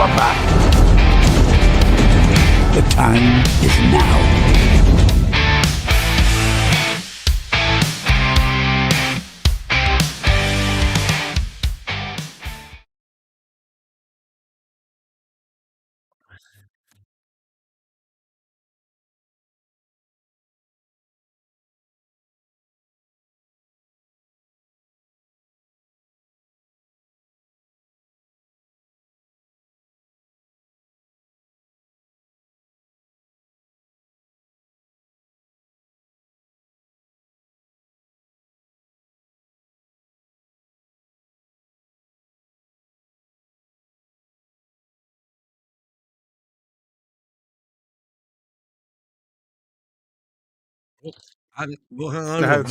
are back. The time is now. Well, hang on.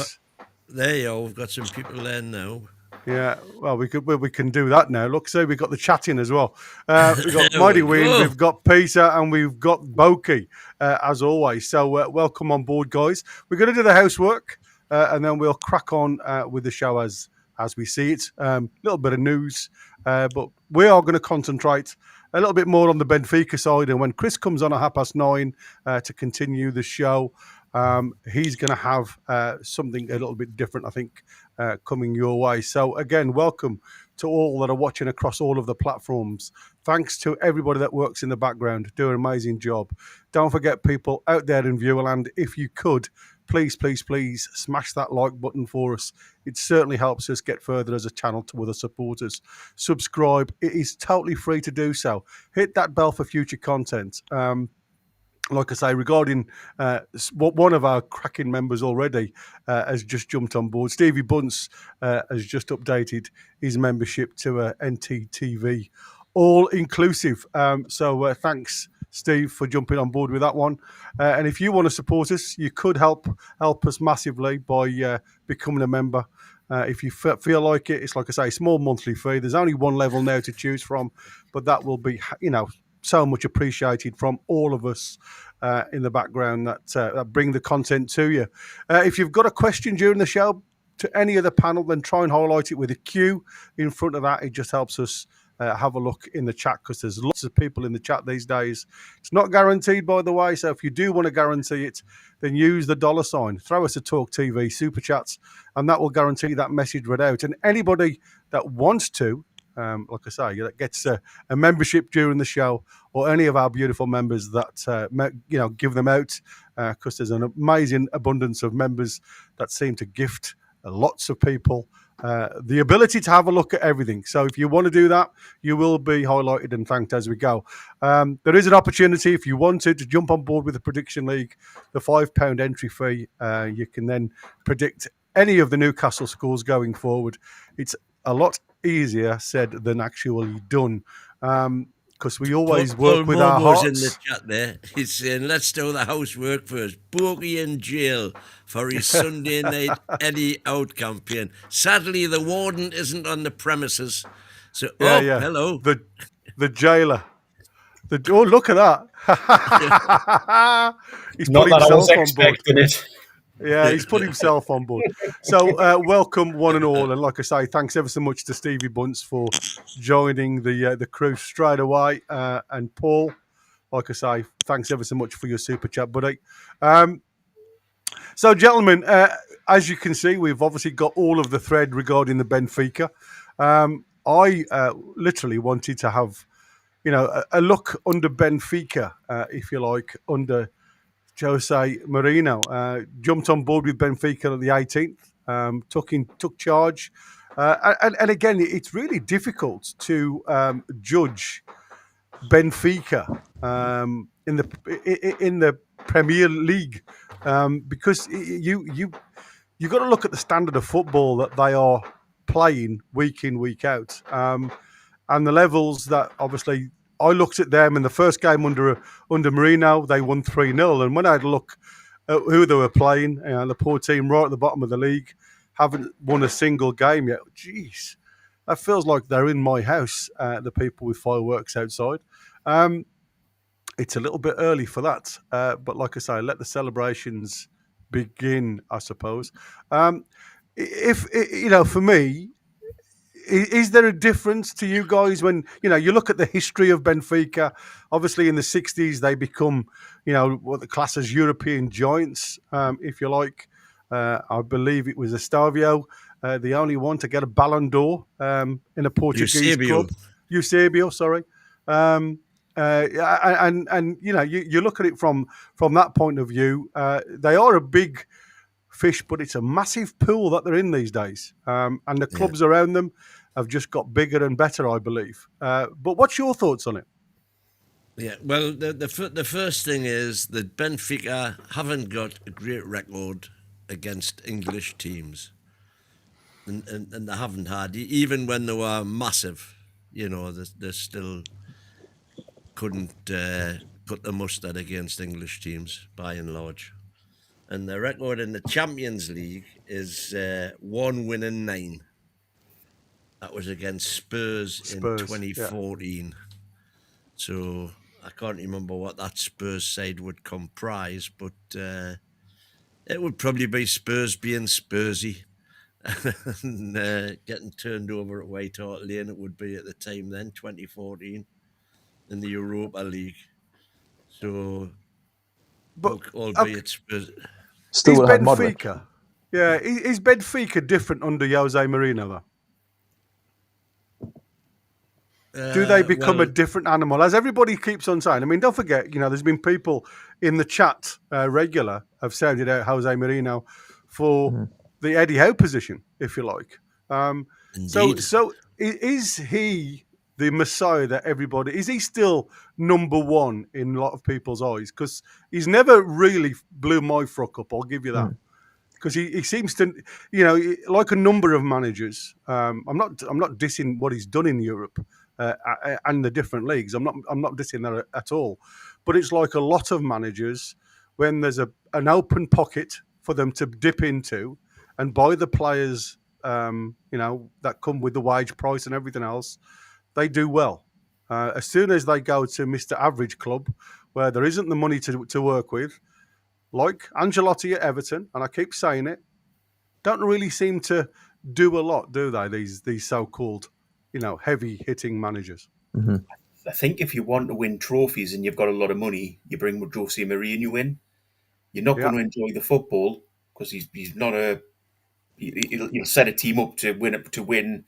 There you go. We've got some people there now. Yeah, well, we can do that now. Look, so we've got the chatting as well. We've got Mighty Ween, we've got Peter, and we've got Boki, as always. So welcome on board, guys. We're going to do the housework, and then we'll crack on with the show as we see it. A little bit of news, but we are going to concentrate a little bit more on the Benfica side. And when Chris comes on at 9:30 to continue the show, he's going to have something a little bit different, I think, coming your way. So again, welcome to all that are watching across all of the platforms. Thanks to everybody that works in the background, do an amazing job. Don't forget, people out there in Viewerland, if you could, please smash that like button for us. It certainly helps us get further as a channel to other supporters. Subscribe. It is totally free to do so. Hit that bell for future content. Like I say, regarding one of our cracking members already has just jumped on board. Stevie Bunce has just updated his membership to NTTV, all inclusive. So thanks, Steve, for jumping on board with that one. And if you want to support us, you could help us massively by becoming a member. If you feel like it, it's like I say, small monthly fee. There's only one level now to choose from, but that will be, so much appreciated from all of us in the background that bring the content to you. If you've got a question during the show to any of the panel, then try and highlight it with a Q in front of that. It just helps us have a look in the chat, because there's lots of people in the chat these days. It's not guaranteed, by the way, so if you do want to guarantee it, then use the $sign. Throw us a Talk TV super chats, and that will guarantee that message read out. And anybody that wants to, like I say, that gets a membership during the show, or any of our beautiful members that give them out, because there's an amazing abundance of members that seem to gift lots of people the ability to have a look at everything. So if you want to do that, you will be highlighted and thanked as we go. There is an opportunity, if you wanted to jump on board with the Prediction League, the £5 entry fee. You can then predict any of the Newcastle scores going forward. It's a lot easier said than actually done, because we always work with our hearts. In the chat there, he's saying, let's do the housework first. Bogey in jail for his Sunday night Eddie Howe campaign. Sadly, the warden isn't on the premises. So, hello. The jailer. Oh, look at that. He's not that I was expecting it. Yeah, he's put himself on board. So welcome one and all. And like I say, thanks ever so much to Stevie Bunce for joining the crew straight away. And Paul, like I say, thanks ever so much for your super chat, buddy. So, gentlemen, as you can see, we've obviously got all of the thread regarding the Benfica. I literally wanted to have, a look under Benfica, if you like, under Jose Mourinho. Jumped on board with Benfica at the 18th, took charge. And again, it's really difficult to judge Benfica in the Premier League, because you got to look at the standard of football that they are playing week in, week out, and the levels that obviously. I looked at them in the first game under Mourinho. They won 3-0. And when I had a look at who they were playing, the poor team right at the bottom of the league, haven't won a single game yet. Jeez, that feels like they're in my house, the people with fireworks outside. It's a little bit early for that. But like I say, let the celebrations begin, I suppose. For me, Is there a difference to you guys when you look at the history of Benfica? Obviously, in the '60s, they become what the class as European giants, if you like. I believe it was Estavio, the only one to get a Ballon d'Or in a Portuguese club. Eusebio, sorry. And you look at it from that point of view. They are a big fish, but it's a massive pool that they're in these days, and the clubs around them have just got bigger and better, I believe. But what's your thoughts on it? Yeah, well, the first thing is that Benfica haven't got a great record against English teams, and they haven't had, even when they were massive. They still couldn't cut the mustard against English teams by and large. And the record in the Champions League is 1 win and 9. That was against Spurs in 2014. Yeah. So I can't remember what that Spurs side would comprise, but it would probably be Spurs being Spursy and getting turned over at White Hart Lane. It would be at the time then, 2014, in the Europa League. So, but albeit Spurs. Still is will have Benfica? Modric. Yeah, is Benfica different under Jose Mourinho though? Do they become a different animal? As everybody keeps on saying. I mean, don't forget, there's been people in the chat regular have sounded out Jose Mourinho for the Eddie Howe position, if you like. So is he the Messiah that everybody... Is he still number one in a lot of people's eyes? Because he's never really blew my frock up, I'll give you that. Because he seems to, like a number of managers. I'm not dissing what he's done in Europe and the different leagues. I'm not dissing that at all. But it's like a lot of managers, when there's an open pocket for them to dip into and buy the players, that come with the wage price and everything else, they do well. As soon as they go to Mr. Average Club, where there isn't the money to work with, like Ancelotti at Everton, and I keep saying it, don't really seem to do a lot, do they? These so-called, heavy-hitting managers. Mm-hmm. I think if you want to win trophies and you've got a lot of money, you bring Jose Mourinho in. You're not going to enjoy the football because he's not he'll set a team up to win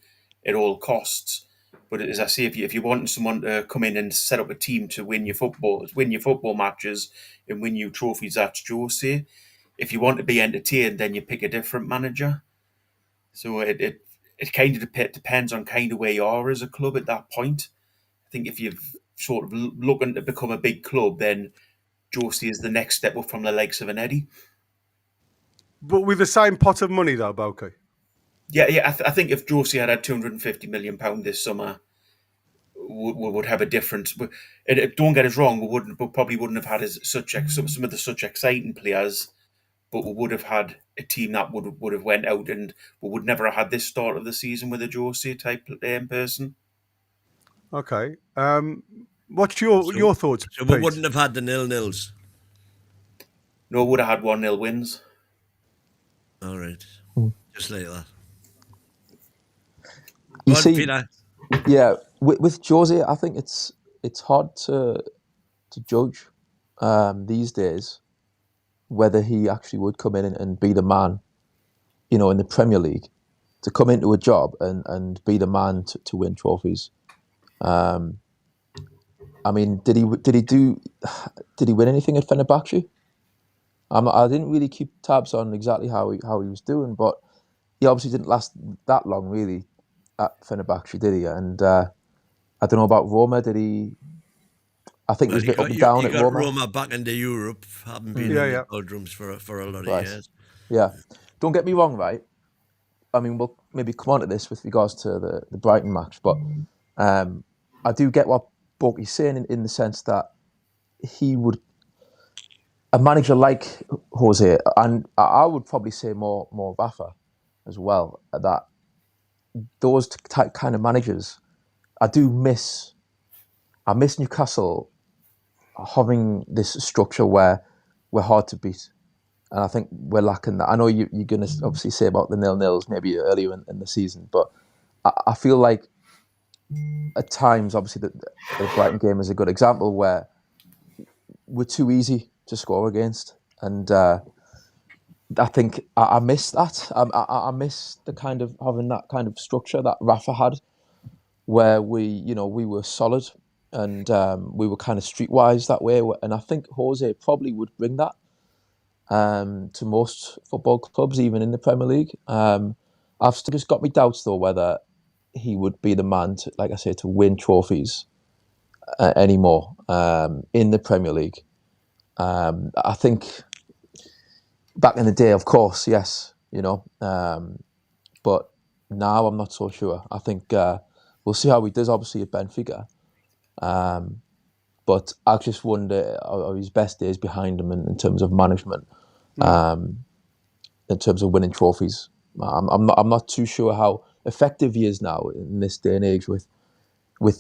at all costs. But as I say, if you want someone to come in and set up a team to win your football matches and win you trophies, that's Jose. If you want to be entertained, then you pick a different manager. So it kind of depends on kind of where you are as a club at that point. I think if you're sort of looking to become a big club, then Jose is the next step up from the likes of an Eddie. But with the same pot of money, though, Boki. Yeah. I think if Jose had £250 million this summer, we would have a difference. Don't get us wrong, we probably wouldn't have had some of the such exciting players, but we would have had a team that would have went out, and we would never have had this start of the season with a Jose type person. Okay. What's your thoughts? So we wouldn't have had the 0-0s. No, we would have had 1-0 wins. All right. Just like that. You see, yeah, with Jose, I think it's hard to judge these days whether he actually would come in and be the man, in the Premier League, to come into a job and be the man to win trophies. I mean, did he win anything at Fenerbahce? I didn't really keep tabs on exactly how he was doing, but he obviously didn't last that long really at Fenerbahce, did he? And I don't know about Roma. Did he? I think he was a bit up and down at Roma. Roma back into Europe, having been in the doldrums for a lot of years. Yeah, don't get me wrong, right? I mean, we'll maybe come on to this with regards to the Brighton match, but I do get what Boki's saying in the sense that a manager like Jose, and I would probably say more Rafa as well, that those kind of managers, I miss Newcastle having this structure where we're hard to beat. And I think we're lacking that. I know you're going to obviously say about the 0-0s maybe earlier in the season, but I feel like at times, obviously, the Brighton game is a good example where we're too easy to score against, and I think I miss that. I miss the kind of having that kind of structure that Rafa had, where we were solid and we were kind of streetwise that way. And I think Jose probably would bring that to most football clubs, even in the Premier League. I've still just got me doubts though whether he would be the man to, like I say, to win trophies anymore in the Premier League. I think back in the day, of course, yes, but now I'm not so sure. I think we'll see how he does, obviously, at Benfica. But I just wonder, are his best days behind him in terms of management, in terms of winning trophies? I'm not too sure how effective he is now in this day and age with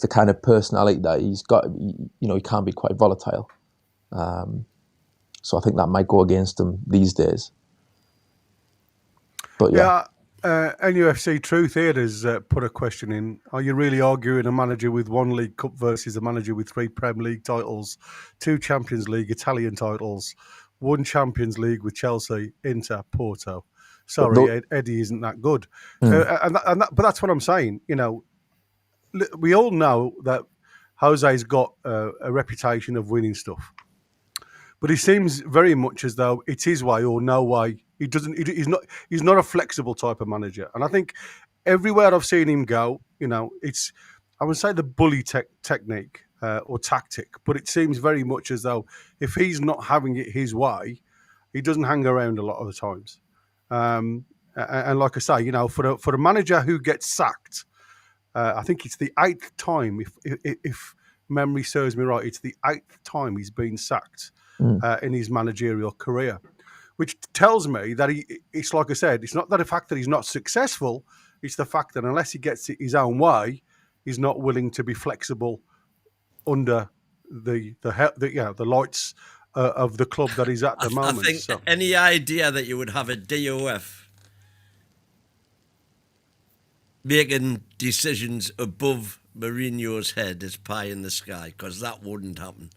the kind of personality that he's got. He can be quite volatile. So I think that might go against him these days. But yeah. NUFC Truth here has put a question in. Are you really arguing a manager with 1 League Cup versus a manager with 3 Premier League titles, 2 Champions League Italian titles, 1 Champions League with Chelsea, Inter, Porto? Sorry, Eddie isn't that good. But that's what I'm saying. We all know that Jose's got a reputation of winning stuff. But he seems very much as though it's his way or no way. He's not a flexible type of manager. And I think everywhere I've seen him go, it's, I would say, the bully technique or tactic. But it seems very much as though if he's not having it his way, he doesn't hang around a lot of the times. And like I say, for a manager who gets sacked, I think it's the 8th time, if memory serves me right, it's the 8th time he's been sacked in his managerial career, which tells me that it's like I said, it's not that the fact that he's not successful, it's the fact that unless he gets it his own way, he's not willing to be flexible under the lights of the club that he's at the moment. I think any idea that you would have a DOF making decisions above Mourinho's head is pie in the sky, because that wouldn't happen.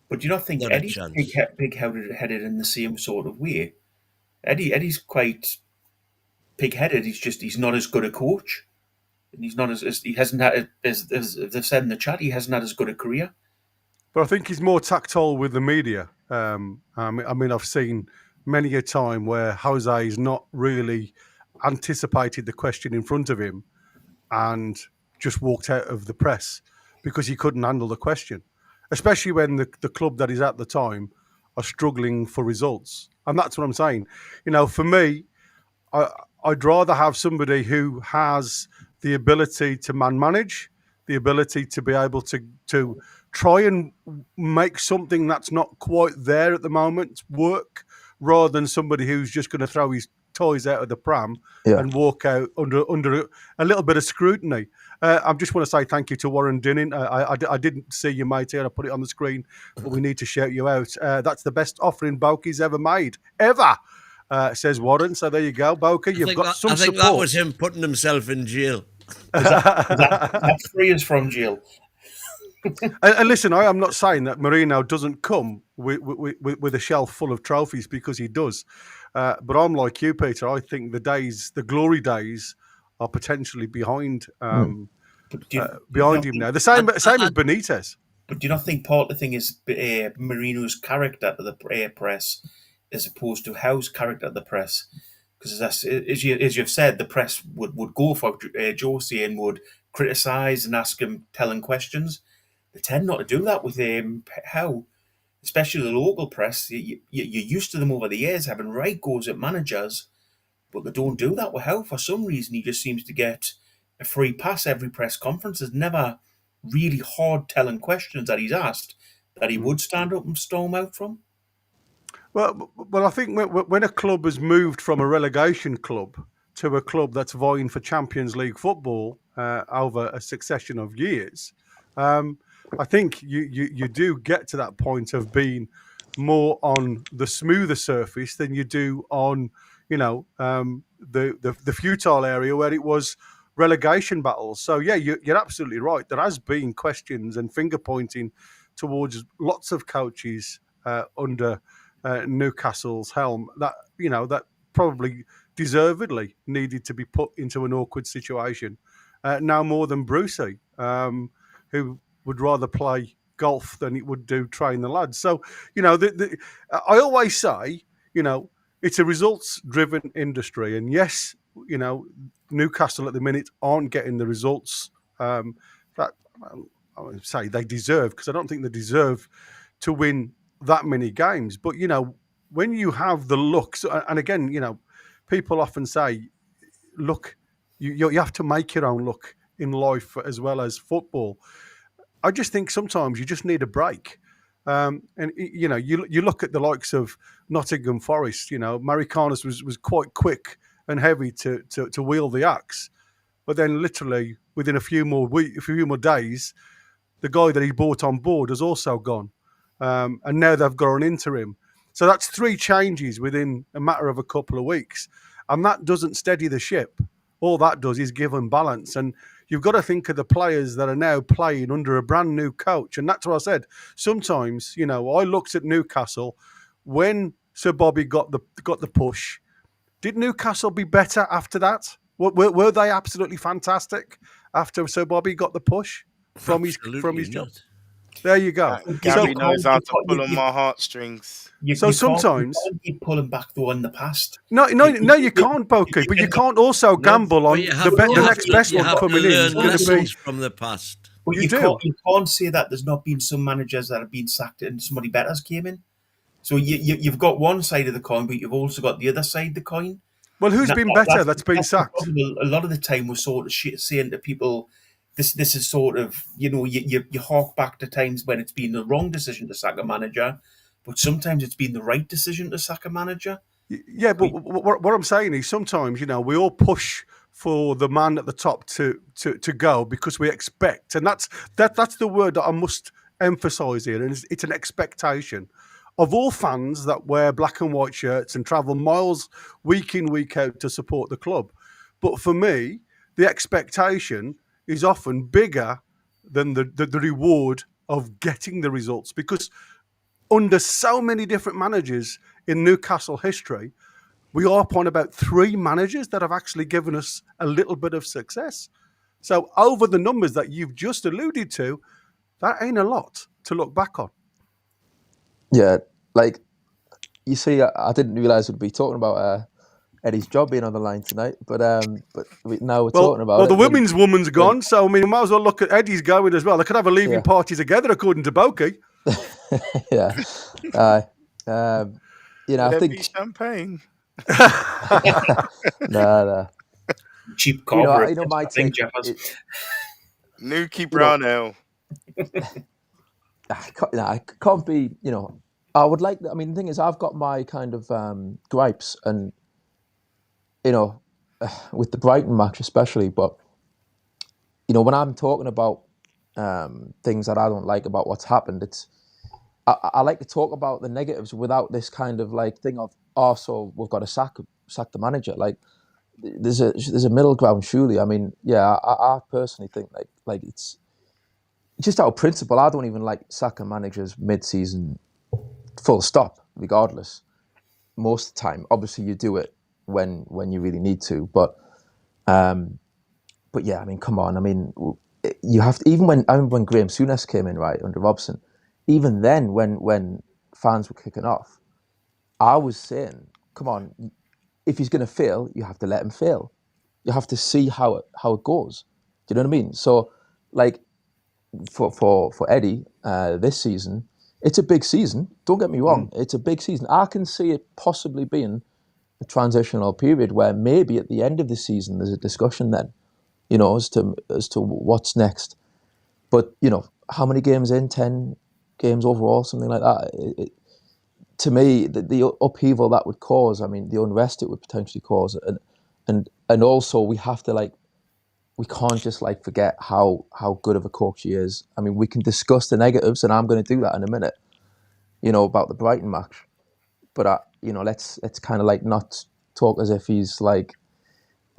But do you not think Not a Eddie's chance. pig-headed in the same sort of way? Eddie's quite pig-headed. He's not as good a coach, and he hasn't had, as they've said in the chat, he hasn't had as good a career. But I think he's more tactile with the media. I mean, I've seen many a time where Jose has not really anticipated the question in front of him and just walked out of the press because he couldn't handle the question, especially when the club that he's at the time are struggling for results. And that's what I'm saying. For me, I'd rather have somebody who has the ability to manage, the ability to be able to try and make something that's not quite there at the moment work, rather than somebody who's just going to throw his toys out of the pram and walk out under a little bit of scrutiny. I just want to say thank you to Warren Dinning. I didn't see you, mate, here. I put it on the screen, but we need to shout you out. That's the best offering Bokey's ever made, ever, says Warren. So there you go, Bokey. You've got some support. I think that was him putting himself in jail. That free us from jail. And listen, I am not saying that Mourinho doesn't come with a shelf full of trophies, because he does. But I'm like you, Peter. I think the glory days, are potentially behind him now. The same as Benitez. But do you not think part of the thing is Mourinho's character to the press, as opposed to Howe's character to the press? Because as you've said, the press would go for Jose and would criticise and ask him telling questions. They tend not to do that with Howe, especially the local press. You're used to them over the years having right goes at managers, but they don't do that with Howe. For some reason, he just seems to get a free pass every press conference. There's never really hard telling questions that he's asked that he would stand up and storm out from. Well, I think when a club has moved from a relegation club to a club that's vying for Champions League football over a succession of years, I think you do get to that point of being more on the smoother surface than you do on, the futile area where it was relegation battles. So yeah, you're absolutely right. There has been questions and finger pointing towards lots of coaches under Newcastle's helm that that probably deservedly needed to be put into an awkward situation. Now more than Brucey, who would rather play golf than it would do train the lads. So I always say, it's a results-driven industry, and yes, Newcastle at the minute aren't getting the results that I would say they deserve, because I don't think they deserve to win that many games. But when you have the luck, and again, people often say, look, you have to make your own luck in life as well as football. I just think sometimes you just need a break. And you look at the likes of Nottingham Forest. Maricanas was quite quick and heavy to wield the axe, but then literally within a few more days, the guy that he brought on board has also gone, and now they've got an interim. So that's 3 changes within a matter of a couple of weeks, and that doesn't steady the ship. All that does is give them balance, and you've got to think of the players that are now playing under a brand new coach. And that's what I said. Sometimes, I looked at Newcastle when Sir Bobby got the push. Did Newcastle be better after that? Were they absolutely fantastic after Sir Bobby got the push from his job? Not. There you go. Gary knows how to pull on my heartstrings. Sometimes you can't keep pulling back though in the past. No, you can't, Boki, but you can't also gamble on the next best one coming in. It's going to be from the past. But you can't say that there's not been some managers that have been sacked and somebody better's came in. So you've got one side of the coin, but you've also got the other side of the coin. Well, who's been better that's been sacked? A lot of the time we're sort of saying to people, this is sort of, you hark back to times when it's been the wrong decision to sack a manager, but sometimes it's been the right decision to sack a manager. Yeah, but what I'm saying is sometimes, we all push for the man at the top to go because we expect, and that's the word that I must emphasise here, and it's an expectation of all fans that wear black and white shirts and travel miles week in, week out to support the club. But for me, the expectation is often bigger than the reward of getting the results, because under so many different managers in Newcastle history, we are upon about 3 managers that have actually given us a little bit of success. So over the numbers that you've just alluded to, that ain't a lot to look back on. Yeah, like you see, I didn't realise we'd be talking about Eddie's job being on the line tonight, but now we're talking about the woman's gone, so I mean, we might as well look at Eddie's going as well. They could have a leaving party together, according to Boki. Yeah, I think be champagne. No. Cheap corporate. My take. Nuki Brown Ale. I can't be. I would like. I mean, the thing is, I've got my kind of gripes, and with the Brighton match especially. But when I'm talking about things that I don't like about what's happened, I like to talk about the negatives without this kind of like thing of, so we've got to sack the manager. Like there's a middle ground, surely. I mean, yeah, I personally think like it's just out of principle. I don't even like sacking managers mid-season, full stop, regardless. Most of the time, obviously, you do it when you really need to. But yeah, I mean, come on. I mean, you have to, even I remember when Graham Souness came in, right, under Robson. Even then, when fans were kicking off, I was saying, come on, if he's going to fail, you have to let him fail. You have to see how it goes. Do you know what I mean? So, like, for Eddie this season, it's a big season. Don't get me wrong, it's a big season. I can see it possibly being a transitional period where maybe at the end of the season there's a discussion then, as to what's next. But how many games in? 10 games overall, something like that. To me, the upheaval that would cause, I mean, the unrest it would potentially cause, and also we have to we can't just forget how good of a coach he is. I mean, we can discuss the negatives, and I'm going to do that in a minute, about the Brighton match. But let's kind of not talk as if he's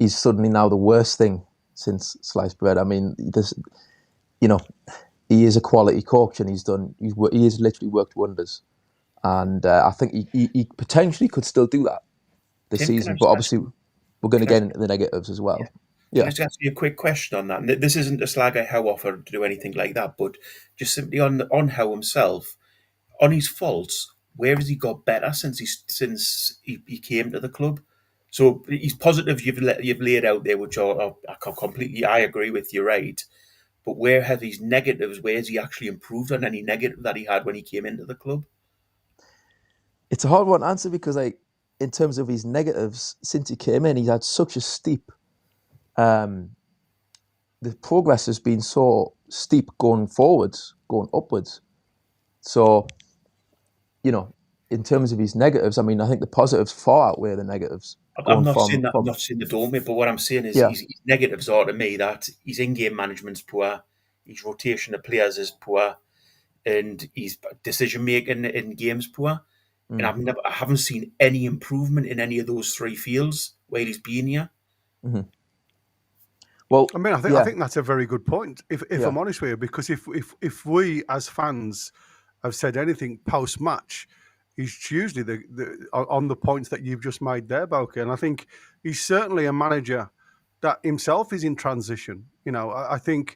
he's suddenly now the worst thing since sliced bread. I mean, he is a quality coach, and he has literally worked wonders. And I think he potentially could still do that this season. But obviously, we're going to get into the negatives as well. Can I just ask you a quick question on that? And this isn't a slag at Howe offer to do anything like that, but just simply on Howe himself, on his faults, where has he got better since he came to the club? So he's positive you've laid out there, which I completely I agree with. You're right, but where have his negatives? Where has he actually improved on any negative that he had when he came into the club? It's a hard one to answer because, like, in terms of his negatives, since he came in, he's had such a steep. The progress has been so steep going forwards, going upwards. So, in terms of his negatives, I mean, I think the positives far outweigh the negatives. I'm not saying that. I'm not saying the don't, mate, but what I'm saying is his negatives are to me that his in-game management's poor, his rotation of players is poor, and his decision making in games poor. And I haven't seen any improvement in any of those three fields while he's been here. Mm-hmm. Well, I mean, I think that's a very good point. If I'm honest with you, because if we as fans have said anything post match, he's usually the on the points that you've just made there, Boke. And I think he's certainly a manager that himself is in transition. I think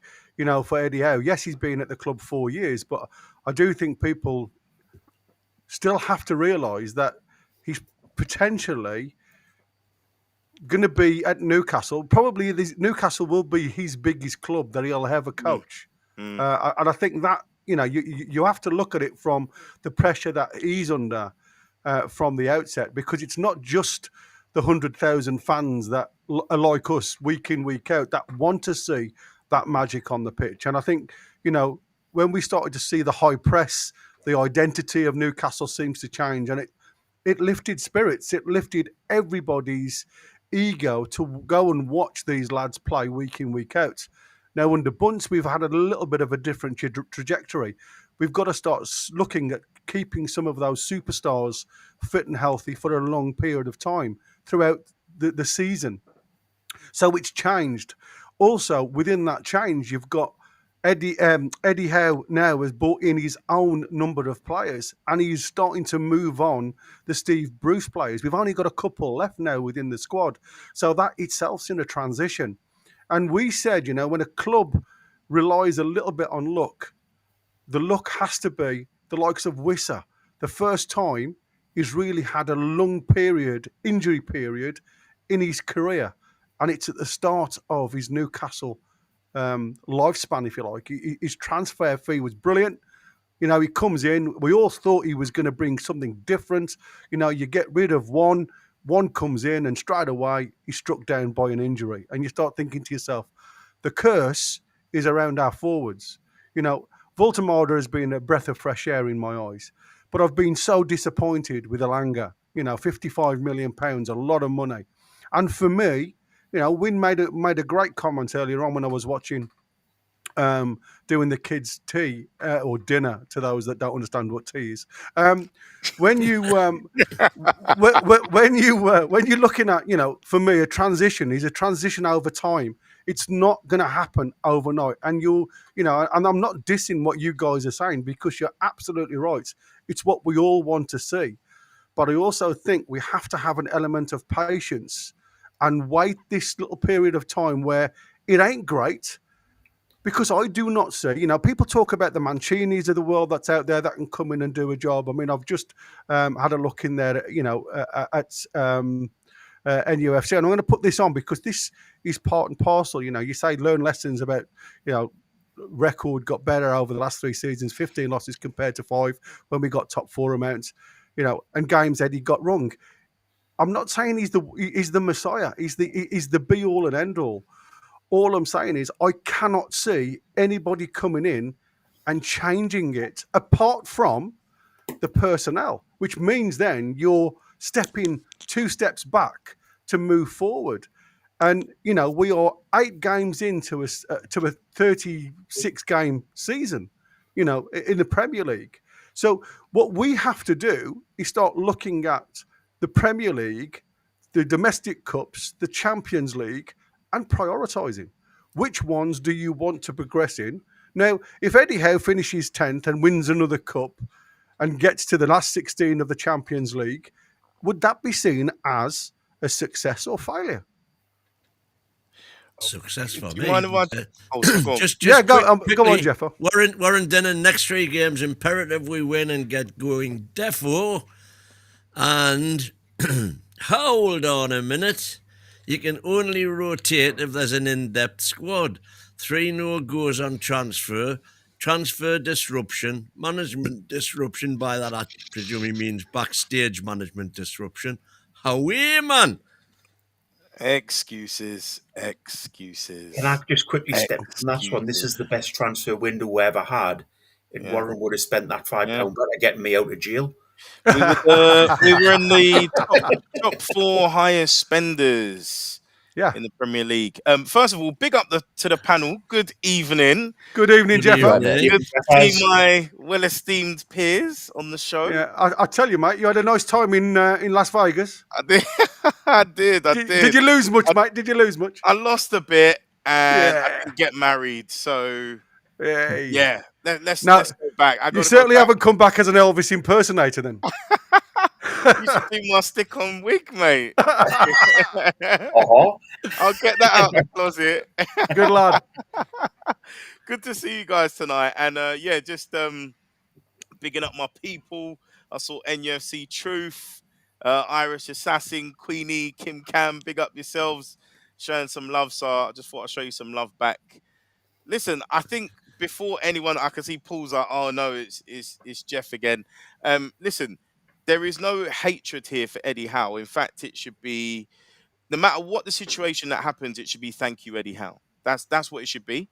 for Eddie Howe, yes, he's been at the club 4 years, but I do think people still have to realise that he's potentially going to be at Newcastle. Probably Newcastle will be his biggest club that he'll ever coach. And I think that, you have to look at it from the pressure that he's under from the outset, because it's not just the 100,000 fans that are like us week in, week out, that want to see that magic on the pitch. And I think, when we started to see the high press, the identity of Newcastle seems to change, and it lifted spirits. It lifted everybody's ego to go and watch these lads play week in, week out. Now, under Bunce, we've had a little bit of a different trajectory. We've got to start looking at keeping some of those superstars fit and healthy for a long period of time throughout the season. So it's changed. Also, within that change, you've got Eddie Howe now has brought in his own number of players, and he's starting to move on the Steve Bruce players. We've only got a couple left now within the squad. So that itself's in a transition. And we said, when a club relies a little bit on luck, the luck has to be the likes of Wissa. The first time he's really had a long injury period in his career. And it's at the start of his Newcastle lifespan, if you like. His transfer fee was brilliant. He comes in. We all thought he was going to bring something different. You get rid of one comes in, and straight away he's struck down by an injury. And you start thinking to yourself, the curse is around our forwards. Voltemada has been a breath of fresh air in my eyes, but I've been so disappointed with Elanga. £55 million, a lot of money. And for me, Wynn made a great comment earlier on when I was watching, doing the kids' tea or dinner to those that don't understand what tea is. When you're looking at, for me, a transition is a transition over time. It's not going to happen overnight. And and I'm not dissing what you guys are saying, because you're absolutely right. It's what we all want to see. But I also think we have to have an element of patience and wait this little period of time where it ain't great, because I do not see, people talk about the Mancinis of the world that's out there that can come in and do a job. I mean, I've just had a look in there, at NUFC, and I'm going to put this on because this is part and parcel. You say learn lessons about, record got better over the last 3 seasons, 15 losses compared to 5 when we got top 4 amounts, and games Eddie got wrong. I'm not saying he's the Messiah. He's the be all and end all. All I'm saying is I cannot see anybody coming in and changing it apart from the personnel, which means then you're stepping 2 steps back to move forward. And we are 8 games into a 36 game season, in the Premier League. So what we have to do is start looking at the Premier League the domestic cups, the Champions League, and prioritising. Which ones do you want to progress in? Now, if Eddie Howe finishes 10th and wins another cup and gets to the last 16 of the Champions League, would that be seen as a success or failure? Success for Do you me. mind if Oh, so go on. Just Go on, quickly, Jeffer. We're in the next 3 games. Imperative we win and get going. Defo. And hold on a minute. You can only rotate if there's an in-depth squad. 3 no-goes on transfer disruption, management disruption. By that, I presume he means backstage management disruption. Howie, man. Excuses. Can I just quickly step in on that one? This is the best transfer window we ever had, and Warren would have spent that £5 better getting me out of jail. We were in the top 4 highest spenders in the Premier League. First of all, big up to the panel. Good evening. Good evening, Jeffer. Good to see my well-esteemed peers on the show. Yeah, I tell you, mate, you had a nice time in Las Vegas. I did. I did. Did you lose much, mate? Did you lose much? I lost a bit, and I didn't get married. So let's go back. You certainly haven't come back as an Elvis impersonator, then. You should be my stick-on wig, mate. I'll get that out of the closet. Good lad. Good to see you guys tonight, and just bigging up my people. I saw NUFC Truth, Irish Assassin, Queenie, Kim Cam. Big up yourselves, showing some love. So I just thought I'd show you some love back. Listen, I think before anyone, I can see Paul's like, oh no, it's Jeff again. Listen, there is no hatred here for Eddie Howe. In fact, it should be, no matter what the situation that happens, it should be thank you, Eddie Howe. That's what it should be.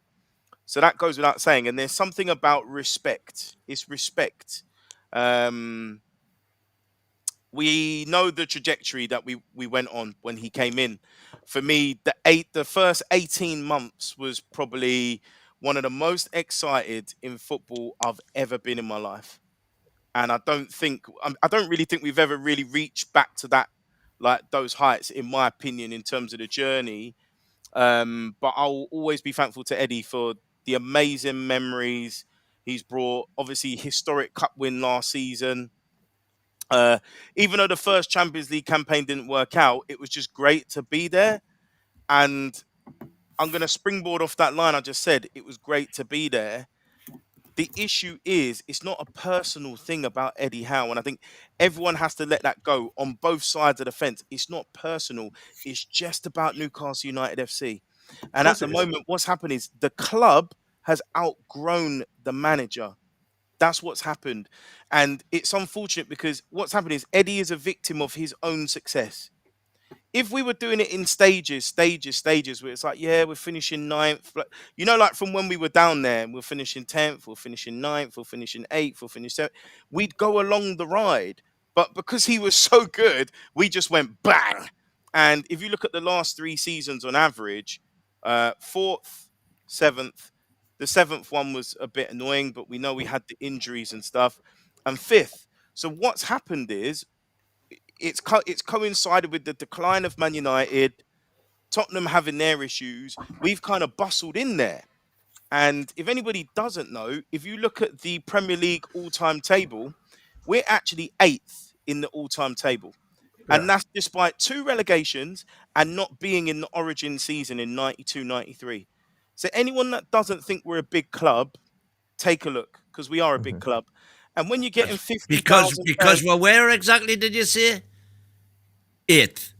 So that goes without saying. And there's something about respect. It's respect. We know the trajectory that we went on when he came in. For me, the first 18 months was probably one of the most excited in football I've ever been in my life. And I don't really think we've ever really reached back to that, like those heights, in my opinion, in terms of the journey. But I'll always be thankful to Eddie for the amazing memories he's brought. Obviously, historic cup win last season. Even though the first Champions League campaign didn't work out, it was just great to be there. And I'm going to springboard off that line I just said. It was great to be there. The issue is, it's not a personal thing about Eddie Howe. And I think everyone has to let that go on both sides of the fence. It's not personal. It's just about Newcastle United FC. And at the moment, what's happened is the club has outgrown the manager. That's what's happened. And it's unfortunate because what's happened is Eddie is a victim of his own success. If we were doing it in stages, where it's like, yeah, we're finishing 9th. You know, like from when we were down there, we're finishing 10th, we're finishing 9th, we're finishing 8th, we're finishing 7th. We'd go along the ride. But because he was so good, we just went bang. And if you look at the last 3 seasons on average, 4th, 7th, the 7th one was a bit annoying, but we know we had the injuries and stuff, and 5th. So what's happened is, it's coincided with the decline of Man United, Tottenham having their issues. We've kind of bustled in there. And if anybody doesn't know, if you look at the Premier League all-time table, we're actually 8th in the all-time table. Yeah. And that's despite 2 relegations and not being in the Origin season in 92-93. So anyone that doesn't think we're a big club, take a look, because we are a big club. And when you're getting 50,000 because well, where exactly did you say? 8th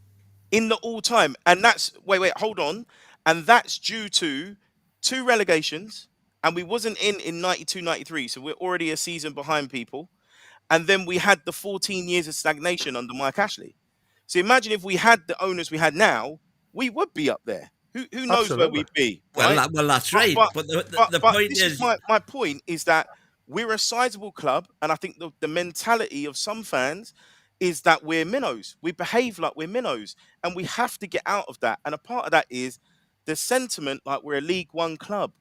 in the all-time, and that's wait, hold on, and that's due to 2 relegations, and we wasn't in 92-93, so we're already a season behind people, and then we had the 14 years of stagnation under Mike Ashley. So imagine if we had the owners we had now, we would be up there. Who knows Absolutely. Where we'd be? Right? Well, that's right. But the point is, my point is that we're a sizable club, and I think the mentality of some fans is that we're minnows. We behave like we're minnows, and we have to get out of that. And a part of that is the sentiment like we're a League One club.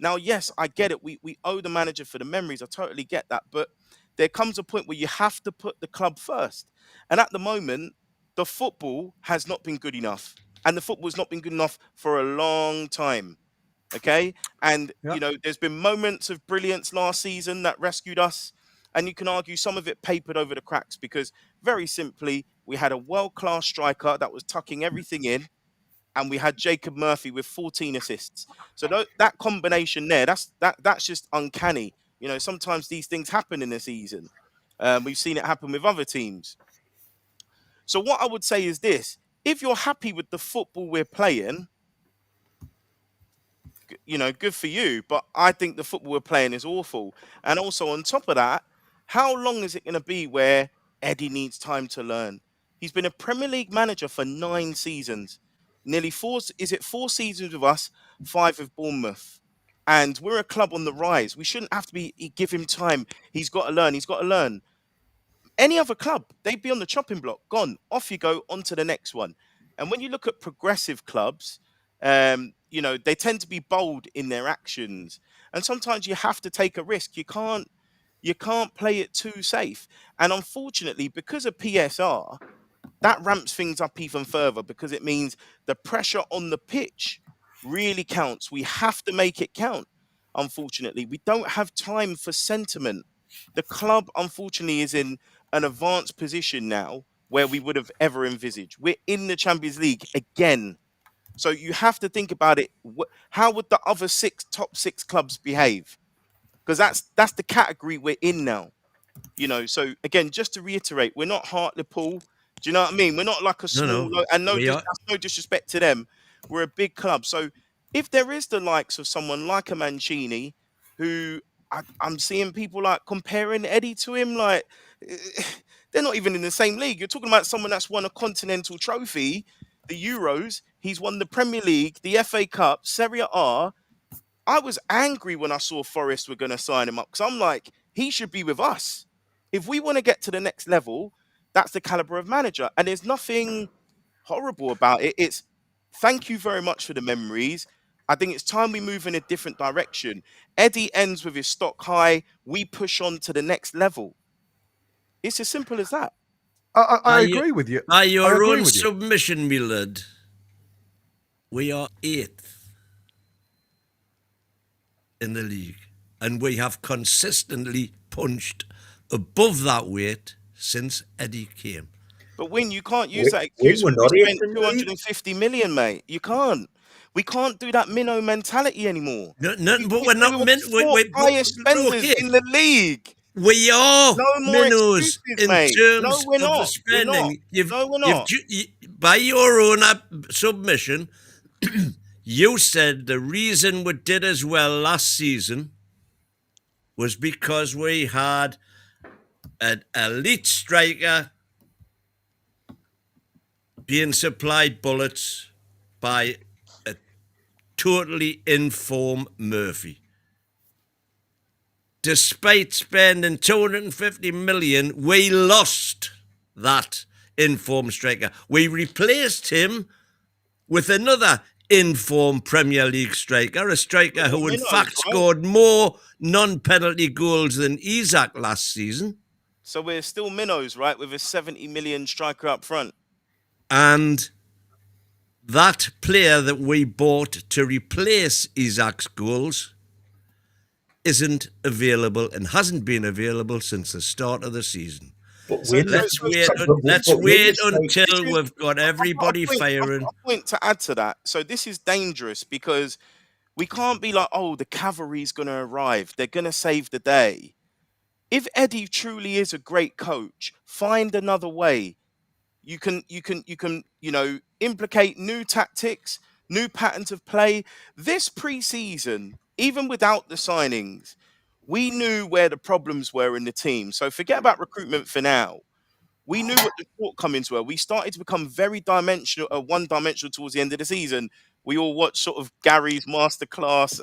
Now, yes, I get it. We owe the manager for the memories. I totally get that. But there comes a point where you have to put the club first. And at the moment, the football has not been good enough, and the football's not been good enough for a long time. Okay, and Yeah. there's been moments of brilliance last season that rescued us, and you can argue some of it papered over the cracks because, very simply, we had a world-class striker that was tucking everything in, and we had Jacob Murphy with 14 assists. So that combination there, that's just uncanny. Sometimes these things happen in a season. We've seen it happen with other teams. So what I would say is this: if you're happy with the football we're playing, good for you. But I think the football we're playing is awful. And also on top of that, how long is it going to be where Eddie needs time to learn? He's been a Premier League manager for 9 seasons. Nearly 4 seasons with us, 5 with Bournemouth. And we're a club on the rise. We shouldn't have to give him time. He's got to learn. He's got to learn. Any other club, they'd be on the chopping block. Gone. Off you go, on to the next one. And when you look at progressive clubs, they tend to be bold in their actions. And sometimes you have to take a risk. You can't play it too safe. And unfortunately, because of PSR, that ramps things up even further because it means the pressure on the pitch really counts. We have to make it count. Unfortunately, we don't have time for sentiment. The club, unfortunately, is in an advanced position now where we would have ever envisaged. We're in the Champions League again. So you have to think about it. How would the other top six clubs behave? Because that's the category we're in now. So again, just to reiterate, we're not Hartlepool. Do you know what I mean? We're not like a small, and that's no disrespect to them. We're a big club. So if there is the likes of someone like a Mancini, who I'm seeing people like comparing Eddie to him, like they're not even in the same league. You're talking about someone that's won a continental trophy, the Euros. He's won the Premier League, the FA Cup, Serie A. I was angry when I saw Forest were going to sign him up because I'm like, he should be with us. If we want to get to the next level, that's the caliber of manager. And there's nothing horrible about it. It's thank you very much for the memories. I think it's time we move in a different direction. Eddie ends with his stock high. We push on to the next level. It's as simple as that. I agree with you. By your own submission, Millard, we are 8th in the league. And we have consistently punched above that weight since Eddie came. But Win, you can't use that excuse when we spent 250 million, mate. You can't. We can't do that minnow mentality anymore. But we're not we're highest spenders in the league. We are minnows in terms of the spending. We're not. By your own submission, you said the reason we did as well last season was because we had an elite striker being supplied bullets by a totally informed Murphy. Despite spending 250 million, we lost that informed striker. We replaced him with another informed Premier League striker, a striker who in fact scored more non-penalty goals than Isak last season. So we're still minnows, right, with a 70 million striker up front. And that player that we bought to replace Isak's goals isn't available and hasn't been available since the start of the season. So let's wait until we've got everybody firing. A point to add to that. So this is dangerous because we can't be like, oh, the cavalry's going to arrive. They're going to save the day. If Eddie truly is a great coach, find another way. You can, implicate new tactics, new patterns of play. This pre-season, even without the signings, we knew where the problems were in the team. So forget about recruitment for now. We knew what the shortcomings were. We started to become very one-dimensional towards the end of the season. We all watched sort of Gary's masterclass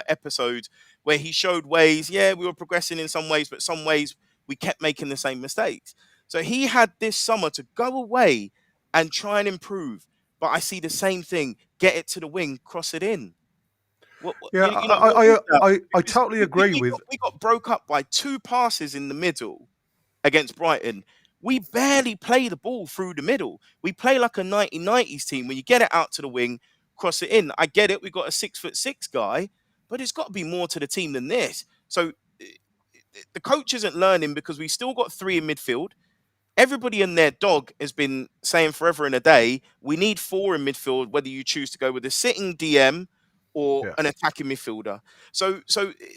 episode where he showed ways, we were progressing in some ways, but some ways we kept making the same mistakes. So he had this summer to go away and try and improve. But I see the same thing. Get it to the wing, cross it in. I totally agree with. We got broke up by 2 passes in the middle against Brighton. We barely play the ball through the middle. We play like a 1990s team when you get it out to the wing, cross it in. I get it. We got a 6'6" guy, but it's got to be more to the team than this. So the coach isn't learning because we still got 3 in midfield. Everybody and their dog has been saying forever and a day, we need 4 in midfield, whether you choose to go with a sitting DM or Yeah. an attacking midfielder. So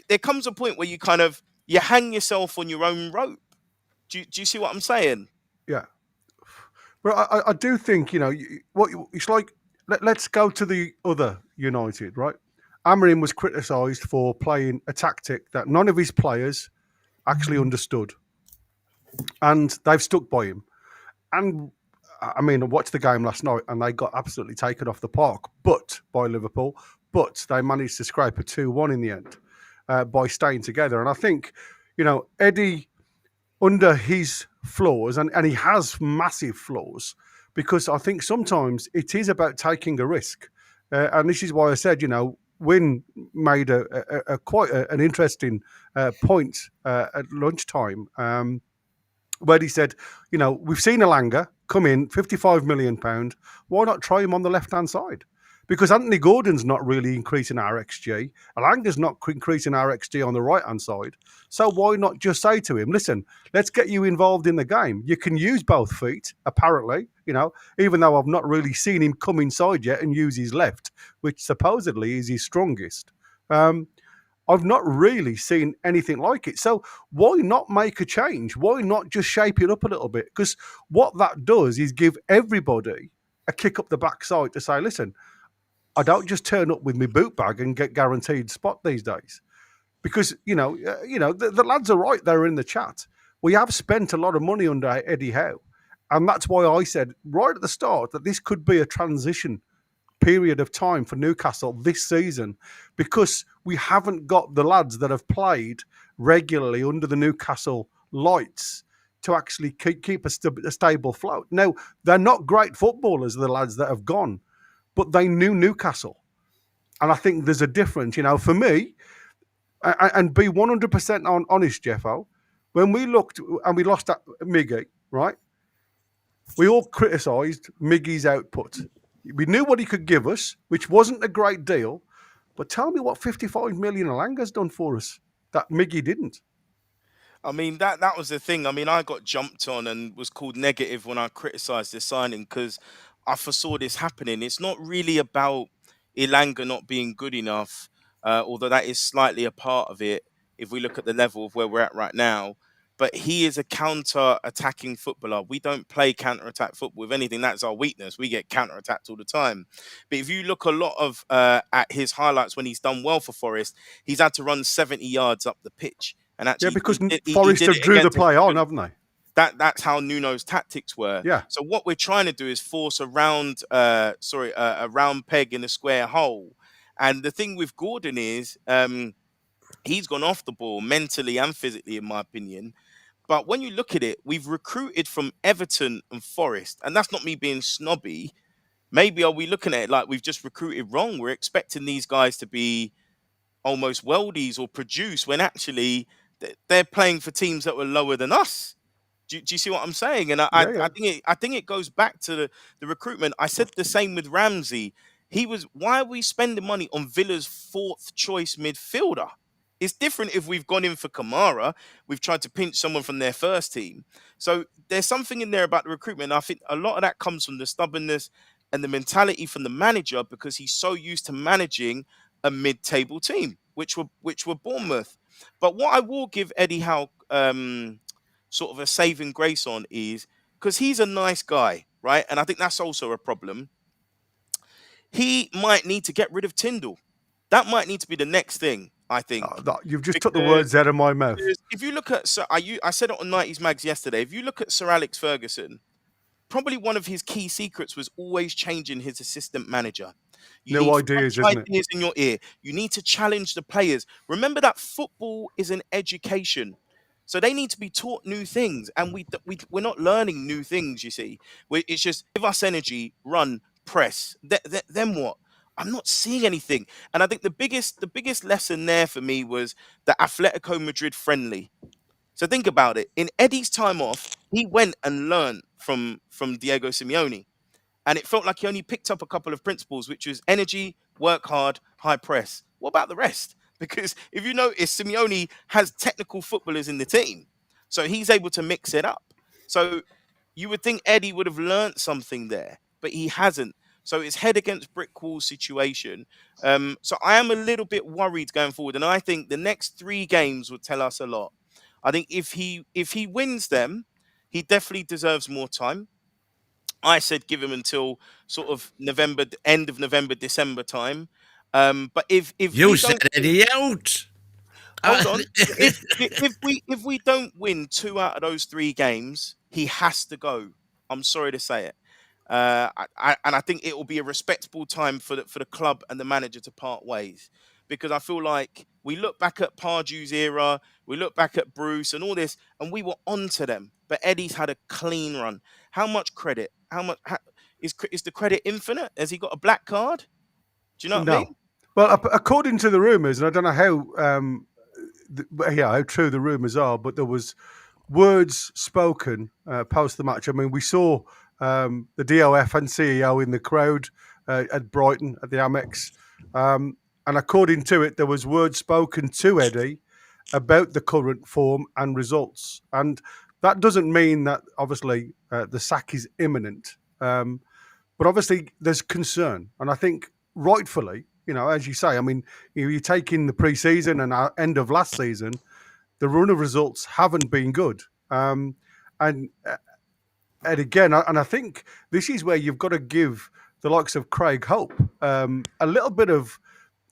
there comes a point where you hang yourself on your own rope. Do you see what I'm saying? Yeah. But I do think, it's like, let's go to the other United, right? Amorim was criticised for playing a tactic that none of his players actually understood. And they've stuck by him. And I mean, I watched the game last night and they got absolutely taken off the park, by Liverpool. But they managed to scrape a 2-1 in the end by staying together. And I think, Eddie, under his flaws, and he has massive flaws, because I think sometimes it is about taking a risk. And this is why I said, Wynne made a quite an interesting point at lunchtime, where he said, we've seen Elanga come in, £55 million. Why not try him on the left-hand side? Because Anthony Gordon's not really increasing our XG. Elanga's not increasing our XG on the right-hand side. So why not just say to him, listen, let's get you involved in the game. You can use both feet, apparently, even though I've not really seen him come inside yet and use his left, which supposedly is his strongest. I've not really seen anything like it. So why not make a change? Why not just shape it up a little bit? Because what that does is give everybody a kick up the backside to say, listen, I don't just turn up with my boot bag and get guaranteed spot these days. Because, the lads are right there in the chat. We have spent a lot of money under Eddie Howe. And that's why I said right at the start that this could be a transition period of time for Newcastle this season, because we haven't got the lads that have played regularly under the Newcastle lights to actually keep a stable float. Now, they're not great footballers, the lads that have gone, but they knew Newcastle. And I think there's a difference, for me, and be 100% honest, Jeffo, when we looked and we lost at Miggy, right? We all criticised Miggy's output. We knew what he could give us, which wasn't a great deal. But tell me what 55 million Elanga's done for us that Miggy didn't. I mean, that was the thing. I mean, I got jumped on and was called negative when I criticised this signing because I foresaw this happening. It's not really about Elanga not being good enough, although that is slightly a part of it if we look at the level of where we're at right now. But he is a counter-attacking footballer. We don't play counter-attack football. If anything, that's our weakness. We get counter-attacked all the time. But if you look a lot of at his highlights when he's done well for Forest, he's had to run 70 yards up the pitch. And actually, because Forest have drew the play on, haven't they? That's how Nuno's tactics were. Yeah. So what we're trying to do is force a round peg in a square hole. And the thing with Gordon is he's gone off the ball mentally and physically, in my opinion. But when you look at it, we've recruited from Everton and Forest, and that's not me being snobby. Maybe are we looking at it like we've just recruited wrong? We're expecting these guys to be almost worldies or produce when actually they're playing for teams that were lower than us. Do you see what I'm saying? And I think it goes back to the recruitment. I said the same with Ramsey. Why are we spending money on Villa's 4th choice midfielder? It's different if we've gone in for Kamara. We've tried to pinch someone from their first team. So there's something in there about the recruitment. I think a lot of that comes from the stubbornness and the mentality from the manager because he's so used to managing a mid-table team, which were Bournemouth. But what I will give Eddie Howe sort of a saving grace on is because he's a nice guy, right? And I think that's also a problem. He might need to get rid of Tyndall. That might need to be the next thing. I think you've just took the words out of my mouth. If you look at, I said it on 90s Mags yesterday. If you look at Sir Alex Ferguson, probably one of his key secrets was always changing his assistant manager. No ideas, isn't it? Ideas in your ear. You need to challenge the players. Remember that football is an education, so they need to be taught new things, and we're not learning new things. You see, it's just give us energy, run, press. Then what? I'm not seeing anything. And I think the biggest lesson there for me was the Atletico Madrid friendly. So think about it. In Eddie's time off, he went and learned from Diego Simeone. And it felt like he only picked up a couple of principles, which was energy, work hard, high press. What about the rest? Because if you notice, Simeone has technical footballers in the team. So he's able to mix it up. So you would think Eddie would have learnt something there, but he hasn't. So it's head against brick wall situation. So I am a little bit worried going forward. And I think the next 3 games would tell us a lot. I think if he wins them, he definitely deserves more time. I said give him until sort of November, end of November, December time. But if You we said don't, Eddie out. hold on, if we don't win 2 out of those 3 games, he has to go. I'm sorry to say it. And I think it will be a respectable time for the club and the manager to part ways, because I feel like we look back at Pardew's era, we look back at Bruce and all this, and we were onto them. But Eddie's had a clean run. How much credit? Is the credit infinite? Has he got a black card? Do you know what I No. mean? Well, according to the rumours, and I don't know how true the rumours are, but there was words spoken post the match. I mean, we saw the DOF and CEO in the crowd at Brighton at the Amex, and according to it, there was words spoken to Eddie about the current form and results, and that doesn't mean that obviously the sack is imminent, but obviously there's concern, and I think rightfully, as you say, I mean, you take in the pre-season and end of last season, the run of results haven't been good. And again, I think this is where you've got to give the likes of Craig Hope a little bit of,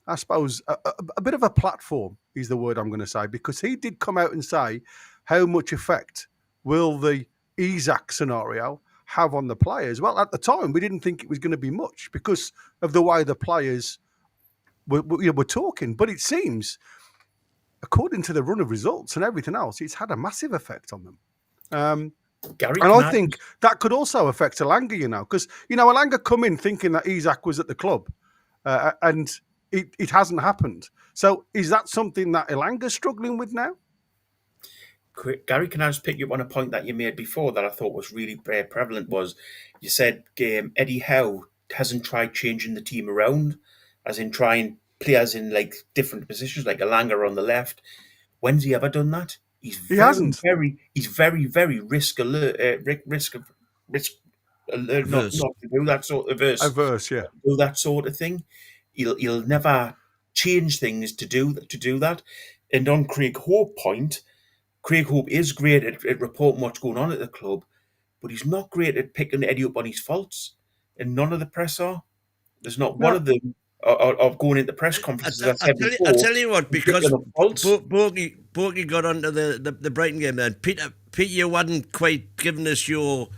I suppose, a bit of a platform is the word I'm going to say, because he did come out and say how much effect will the Isak scenario have on the players. Well, at the time, we didn't think it was going to be much because of the way the players were talking. But it seems, according to the run of results and everything else, it's had a massive effect on them. Gary, and I think that could also affect Elanga, because, Elanga come in thinking that Isak was at the club and it hasn't happened. So is that something that Elanga's struggling with now? Gary, can I just pick you up on a point that you made before that I thought was really prevalent? Was you said Eddie Howe hasn't tried changing the team around, as in trying players in like different positions, like Elanga on the left. When's he ever done that? He's very, very risk alert, risk alert, not to do that sort of averse, yeah, do that sort of thing. He'll never change things to do that. And on Craig Hope point, Craig Hope is great at reporting what's going on at the club, but he's not great at picking Eddie up on his faults. And none of the press are. There's not one of them of going into press conferences. I'll tell you what, because Borky got onto the Brighton game, and Peter, you hadn't quite given us your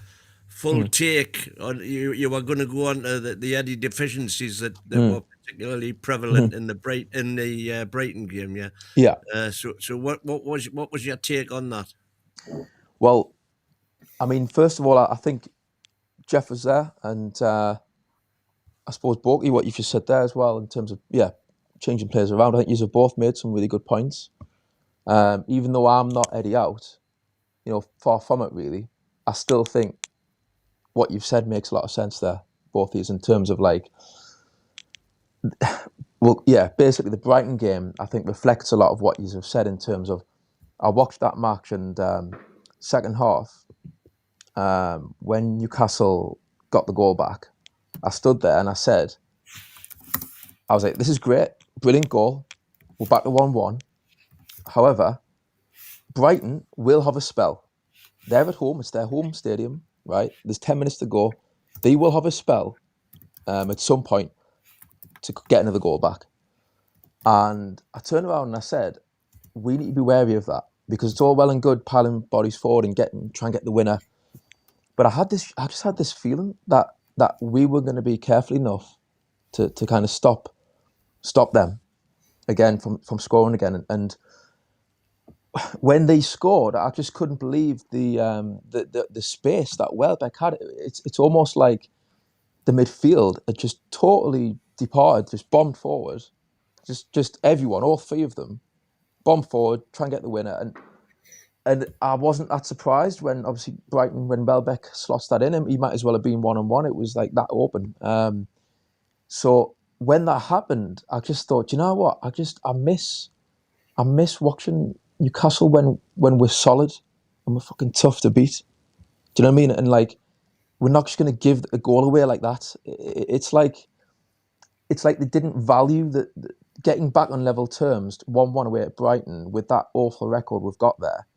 full take on. You were going to go on to the Eddie deficiencies that were particularly prevalent in the Brighton game. Yeah. Yeah. So what was your take on that? Well, I mean, first of all, I think Jeff was there, and I suppose, Borky, what you've just said there as well, in terms of, changing players around. I think you've both made some really good points. Even though I'm not Eddie out, far from it really, I still think what you've said makes a lot of sense there, both of these, in terms of basically the Brighton game, I think reflects a lot of what you have said in terms of, I watched that match and second half, when Newcastle got the goal back, I stood there and I was like, this is great, brilliant goal. We're back to 1-1. However, Brighton will have a spell. They're at home, it's their home stadium, right? There's 10 minutes to go. They will have a spell at some point to get another goal back. And I turned around and I said, we need to be wary of that, because it's all well and good piling bodies forward and try and get the winner. But I just had this feeling that we were going to be careful enough to kind of stop them again from scoring again. And when they scored, I just couldn't believe the space that Welbeck had. It's almost like the midfield had just totally departed, just bombed forward. Just everyone, all 3 of them, bomb forward, try and get the winner. And And I wasn't that surprised when obviously Brighton, when Welbeck slots that in him, he might as well have been 1-on-1. It was like that open. So when that happened, I just thought, you know what? I miss watching Newcastle when we're solid and we're fucking tough to beat. Do you know what I mean? And like, we're not just going to give a goal away like that. It's like they didn't value the getting back on level terms, 1-1 away at Brighton with that awful record we've got there.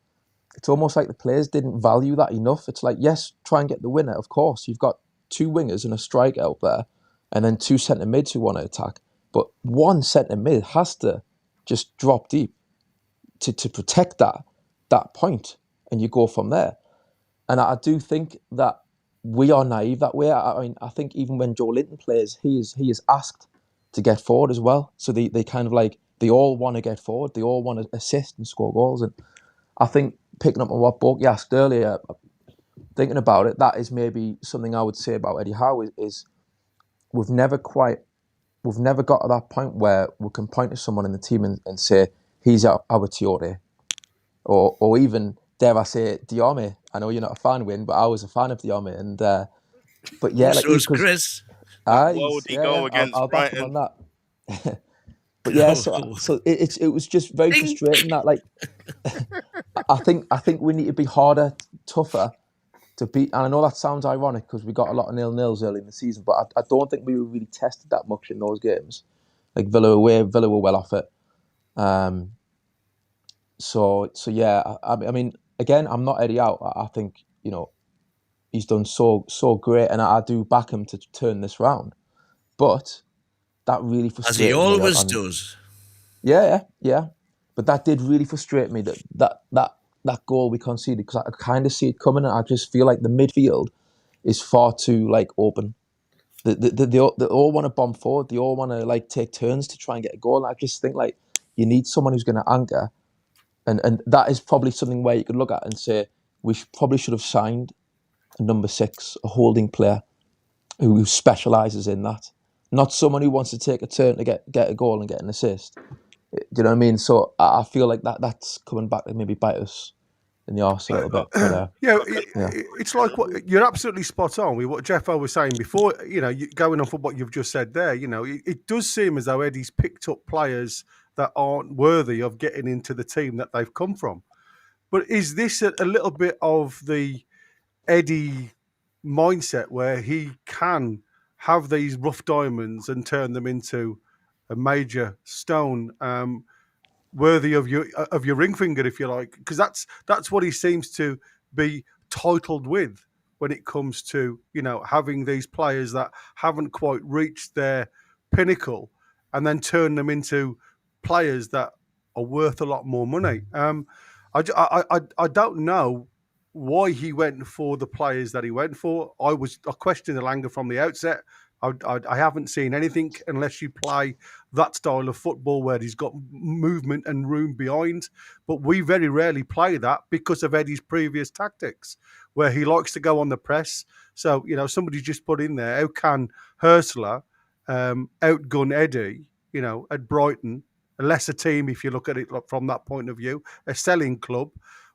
It's almost like the players didn't value that enough. It's like, yes, try and get the winner. Of course, you've got 2 wingers and a striker out there, and then 2 centre mids who want to attack. But 1 centre mid has to just drop deep to protect that point, and you go from there. And I do think that we are naive that way. I mean, I think even when Joe Linton plays, he is asked to get forward as well. So they kind of like, they all want to get forward. They all want to assist and score goals. And I think, picking up on what Borky asked earlier, thinking about it, that is maybe something I would say about Eddie Howe is we've never got to that point where we can point to someone in the team and say, he's our Tiote. Or even, dare I say, Diame. I know you're not a fan, Win, but I was a fan of Diame. And but yeah, like, so's Chris. Worldy goal against I'll back him Brighton. on that. But yeah, so it was just very frustrating that, like, I think we need to be harder, tougher to beat. And I know that sounds ironic because we got a lot of 0-0s early in the season, but I don't think we were really tested that much in those games. Like Villa away, Villa were well off it. So yeah, I mean, again, I'm not Eddie Howe. I think, you know, he's done so great, and I do back him to turn this round. But that really frustrated me. As he always does. Yeah. But that did really frustrate me, that goal we conceded, because I kind of see it coming, and I just feel like the midfield is far too like open. They all want to bomb forward. They all want to like take turns to try and get a goal. And I just think like you need someone who's going to anchor, and that is probably something where you could look at and say we probably should have signed a number 6, a holding player who specialises in that, not someone who wants to take a turn to get a goal and get an assist. Do you know what I mean? So I feel like that's coming back to maybe bite us in the arse a little bit. But, it's like what you're absolutely spot on with what Jeff was saying before. You know, going off of what you've just said there. You know, it does seem as though Eddie's picked up players that aren't worthy of getting into the team that they've come from. But is this a little bit of the Eddie mindset where he can have these rough diamonds and turn them into a major stone, worthy of your ring finger, if you like? Because that's what he seems to be titled with when it comes to, you know, having these players that haven't quite reached their pinnacle and then turn them into players that are worth a lot more money. I don't know why he went for the players that he went for. I questioned Elanga from the outset. I haven't seen anything unless you play that style of football where he's got movement and room behind. But we very rarely play that because of Eddie's previous tactics, where he likes to go on the press. So, you know, somebody just put in there, how can Hurstler outgun Eddie, you know, at Brighton, a lesser team if you look at it from that point of view, a selling club.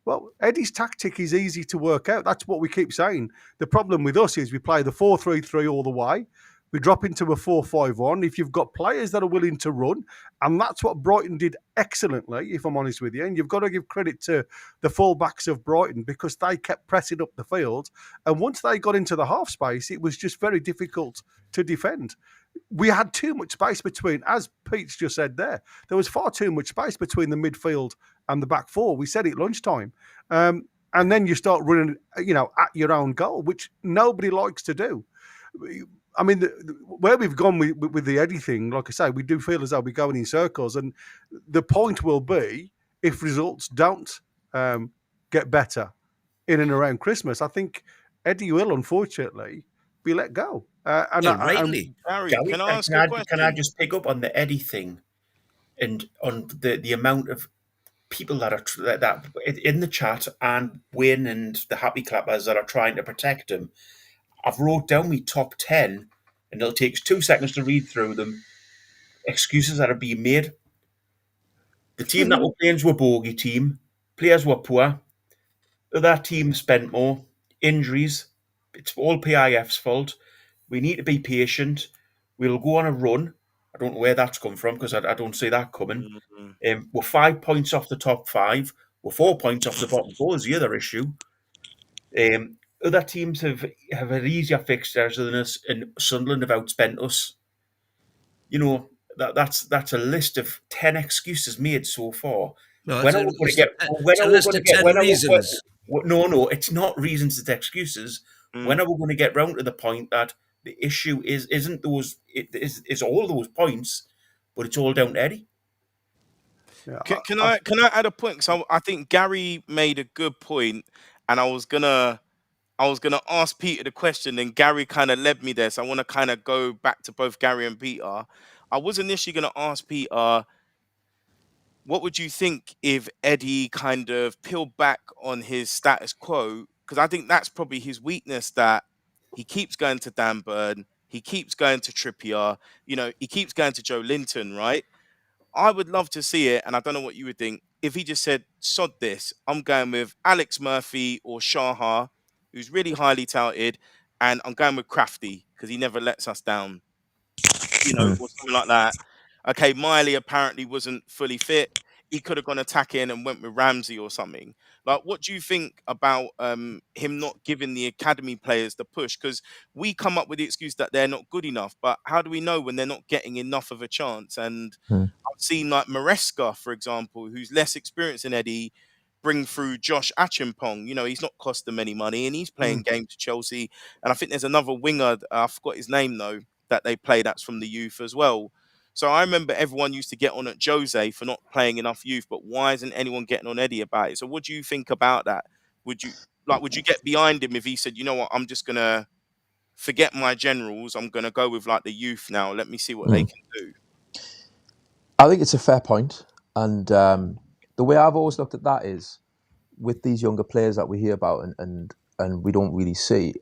Well, Eddie's tactic is easy to work out. That's what we keep saying. The problem with us is we play the 4-3-3 all the way. We drop into a 4-5-1. If you've got players that are willing to run, and that's what Brighton did excellently, if I'm honest with you, and you've got to give credit to the fullbacks of Brighton because they kept pressing up the field. And once they got into the half space, it was just very difficult to defend. We had too much space between, as Pete's just said there was far too much space between the midfield and the back four. We said it lunchtime. And then you start running, you know, at your own goal, which nobody likes to do. I mean, where we've gone with the Eddie thing, like I say, we do feel as though we're going in circles. And the point will be, if results don't get better in and around Christmas, I think Eddie will, unfortunately, be let go. Rightly. Harry, can I ask a question? Can I just pick up on the Eddie thing and on the amount of people that are that in the chat and Win and the happy clappers that are trying to protect him? I've wrote down my top 10, and it'll take 2 seconds to read through them. Excuses that are being made. The team that were playing were a bogey team. Players were poor. Other teams spent more. Injuries, it's all PIF's fault. We need to be patient. We'll go on a run. I don't know where that's come from because I don't see that coming. Mm. We're 5 points off the top five. We're 4 points off the bottom four is the other issue. Other teams have had easier fixtures than us, and Sunderland have outspent us. You know, that's a list of 10 excuses made so far. No, When it's are a we going to list of, get? When it's a are we list going to of get? 10 When are we? reasons. No, it's not reasons. It's excuses. Mm. When are we going to get round to the point that the issue isn't those? It is all those points, but it's all down to Eddie. Yeah, Can I add a point? Because I think Gary made a good point, and I was gonna ask Peter the question, and Gary kind of led me there. So I want to kind of go back to both Gary and Peter. I was initially gonna ask Peter, what would you think if Eddie kind of peeled back on his status quo? Because I think that's probably his weakness, that he keeps going to Dan Burn, he keeps going to Trippier, he keeps going to Joe Linton, right? I would love to see it, and I don't know what you would think, if he just said, sod this, I'm going with Alex Murphy or Shaha, who's really highly touted, and I'm going with Crafty because he never lets us down, or something like that. Okay, Miley apparently wasn't fully fit. He could have gone attacking and went with Ramsey or something. Like, what do you think about him not giving the academy players the push? Because we come up with the excuse that they're not good enough, but how do we know when they're not getting enough of a chance? And Mm. I've seen like Maresca, for example, who's less experienced than Eddie, bring through Josh Achimpong. He's not cost them any money, and he's playing games for Chelsea. And I think there's another winger, I forgot his name though, that they play that's from the youth as well. So I remember everyone used to get on at Jose for not playing enough youth, but why isn't anyone getting on Eddie about it? So what do you think about that? Would you get behind him if he said, you know what, I'm just gonna forget my generals, I'm gonna go with like the youth now. Let me see what they Mm. can do. I think it's a fair point, and the way I've always looked at that is with these younger players that we hear about and we don't really see.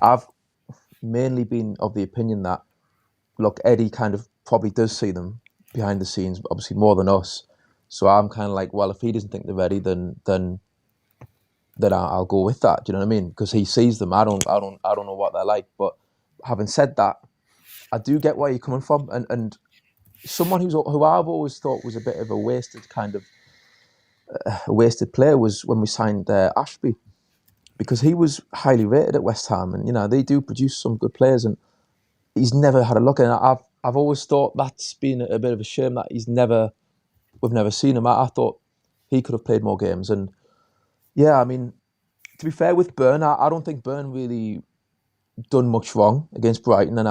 I've mainly been of the opinion that, look, Eddie kind of probably does see them behind the scenes, obviously more than us. So I'm kind of like, well, if he doesn't think they're ready, then I'll go with that. Do you know what I mean? Because he sees them. I don't know what they're like. But having said that, I do get where you're coming from, and someone who I've always thought was a bit of a wasted player was when we signed Ashby, because he was highly rated at West Ham, and they do produce some good players, and he's never had a look. And I've always thought that's been a bit of a shame that we've never seen him. I thought he could have played more games, and yeah, I mean, to be fair with Burn, I don't think Burn really done much wrong against Brighton, and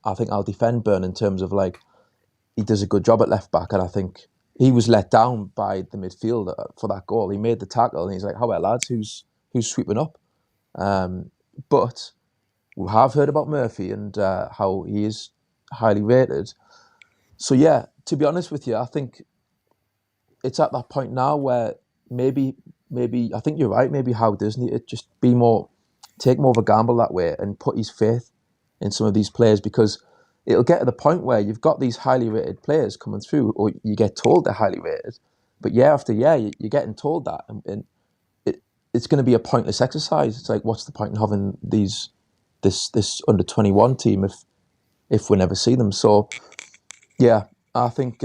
I think I'll defend Burn in terms of, like, he does a good job at left back, and I think he was let down by the midfield for that goal. He made the tackle, and he's like, "How well, lads? Who's sweeping up?" But we have heard about Murphy and how he is highly rated. So yeah, to be honest with you, I think it's at that point now where maybe I think you're right. Maybe Howe does need to just take more of a gamble that way and put his faith in some of these players, because it'll get to the point where you've got these highly rated players coming through, or you get told they're highly rated, but year after year you're getting told that, and it's going to be a pointless exercise. It's like, what's the point in having this under 21 team if we never see them? So yeah, I think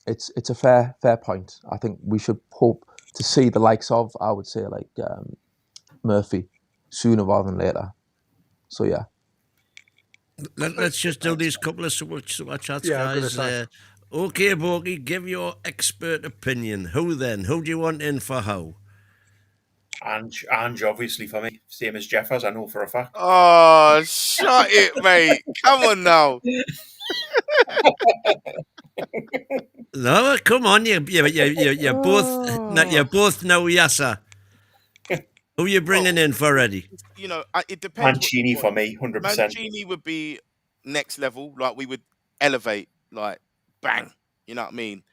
it's a fair point. I think we should hope to see the likes of, I would say, like Murphy sooner rather than later. So yeah. Let's just do these couple of super chats, Yeah, I'm gonna guys. say. Okay, Bogey, give your expert opinion. Who then? Who do you want in for how? Ange, obviously, for me, same as Jeff, as I know for a fact. Oh, shut it, mate. Come on now. No, come on, you both, Oh. you both know Yasser. Who you bringing Well, in for Eddie? it depends what you Mancini for want. me, 100%. Mancini would be next level. Like, we would elevate, like, bang. You know what I mean?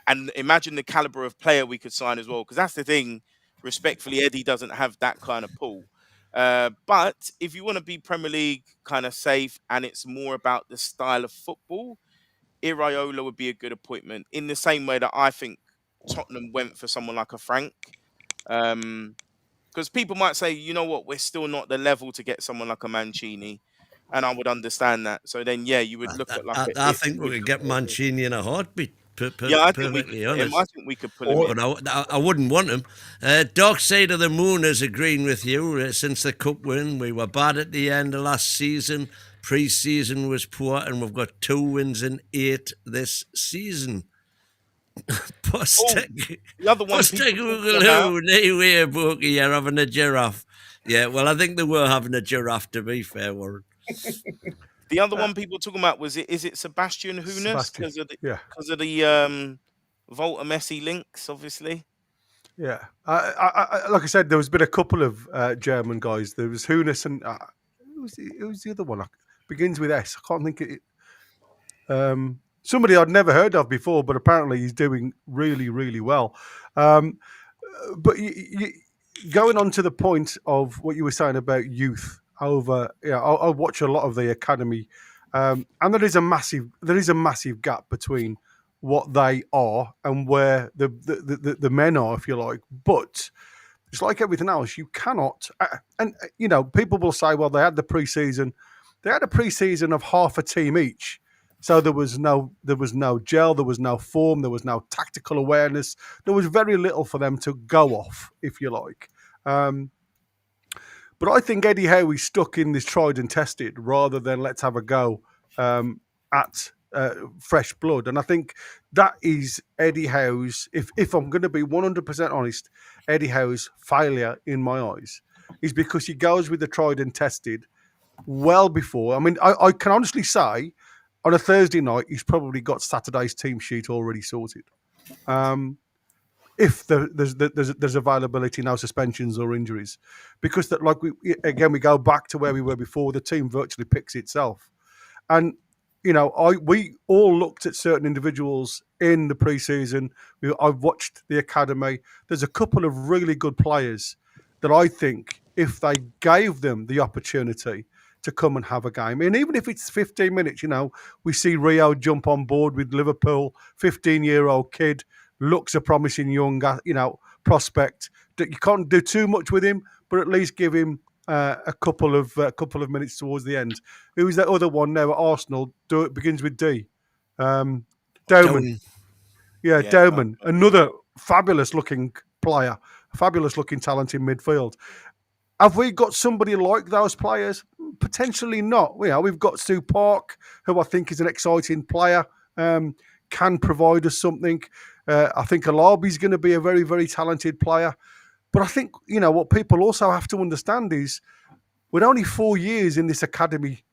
And imagine the caliber of player we could sign as well. Because that's the thing. Respectfully, Eddie doesn't have that kind of pull. But if you want to be Premier League kind of safe and it's more about the style of football, Iraola would be a good appointment. In the same way that I think Tottenham went for someone like a Frank. Because people might say, you know what, we're still not the level to get someone like a Mancini, and I would understand that. So then, yeah, you would look at like I think we could get Mancini in a heartbeat. Yeah, I think we could Perfectly put him. honest. I think we could put him in. But I wouldn't want him. Dark Side of the Moon is agreeing with you. Since the cup win, we were bad at the end of last season. Pre-season was poor, and we've got 2 wins in 8 this season. The other one people talking about- You're having a giraffe. Yeah, well, I think they were having a giraffe, to be fair, Warren. The other one people talking about is it Sebastian Hoeneß because of the Volta Messi links, obviously. Yeah, like I said, there was been a couple of German guys. There was Hoeneß and who was the other one? Begins with S. I can't think of it. Somebody I'd never heard of before, but apparently he's doing really, really well. But going on to the point of what you were saying about youth. I watch a lot of the academy, and there is a massive gap between what they are and where the men are, if you like. But it's like everything else. You cannot, and people will say, well, they had the pre-season. They had a pre-season of half a team each. So there was no gel, there was no form, there was no tactical awareness. There was very little for them to go off, if you like. But I think Eddie Howe is stuck in this tried and tested rather than let's have a go at fresh blood. And I think that is Eddie Howe's, if I'm going to be 100% honest, Eddie Howe's failure in my eyes is because he goes with the tried and tested well before. I mean, I can honestly say on a Thursday night, he's probably got Saturday's team sheet already sorted. If there's availability, no suspensions or injuries, because we go back to where we were before. The team virtually picks itself, and we all looked at certain individuals in the pre-season. I've watched the academy. There's a couple of really good players that I think, if they gave them the opportunity to come and have a game, and even if it's 15 minutes, we see Rio jump on board with Liverpool, 15-year-old kid. Looks a promising young, prospect. You can't do too much with him, but at least give him a couple of minutes towards the end. Who's that other one now at Arsenal? It begins with D. Dauman. Yeah, Dauman. Another fabulous-looking player, fabulous-looking talent in midfield. Have we got somebody like those players? Potentially not. We've got Stu Park, who I think is an exciting player, can provide us something. I think Alabi's going to be a very, very talented player. But I think, what people also have to understand is we're only 4 years in this academy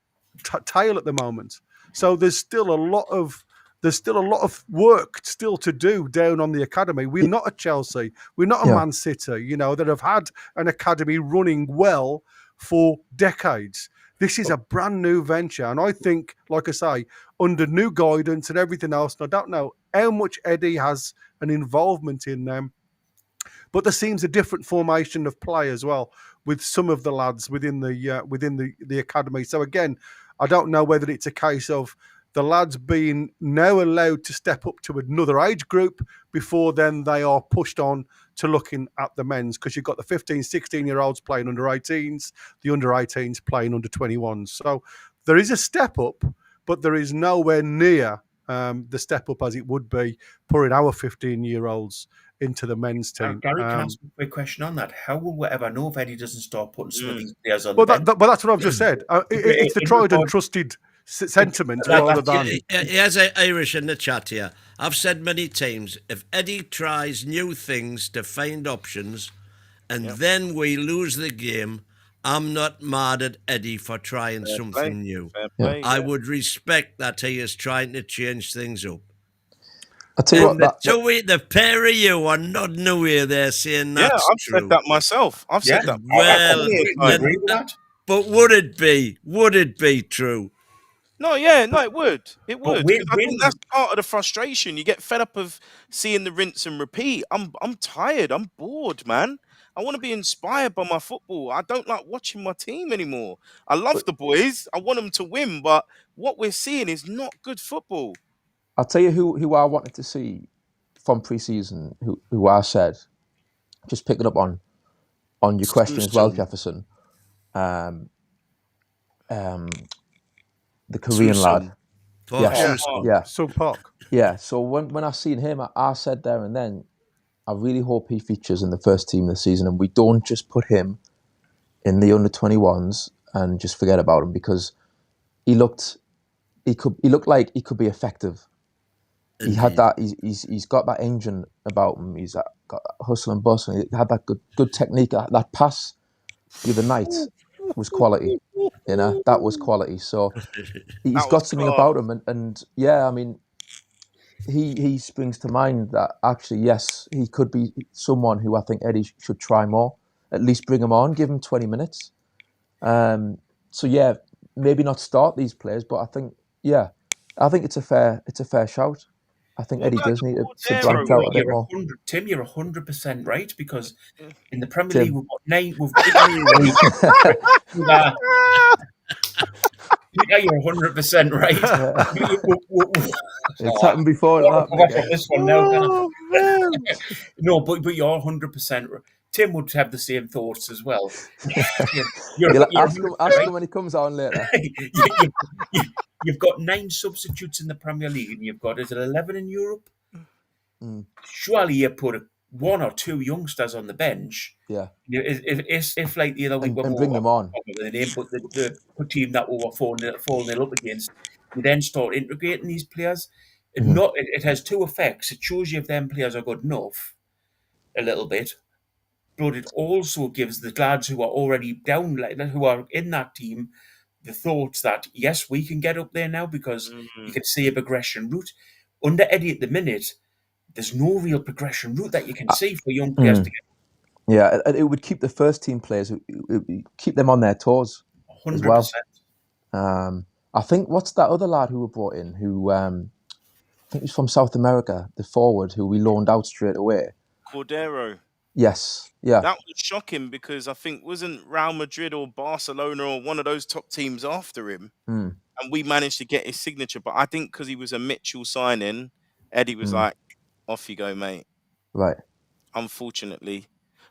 tale at the moment. So there's still a lot of work still to do down on the academy. We're not a Chelsea. We're not a Man City, that have had an academy running well for decades. This is a brand new venture. And I think, like I say, under new guidance and everything else, and I don't know how much Eddie has an involvement in them, but there seems a different formation of play as well with some of the lads within the academy. So again, I don't know whether it's a case of the lads being now allowed to step up to another age group before then they are pushed on to looking at the men's, because you've got the 15, 16-year-olds playing under 18s, the under 18s playing under 21s. So there is a step up, but there is nowhere near the step up as it would be putting our 15-year-olds into the men's team. Gary, can I ask a quick question on that? How will we ever know if Eddie doesn't start putting some of these players on the bench? But that's what I've just said. It's the tried and trusted sentiment rather than... Here's Irish in the chat here. I've said many times, if Eddie tries new things to find options and then we lose the game, I'm not mad at Eddie for trying something new. I would respect that he is trying to change things up. I'll tell you what, the pair of you are nodding away there saying that's true. I've said that myself. I've said that. Well, I agree with that. But would it be true? No, it would. It would. I think when- that's part of the frustration. You get fed up of seeing the rinse and repeat. I'm tired. I'm bored, man. I want to be inspired by my football. I don't like watching my team anymore. I love the boys. I want them to win, but what we're seeing is not good football. I'll tell you who I wanted to see from pre-season, who I said just picking up on your question as well, Jefferson. The Korean lad. Yeah. Sun Park. Yeah. So when I seen him, I said there and then, I really hope he features in the first team this season, and we don't just put him in the under-21s and just forget about him, because he looked like he could be effective. Indeed. He had that. He's got that engine about him. He's got hustle and bustle. He had that good technique. That pass the other night was quality. You know, that was quality. So he's got something about him, and yeah, I mean, he springs to mind that actually, yes, he could be someone who I think Eddie should try more. At least bring him on, give him 20 minutes. So yeah, maybe not start these players, but I think it's a fair shout. I think Eddie does need to branch out a bit more. Tim, you're 100% right, because in the Premier League we've got 9. Yeah, you're 100% right. It's happened before. This one now. No, but you're 100% right. Tim would have the same thoughts as well. You'll ask him when he comes on later. You've got 9 substitutes in the Premier League, and you've got, is it 11 in Europe? Surely you put 1 or 2 youngsters on the bench. Yeah. If like the other week, and bring them on. But the team that we were 4-0 up against, you then start integrating these players. It has 2 effects. It shows you if them players are good enough, a little bit, but it also gives the lads who are already down, who are in that team, the thoughts that, yes, we can get up there now, because you can see a progression route. Under Eddie at the minute, there's no real progression route that you can see for young players to get. Yeah, it would keep the first team players, it would keep them on their toes 100%. As well. I think, what's that other lad who we brought in, who I think he's from South America, the forward, who we loaned out straight away? Cordero. Yes, yeah. That was shocking, because I think wasn't Real Madrid or Barcelona or one of those top teams after him, and we managed to get his signature. But I think because he was a Mitchell signing, Eddie was like, "Off you go, mate." Right. Unfortunately,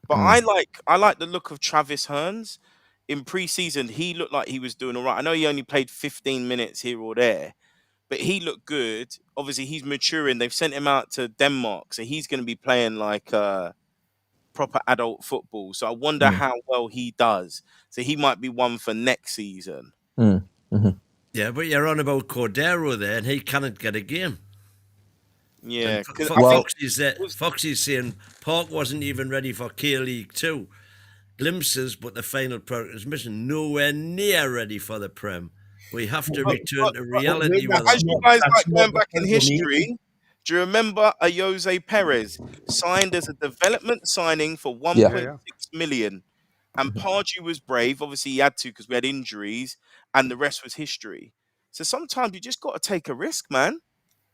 but I like the look of Travis Hearns. In pre-season, he looked like he was doing all right. I know he only played 15 minutes here or there, but he looked good. Obviously, he's maturing. They've sent him out to Denmark, so he's going to be playing like proper adult football. So I wonder how well he does. So he might be one for next season. Yeah, but you're on about Cordero there, and he cannot get a game. Yeah. Foxy's saying Park wasn't even ready for K-League 2. Glimpses, but the final product is missing. Nowhere near ready for the Prem. We have to return to reality. As you guys like going back in history, do you remember a Jose Perez signed as a development signing for 1.6 million? And Pardew was brave. Obviously, he had to because we had injuries, and the rest was history. So sometimes you just got to take a risk, man.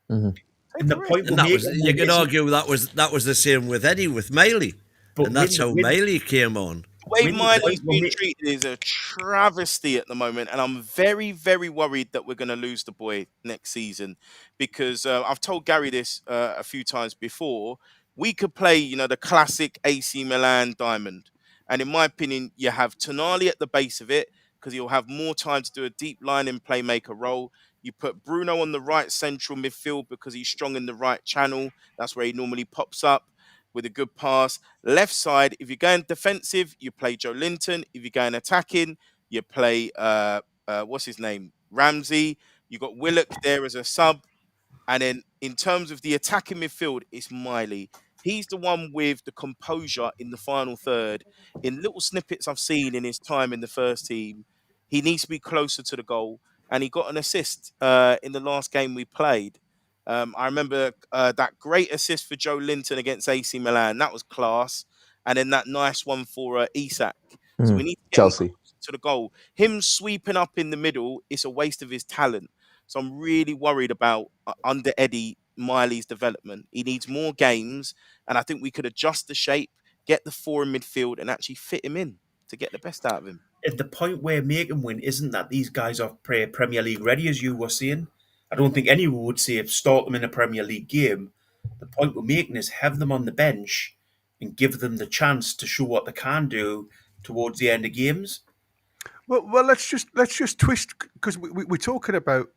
And the point you could argue that was the same with Eddie, with Miley. And that's how Miley came on. The way Miley's being treated is a travesty at the moment, and I'm very, very worried that we're going to lose the boy next season, because I've told Gary this a few times before. We could play, the classic AC Milan diamond, and in my opinion, you have Tonali at the base of it, because he'll have more time to do a deep line and playmaker role. You put Bruno on the right central midfield because he's strong in the right channel. That's where he normally pops up with a good pass. Left side, if you're going defensive, you play Joe Linton. If you're going attacking, you play, what's his name? Ramsey. You got Willock there as a sub. And then in terms of the attacking midfield, it's Miley. He's the one with the composure in the final third. In little snippets I've seen in his time in the first team, he needs to be closer to the goal. And he got an assist in the last game we played. I remember that great assist for Joe Linton against AC Milan. That was class. And then that nice one for Isak. So we need to get Chelsea to the goal. Him sweeping up in the middle, it's a waste of his talent. So I'm really worried about under Eddie Miley's development. He needs more games, and I think we could adjust the shape, get the 4 in midfield, and actually fit him in to get the best out of him. At the point where make him win isn't that these guys are Premier League ready, as you were saying. I don't think anyone would say start them in a Premier League game. The point we're making is have them on the bench and give them the chance to show what they can do towards the end of games. Well, let's just twist, because we're talking about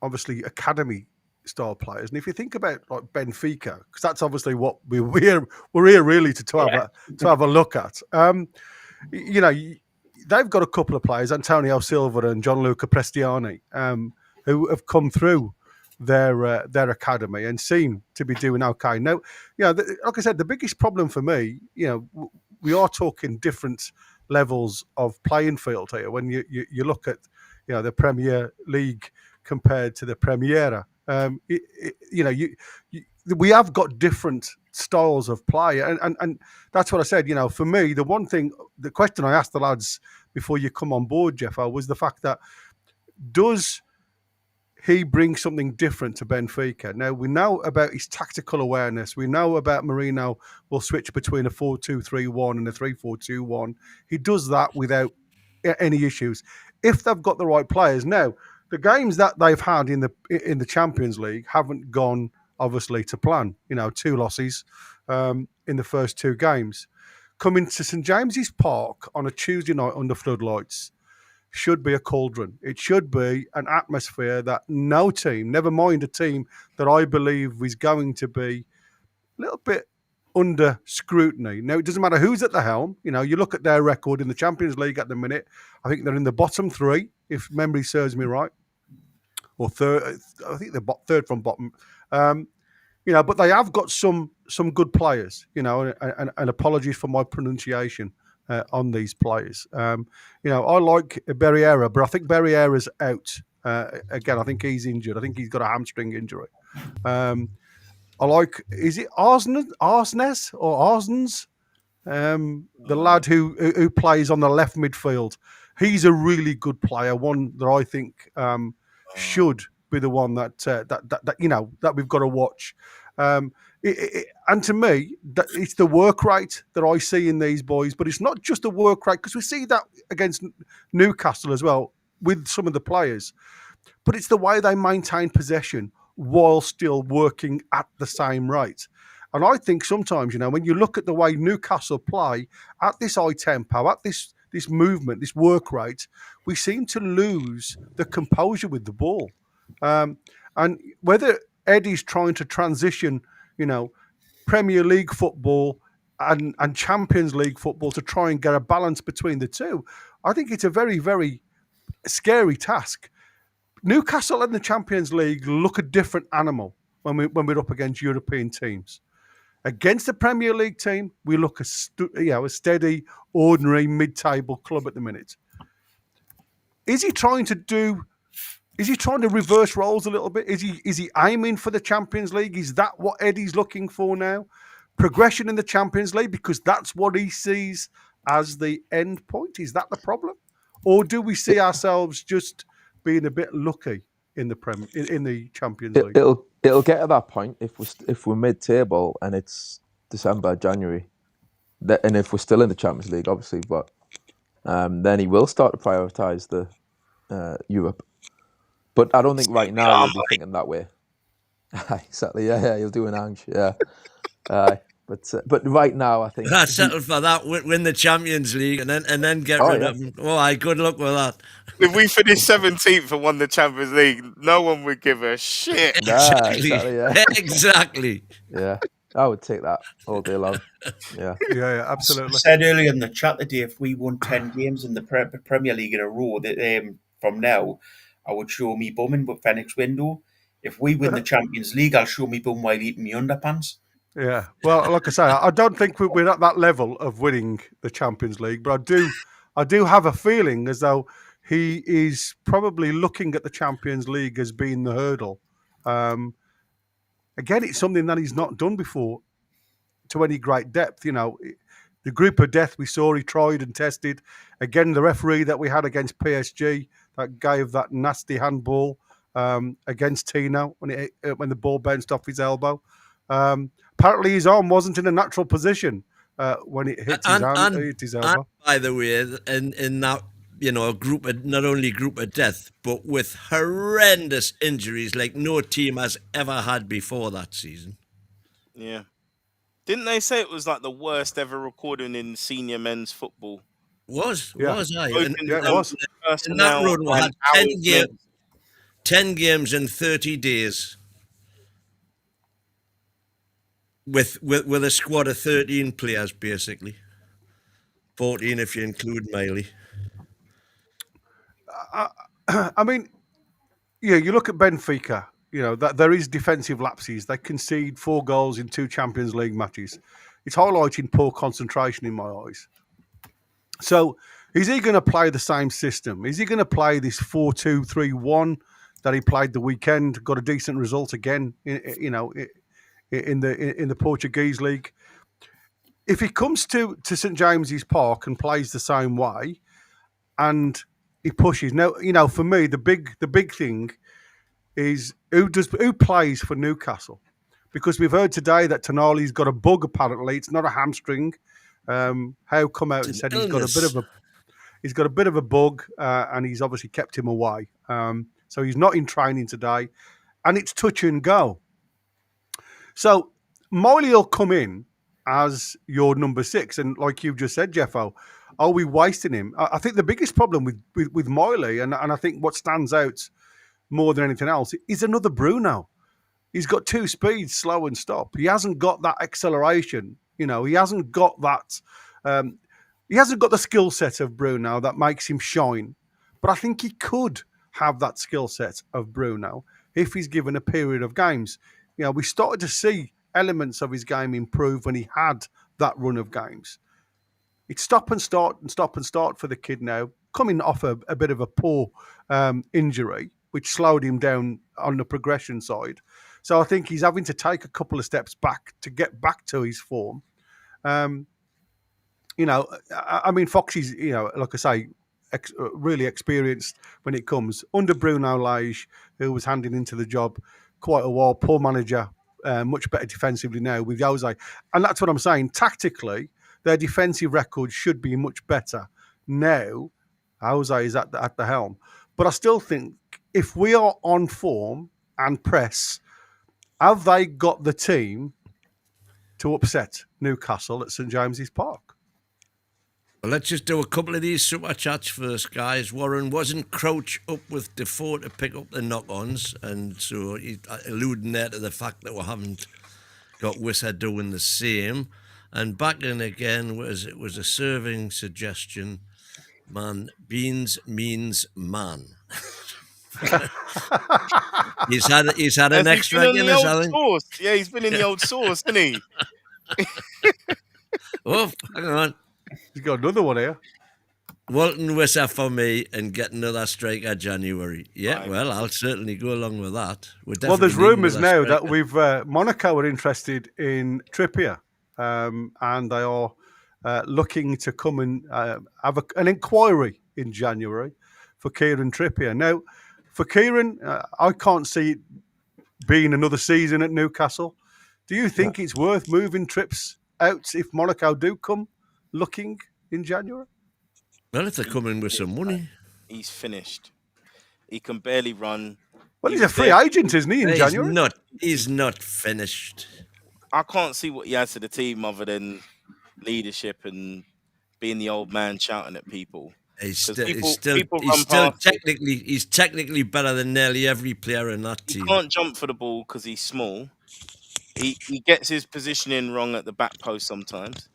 obviously academy style players, and if you think about like Benfica, because that's obviously what we're here really to have a look at. You know, they've got a couple of players, Antonio Silva and Gianluca Prestiani, who have come through their academy and seem to be doing okay. Now, like I said, the biggest problem for me, we are talking different levels of playing field here. When you look at the Premier League compared to the Primera, we have got different styles of play, and that's what I said. For me, the question I asked the lads before you come on board, Jeff, was the fact that does he brings something different to Benfica. Now, we know about his tactical awareness. We know about Mourinho will switch between a 4-2-3-1 and a 3-4-2-1. He does that without any issues. If they've got the right players. Now, the games that they've had in the Champions League haven't gone, obviously, to plan. 2 losses in the first 2 games. Coming to St James's Park on a Tuesday night under floodlights should be a cauldron. It should be an atmosphere that no team, never mind a team that I believe is going to be a little bit under scrutiny. Now, it doesn't matter who's at the helm. You look at their record in the Champions League at the minute. I think they're in the bottom 3, if memory serves me right, or third. I think they're third from bottom. But they have got some good players. And apologies for my pronunciation on these players. I like Berriera, but I think Berriera's out. Again, I think he's injured. I think he's got a hamstring injury. I like, is it Arsnes or Arsens? The lad who plays on the left midfield. He's a really good player, one that I think should be the one that we've got to watch. And to me, it's the work rate that I see in these boys, but it's not just the work rate, because we see that against Newcastle as well with some of the players, but it's the way they maintain possession while still working at the same rate. And I think sometimes, when you look at the way Newcastle play at this high tempo, at this movement, this work rate, we seem to lose the composure with the ball. And whether Eddie's trying to transition, Premier League football and Champions League football to try and get a balance between the two, I think it's a very, very scary task. Newcastle and the Champions League look a different animal when we're up against European teams. Against the Premier League team, we look a steady, ordinary, mid-table club at the minute. Is he trying to reverse roles a little bit? Is he aiming for the Champions League? Is that what Eddie's looking for now? Progression in the Champions League, because that's what he sees as the end point? Is that the problem? Or do we see ourselves just being a bit lucky in the Champions League? It'll get to that point if we're mid-table and it's December, January, and if we're still in the Champions League, obviously, but then he will start to prioritise the Europe. But I don't think right now he'll be thinking that way. Exactly. Yeah. He'll do an Ange. Yeah. But right now, I think I'd settle for that. Win the Champions League and then get rid of him. Oh, good luck with that. If we finish 17th and won the Champions League, no one would give a shit. Exactly. Yeah. Exactly. Yeah. I would take that all day long. Yeah. Yeah, absolutely. I said earlier in the chat today, if we won 10 games in the Premier League in a row, from now, I would show me bumming with Phoenix window. If we win the Champions League, I'll show me bum while eating me underpants. Yeah. Well, like I say, I don't think we're at that level of winning the Champions League, but I do have a feeling as though he is probably looking at the Champions League as being the hurdle. Again, it's something that he's not done before to any great depth. The group of death we saw, he tried and tested. Again, the referee that we had against PSG that gave that nasty handball against Tino when the ball bounced off his elbow. Apparently, his arm wasn't in a natural position when it hit his elbow. And by the way, in that a group of, not only group of death, but with horrendous injuries like no team has ever had before that season. Yeah. Didn't they say it was like the worst ever recording in senior men's football? Was Yeah. I? Both And in Yeah, it terms was. of in that personnel run, we and had hours 10 games in 30 days with a squad of 13 players, basically. 14 if you include Miley. I mean, yeah, you look at Benfica, you know, that there is defensive lapses. They concede 4 goals in 2 Champions League matches. It's highlighting poor concentration in my eyes. So, is he going to play the same system? Is he going to play this 4-2-3-1 that he played the weekend? Got a decent result again, in the Portuguese league. If he comes to St James's Park and plays the same way, and he pushes now, you know, for me the big thing is who plays for Newcastle, because we've heard today that Tonali's got a bug. Apparently, it's not a hamstring. Howe come out and said he's got a bit of a bug, and he's obviously kept him away. So he's not in training today, and it's touch and go. So Miley will come in as your number 6, and like you've just said, Jeffo, are we wasting him? I think the biggest problem with Miley, and I think what stands out more than anything else, is another Bruno. He's got 2 speeds, slow and stop. He hasn't got that acceleration. You know, he hasn't got that. He hasn't got the skill set of Bruno that makes him shine. But I think he could have that skill set of Bruno if he's given a period of games. You know, we started to see elements of his game improve when he had that run of games. It's stop and start for the kid now, coming off a bit of a poor injury, which slowed him down on the progression side. So I think he's having to take a couple of steps back to get back to his form. You know, I mean, Foxy's, you know, like I say, really experienced when it comes. Under Bruno Lage, who was handing into the job quite a while, poor manager, much better defensively now with Jose. And that's what I'm saying. Tactically, their defensive record should be much better now. Jose is at the helm. But I still think if we are on form and press, have they got the team to upset Newcastle at St James's Park? Well, let's just do a couple of these super chats first, guys. Warren, wasn't Crouch up with Defoe to pick up the knock-ons? And so he's alluding there to the fact that we haven't got Wissa doing the same. And back in again, it was a serving suggestion. Man, beans means man. he's had an extra Guinness, I think. Sauce. Yeah, he's been in the old sauce, hasn't he? Oh, hang on. He's got another one here. Walton Wissa for me and get another striker January. Yeah, Right. Well, I'll certainly go along with that. Well, there's rumours now that we've Monaco are interested in Trippier, and they are looking to come and have an inquiry in January for Kieran Trippier. Now, for Kieran, I can't see it being another season at Newcastle. Do you think it's worth moving trips out if Monaco do come looking in January? Well, if they're coming with some money. He's finished. He can barely run. Well, he's a free agent, isn't he, in January? He's not finished. I can't see what he has to the team other than leadership and being the old man shouting at people. He's technically better than nearly every player in that team. He can't jump for the ball because he's small. He gets his positioning wrong at the back post sometimes.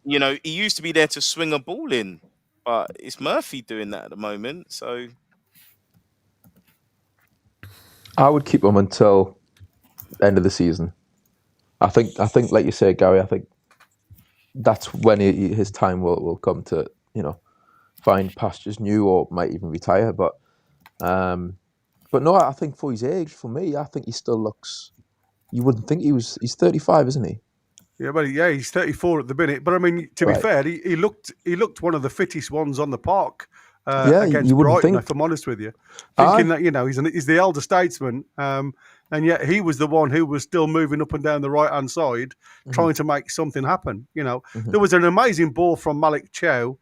You know, he used to be there to swing a ball in, but it's Murphy doing that at the moment. So I would keep him until the end of the season. I think, like you say, Gary, I think that's when his time will come to, you know, find pastures new or might even retire. But no, I think for his age, for me, I think he still looks. You wouldn't think he's 35, isn't he? Yeah, but he's 34 at the minute. But I mean, to be fair, he looked one of the fittest ones on the park against Brighton. If I'm honest with you, thinking that, you know, he's the elder statesman, and yet he was the one who was still moving up and down the right hand side, trying to make something happen. You know, there was an amazing ball from Malik Chow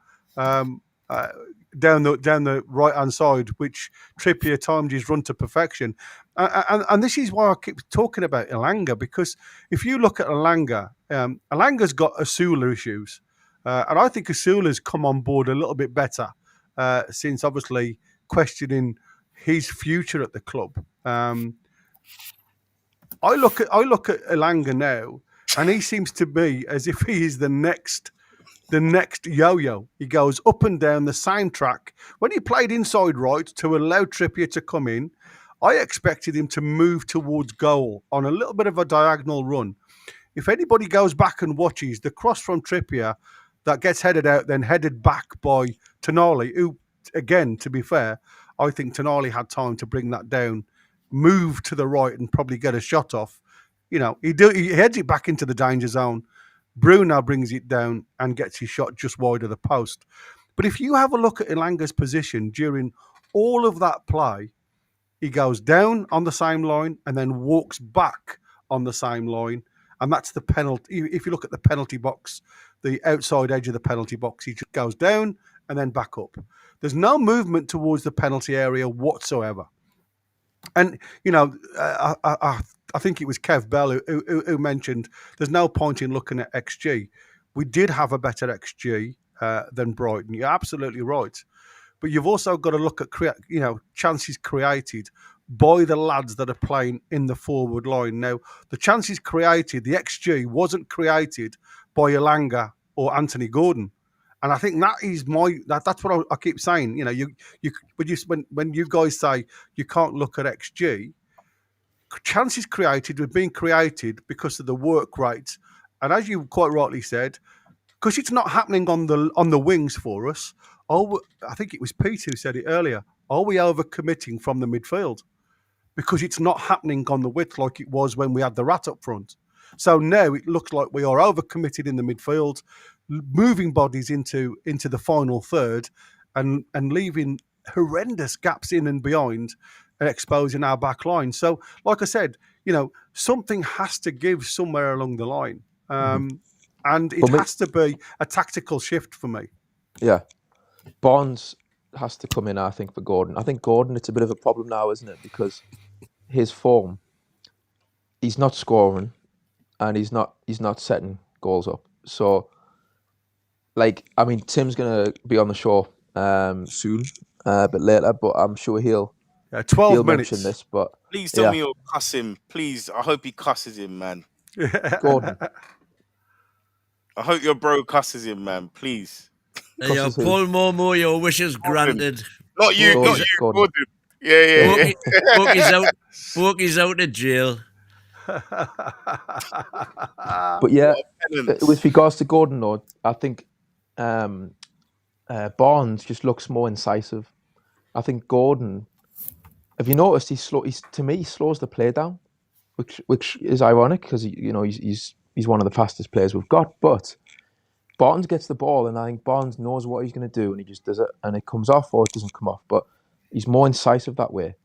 down the right hand side, which Trippier timed his run to perfection. And this is why I keep talking about Elanga, because if you look at Elanga, Elanga's got Asula issues, and I think Asula's come on board a little bit better since obviously questioning his future at the club. I look at Elanga now, and he seems to be as if he is the next yo-yo. He goes up and down the same track. When he played inside right to allow Trippier to come in, I expected him to move towards goal on a little bit of a diagonal run. If anybody goes back and watches the cross from Trippier that gets headed out, then headed back by Tonali, who, again, to be fair, I think Tonali had time to bring that down, move to the right and probably get a shot off. He heads it back into the danger zone. Bruno brings it down and gets his shot just wide of the post. But if you have a look at Elanga's position during all of that play, he goes down on the same line and then walks back on the same line. And that's the penalty. If you look at the penalty box, the outside edge of the penalty box, he just goes down and then back up. There's no movement towards the penalty area whatsoever. And, I think it was Kev Bell who mentioned there's no point in looking at XG. We did have a better XG than Brighton. You're absolutely right. But you've also got to look at chances created by the lads that are playing in the forward line. Now, the chances created, the XG wasn't created by Elanga or Anthony Gordon. And I think that is that's what I keep saying. When you guys say you can't look at XG, chances created were being created because of the work rate, and as you quite rightly said, because it's not happening on the wings for us. I think it was Pete who said it earlier. Are we overcommitting from the midfield? Because it's not happening on the width like it was when we had the rat up front. So now it looks like we are overcommitted in the midfield, moving bodies into the final third, and leaving horrendous gaps in and behind, and exposing our back line. So, like I said, something has to give somewhere along the line. And it has to be a tactical shift for me. Yeah. Barnes has to come in, I think, for Gordon. I think Gordon, it's a bit of a problem now, isn't it? Because his form, he's not scoring and he's not setting goals up. So, Tim's going to be on the show soon, a bit later, but I'm sure he'll 12 minutes. mention this. But please tell me you'll cuss him. Please, I hope he cusses him, man. Gordon. I hope your bro cusses him, man. Please. Paul Momo, your wishes granted. Not you, Gordon. Yeah. Borky's out of jail. But yeah, with regards to Gordon, though, I think Barnes just looks more incisive. I think Gordon, have you noticed, he slows the play down, which is ironic because he's one of the fastest players we've got. But Barnes gets the ball, and I think Barnes knows what he's going to do, and he just does it, and it comes off or it doesn't come off. But he's more incisive that way.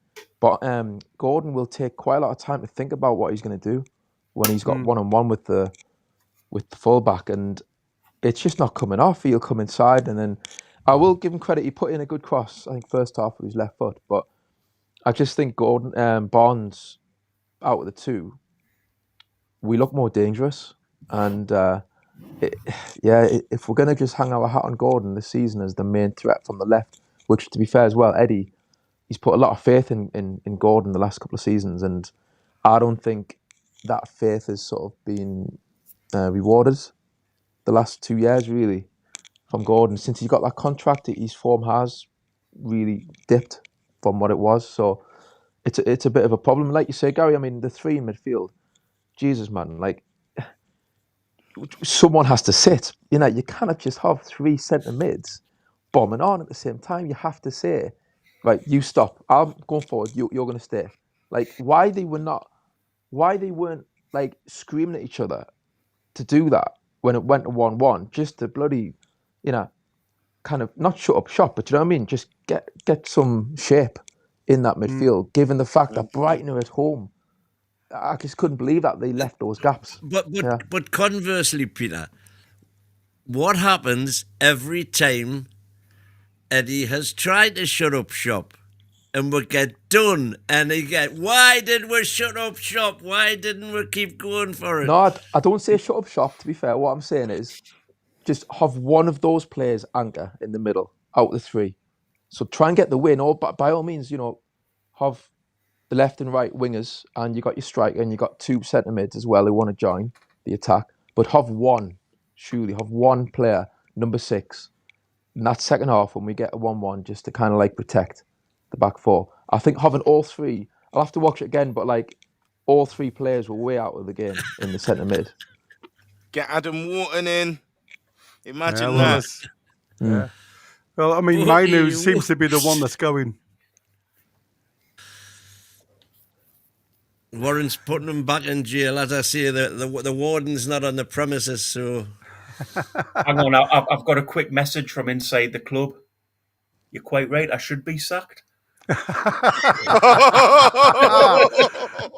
But Gordon will take quite a lot of time to think about what he's going to do when he's got one-on-one with the fullback, and it's just not coming off. He'll come inside, and then I will give him credit. He put in a good cross, I think, first half with his left foot. But I just think Barnes, out of the two, we look more dangerous. And if we're going to just hang our hat on Gordon this season as the main threat from the left, which, to be fair as well, Eddie, he's put a lot of faith in Gordon the last couple of seasons, and I don't think that faith has sort of been rewarded the last 2 years, really, from Gordon. Since he got that contract, his form has really dipped from what it was. So it's a bit of a problem. Like you say, Gary, I mean, the three in midfield, Jesus, man, someone has to sit. You cannot just have three centre mids bombing on at the same time. You have to say, right, you stop. I'm going forward. You're going to stay. Why they weren't screaming at each other to do that when it went to 1-1, just to bloody, kind of not shut up shop, but you know what I mean? Just get some shape in that midfield, given the fact that Brighton are at home. I just couldn't believe that they left those gaps. But conversely, Peter, what happens every time Eddie has tried to shut up shop and we get done. And again, why did we shut up shop? Why didn't we keep going for it? No, I don't say shut up shop, to be fair. What I'm saying is just have one of those players anchor in the middle out of the three. So try and get the win, or by all means, have the left and right wingers, and you got your striker, and you got 2 centre mids as well who want to join the attack. But have one player, number 6, in that second half when we get a 1-1, just to kind of like protect the back four. I think having all three, I'll have to watch it again, but like all 3 players were way out of the game in the centre mid. Get Adam Wharton in. Imagine that. Yeah. Well, I mean, Mainu seems to be the one that's going. Warren's putting him back in jail. As I say, the warden's not on the premises, so... Hang on, I've got a quick message from inside the club. You're quite right, I should be sacked.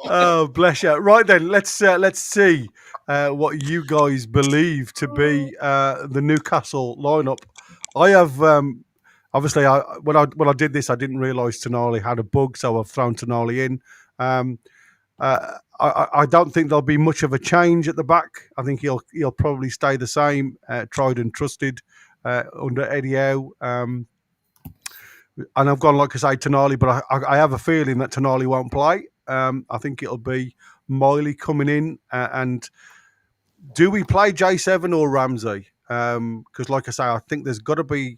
Oh, bless you. Right then, let's see what you guys believe to be the Newcastle lineup. I have obviously when I did this, I didn't realise Tonali had a bug, so I've thrown Tonali in. I don't think there'll be much of a change at the back. I think he'll probably stay the same, tried and trusted under Eddie Howe. And I've gone, like I say, Tonali, but I have a feeling that Tonali won't play. I think it'll be Miley coming in. And do we play J7 or Ramsey? Because, like I say, I think there's got to be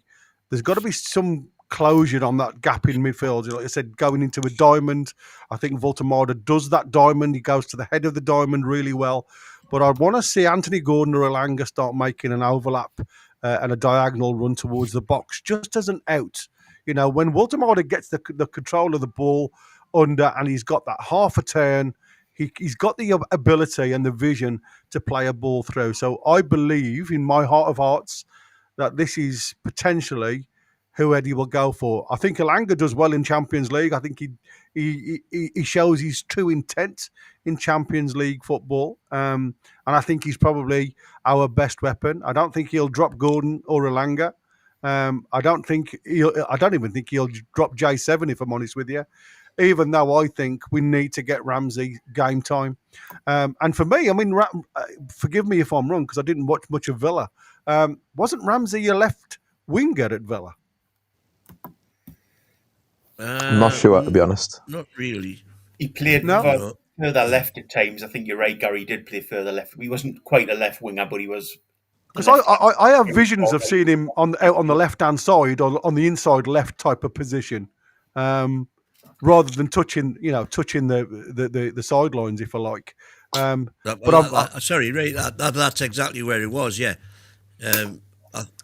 some closure on that gap in midfield. Like I said, going into a diamond, I think Voltemada does that diamond. He goes to the head of the diamond really well. But I want to see Anthony Gordon or Elanga start making an overlap and a diagonal run towards the box, just as an out. When Voltemada gets the control of the ball under and he's got that half a turn, he's got the ability and the vision to play a ball through. So I believe in my heart of hearts that this is potentially who Eddie will go for. I think Elanga does well in Champions League. I think he shows his true intent in Champions League football. And I think he's probably our best weapon. I don't think he'll drop Gordon or Elanga. I don't even think he'll drop J7, if I'm honest with you, even though I think we need to get Ramsey game time. And for me, I mean, forgive me if I'm wrong, because I didn't watch much of Villa. Wasn't Ramsey your left winger at Villa? I'm not sure, to be honest. Not really. He played further left at times. I think you're right, Gary. He did play further left. He wasn't quite a left winger, but he was. Because I have visions of seeing him out on the left-hand side, or on the inside left type of position, rather than touching the sidelines, if I like. Sorry, Ray, that's exactly where he was, yeah.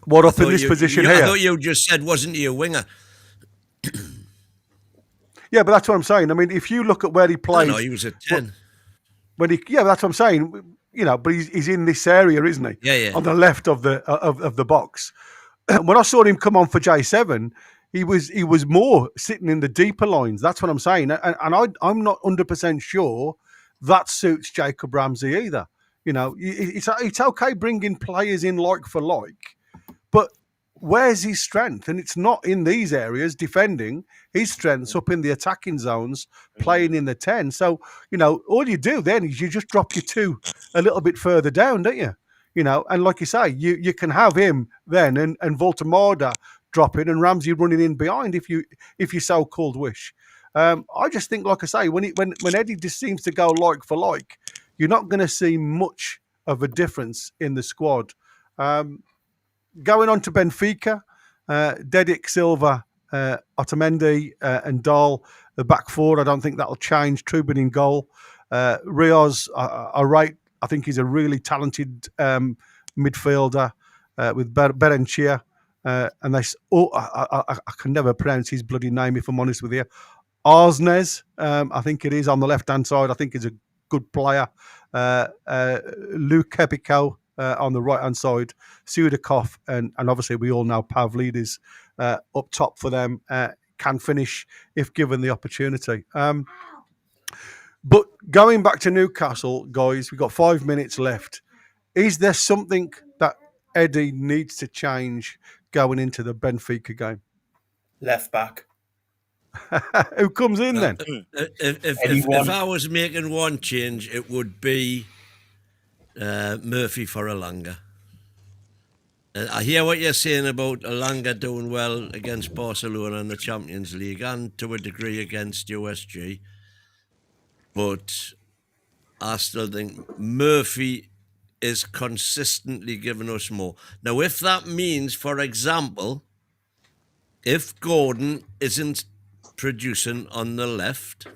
What up in this position here? I thought you just said, wasn't he a winger? Yeah, but that's what I'm saying. I mean, if you look at where he plays... No, he was a 10. Yeah, that's what I'm saying. But he's in this area, isn't he? Yeah. On the left of the box. When I saw him come on for J7, he was more sitting in the deeper lines. That's what I'm saying. And I'm not 100% sure that suits Jacob Ramsey either. It's okay bringing players in like for like, but where's his strength? And it's not in these areas defending. His strength's up in the attacking zones, playing in the 10. So, all you do then is you just drop your 2 a little bit further down, don't you? And like you say, you can have him then and Voltemada dropping and Ramsey running in behind if you so-called wish. I just think, like I say, when Eddie just seems to go like for like, you're not going to see much of a difference in the squad. Going on to Benfica, Dedic, Silva, Otamendi and Dahl, the back 4, I don't think that'll change. Trubin in goal. Rios, I think he's a really talented midfielder with Berenchia. And I can never pronounce his bloody name, if I'm honest with you. Arsnes, I think it is, on the left-hand side. I think he's a good player. Luke Kepico on the right-hand side. Sudakov, and obviously we all know Pavlidis up top for them. Can finish if given the opportunity. But going back to Newcastle, guys, we've got 5 minutes left. Is there something that Eddie needs to change going into the Benfica game? left back. Who comes in then? If I was making one change, it would be Murphy for Elanga. I hear what you're saying about Elanga doing well against Barcelona in the Champions League and to a degree against USG. But I still think Murphy is consistently giving us more. Now, if that means, for example, if Gordon isn't producing on the left,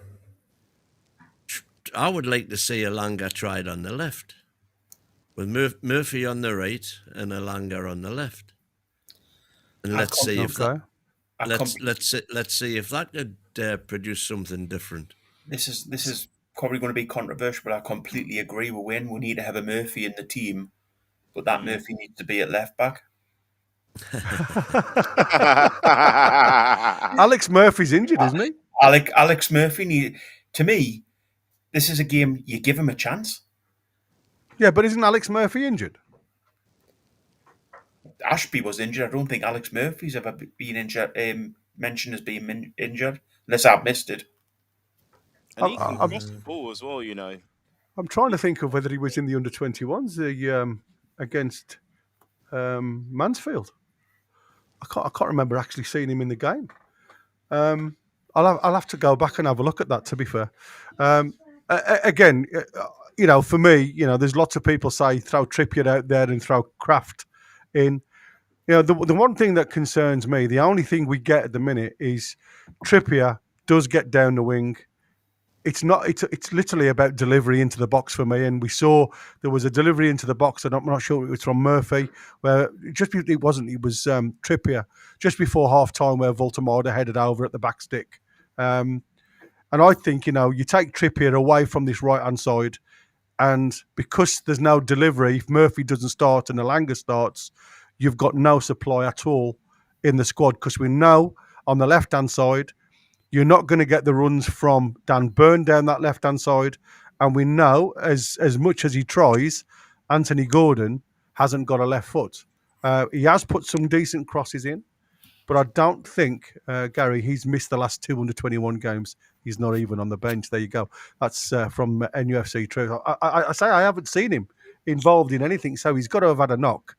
I would like to see Elanga tried on the left, with Murphy on the right and Elanga on the left. And let's see if that could produce something different. This is probably going to be controversial, but I completely agree with Wayne. We need to have a Murphy in the team, but that Murphy needs to be at left back. Alex Murphy's injured, isn't he? Alex Murphy to me, this is a game you give him a chance. Yeah, but isn't Alex Murphy injured? Ashby was injured. I don't think Alex Murphy's ever been injured, mentioned as being injured, unless I've missed it. And he can cross the ball as well, you know. I'm trying to think of whether he was in the under-21s against Mansfield. I can't remember actually seeing him in the game. I'll have to go back and have a look at that, to be fair. Again, you know, for me, you know, there's lots of people say throw Trippier out there and throw Kraft in. You know, the one thing that concerns me, the only thing we get at the minute is Trippier does get down the wing. It's literally about delivery into the box for me. And we saw there was a delivery into the box, and I'm not sure it was from Murphy, where it was Trippier, just before half time, where Voltemade headed over at the back stick. And I think, you know, you take Trippier away from this right hand side, and because there's no delivery, if Murphy doesn't start and Elanga starts, you've got no supply at all in the squad, because we know on the left hand side, you're not going to get the runs from Dan Burn down that left-hand side. And we know, as much as he tries, Anthony Gordon hasn't got a left foot. He has put some decent crosses in, but I don't think, Gary, he's missed the last 2 under-21 games. He's not even on the bench. There you go. That's from NUFC Truth. I say I haven't seen him involved in anything, so he's got to have had a knock.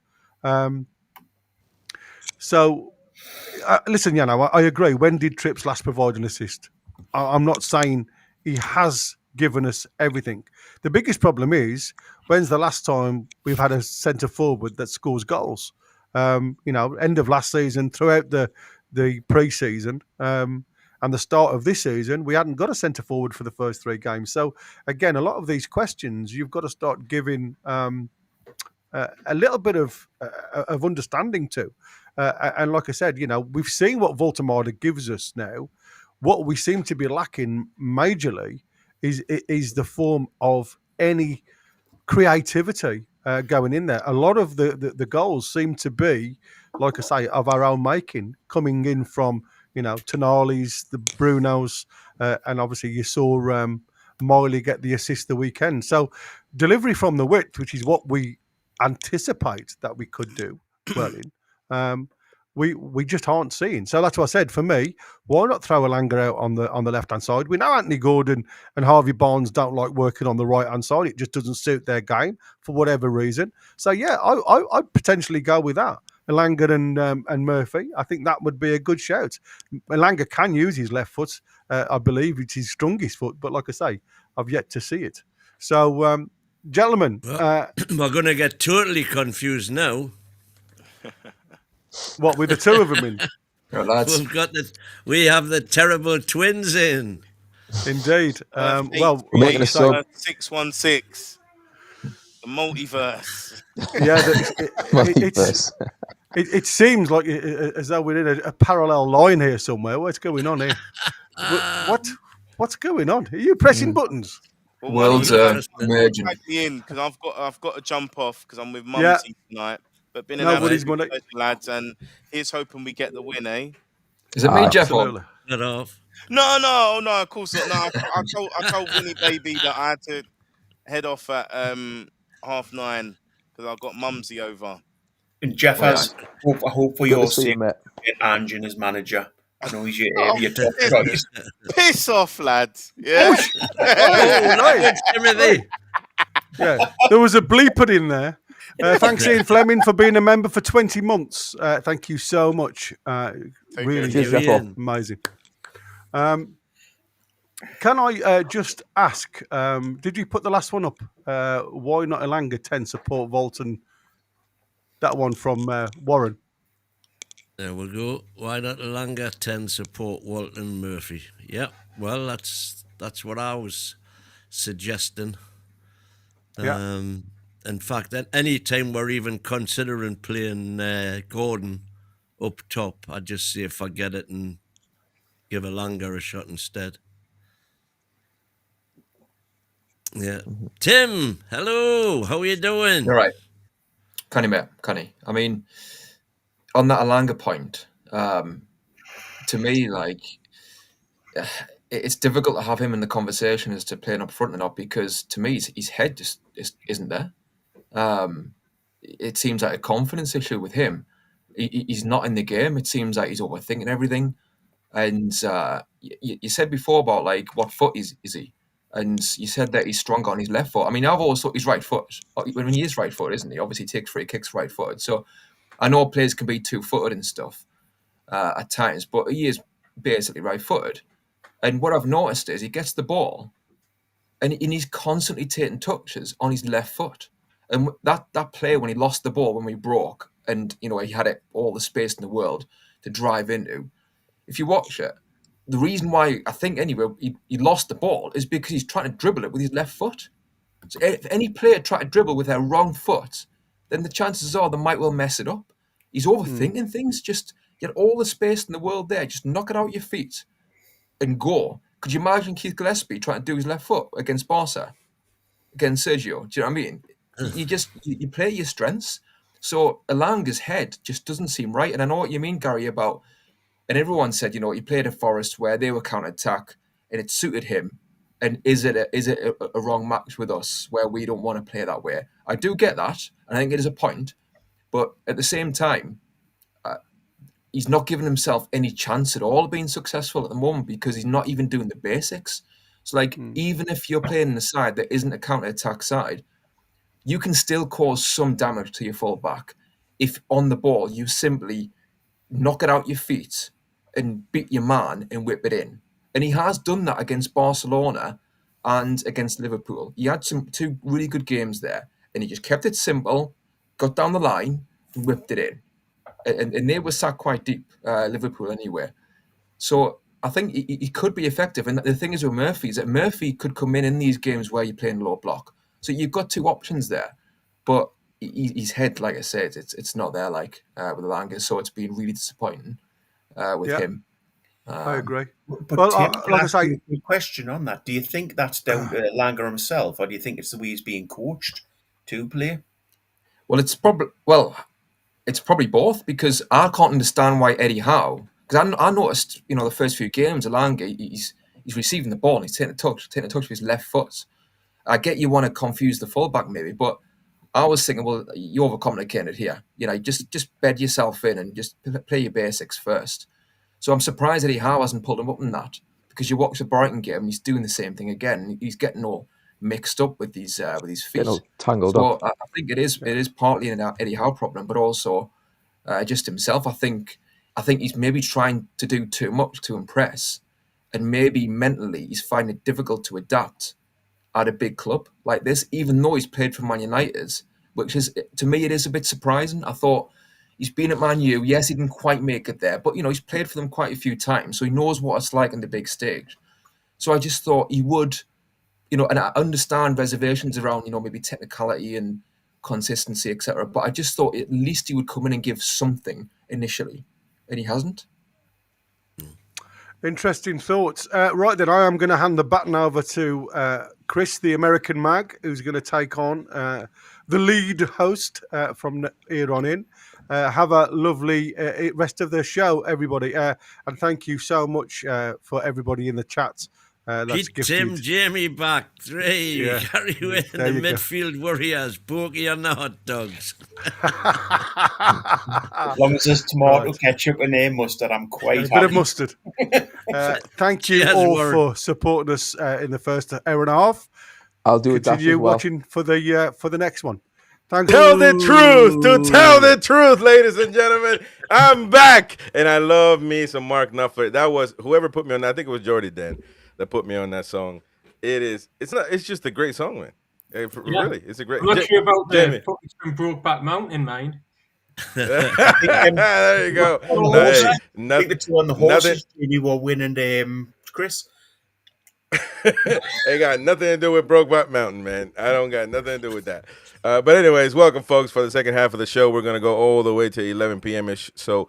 Listen, Yano, I agree. When did Trips last provide an assist? I'm not saying he has given us everything. The biggest problem is, when's the last time we've had a centre forward that scores goals? You know, end of last season, throughout the pre-season, and the start of this season, we hadn't got a centre forward for the first 3 games. So again, a lot of these questions you've got to start giving a little bit of understanding to. And like I said, you know, we've seen what Voltemade gives us now. What we seem to be lacking majorly is the form of any creativity going in there. A lot of the goals seem to be, like I say, of our own making, coming in from, you know, Tonali's, the Brunos, and obviously you saw Miley get the assist the weekend. So delivery from the width, which is what we anticipate that we could do well in, we just aren't seeing. So that's what I said. For me, why not throw Elanga out on the left hand side? We know Anthony Gordon and Harvey Barnes don't like working on the right hand side. It just doesn't suit their game for whatever reason. So yeah, I'd potentially go with that. Elanga and Murphy. I think that would be a good shout. Elanga can use his left foot. I believe it's his strongest foot, but like I say, I've yet to see it. So, gentlemen, we're going to get totally confused now. What, with the 2 of them in? Right, lads. We have the terrible twins in. Indeed. Well, we're making a sub. 616. The multiverse. Yeah, Multiverse. it seems like as though we're in a parallel line here somewhere. What's going on here? What's going on? Are you pressing buttons? Well, World's emerging. Because I've got to jump off because I'm with Mumsy tonight. But been an Nobody's absolute money, pleasure, lads, and here's hoping we get the win, eh? Is it me, Jeff? On? Get off. No, of course not. No, I told Winnie Baby that I had to head off at 9:30 because I've got Mumsy over. And Jeff has, I hope for your to see you, sake, mate. get Ange in as manager. I know he's your top choice. Piss off, lads. Yeah. Right. Timothy. Yeah, there was a bleeper in there. Thanks, Ian Fleming, for being a member for 20 months. Thank you so much. Really Cheers, Jeff. amazing. Can I just ask, did you put the last one up? Why not Elanga 10 support Bolton? That one from Warren. There we go. Why not Elanga 10 support Walton Murphy? Yep. Well, that's what I was suggesting. Yeah. In fact, at any time we're even considering playing Gordon up top, I'd just say forget it and give Elanga a shot instead. Yeah. Tim, hello. How are you doing? You're right. Canny, mate. Canny. I mean, on that Elanga point, to me, like, it's difficult to have him in the conversation as to playing up front or not, because to me, his head just isn't there. It seems like a confidence issue with him. He's not in the game. It seems like he's overthinking everything. And you said before about, like, what foot is he? And you said that he's stronger on his left foot. I mean, I've always thought he's right foot. When he is right foot, isn't he? Obviously, he takes free kicks right footed. So I know players can be 2-footed and stuff at times, but he is basically right footed. And what I've noticed is he gets the ball and he's constantly taking touches on his left foot. And that play when he lost the ball, when we broke, and he had all the space in the world to drive into, if you watch it, the reason why I think anyway he lost the ball is because he's trying to dribble it with his left foot. So if any player try to dribble with their wrong foot, then the chances are they might well mess it up. He's overthinking things. Just get all the space in the world there. Just knock it out your feet and go. Could you imagine Keith Gillespie trying to do his left foot against Barca, against Sergio? Do you know what I mean? You play your strengths. So Elanga's head just doesn't seem right. And I know what you mean, Gary, about. And everyone said, he played at Forest where they were counter-attack and it suited him. And is it a wrong match with us where we don't want to play that way? I do get that, and I think it is a point. But at the same time, he's not giving himself any chance at all of being successful at the moment because he's not even doing the basics. So, even if you're playing in a side that isn't a counter-attack side, you can still cause some damage to your full-back if on the ball you simply knock it out your feet and beat your man and whip it in. And he has done that against Barcelona and against Liverpool. He had two really good games there, and he just kept it simple, got down the line, and whipped it in. And they were sat quite deep, Liverpool anyway. So I think he could be effective. And the thing is with Murphy is that Murphy could come in these games where you're playing low block. So you've got two options there. But his head, like I said, it's not there with Elanga. So it's been really disappointing with him. I agree. But Tim, like I say, a question on that: do you think that's down to Elanga himself, or do you think it's the way he's being coached to play? Well, it's probably both, because I can't understand why Eddie Howe. Because I noticed, the first few games, Elanga, he's receiving the ball and he's taking a touch with his left foot. I get you want to confuse the fullback maybe, but I was thinking, well, you overcomplicated here. Just bed yourself in and just play your basics first. So I'm surprised Eddie Howe hasn't pulled him up in that, because you watch the Brighton game and he's doing the same thing again. He's getting all mixed up with his feet, getting all tangled up. I think it is partly an Eddie Howe problem, but also just himself. I think he's maybe trying to do too much to impress, and maybe mentally he's finding it difficult to adapt at a big club like this, even though he's played for Man United, which is, to me, it is a bit surprising. I thought he's been at Man U. Yes, he didn't quite make it there, but he's played for them quite a few times, so he knows what it's like on the big stage. So I just thought he would, and I understand reservations around, maybe technicality and consistency, etc. But I just thought at least he would come in and give something initially, and he hasn't. Interesting thoughts. Right then, I am going to hand the baton over to Chris, the American Mag, who's going to take on the lead host from here on in. Have a lovely rest of the show, everybody. And thank you so much for everybody in the chat That's Pete, gifted. Tim, Jamie back. 3. Yeah. Carry Wayne, the There you go. midfield warriors. Pokey on the hot dogs. As long as there's tomato Right. ketchup and mustard, I'm A quite bit happy. of mustard. Thank you Cheers, all Warren. for supporting us in the first hour and a half. I'll do it. Continue as well. watching for the next one. Thanks. Tell the truth. To tell the truth, ladies and gentlemen, I'm back, and I love me some Mark Knopfler. That was whoever put me on that. I think it was Jordy Dan that put me on that song. It's just a great song, man. Really, it's a great. I'm not sure about Jamie. the footage from Brokeback Mountain, mind. There you go. I No, think the two on the horses, Jamie, were winning. Chris. Ain't got nothing to do with Brokeback Mountain, man. I don't got nothing to do with that. But anyways, welcome, folks, for the second half of the show. We're going to go all the way to 11 p.m.-ish, so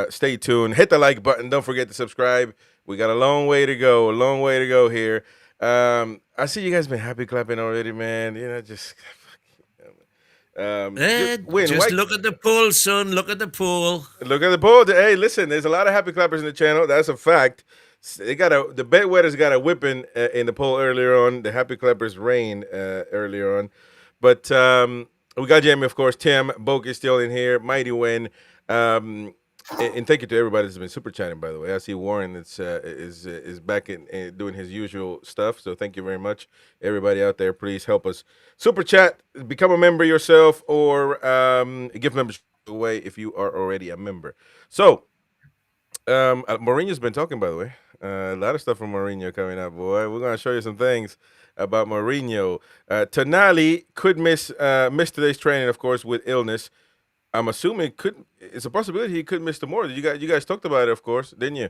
stay tuned. Hit the like button. Don't forget to subscribe. We got a long way to go here. I see you guys been happy clapping already, man. You know, just... Just look at the poll, son. Look at the poll. Look at the poll. Hey, listen, there's a lot of happy clappers in the channel. That's a fact. The bedwetters got a whipping in the poll earlier on. The happy clappers reigned earlier on. But we got Jamie, of course. Tim, Boke is still in here. Mighty Win. And thank you to everybody that's been super chatting, by the way. I see Warren is back in doing his usual stuff. So thank you very much. Everybody out there, please help us super chat, become a member yourself, or give membership away if you are already a member. So Mourinho's been talking, by the way. A lot of stuff from Mourinho coming up, boy. We're going to show you some things about Mourinho. Tonali could miss today's training, of course, with illness. I'm assuming it's a possibility he could miss tomorrow. You guys talked about it, of course, didn't you?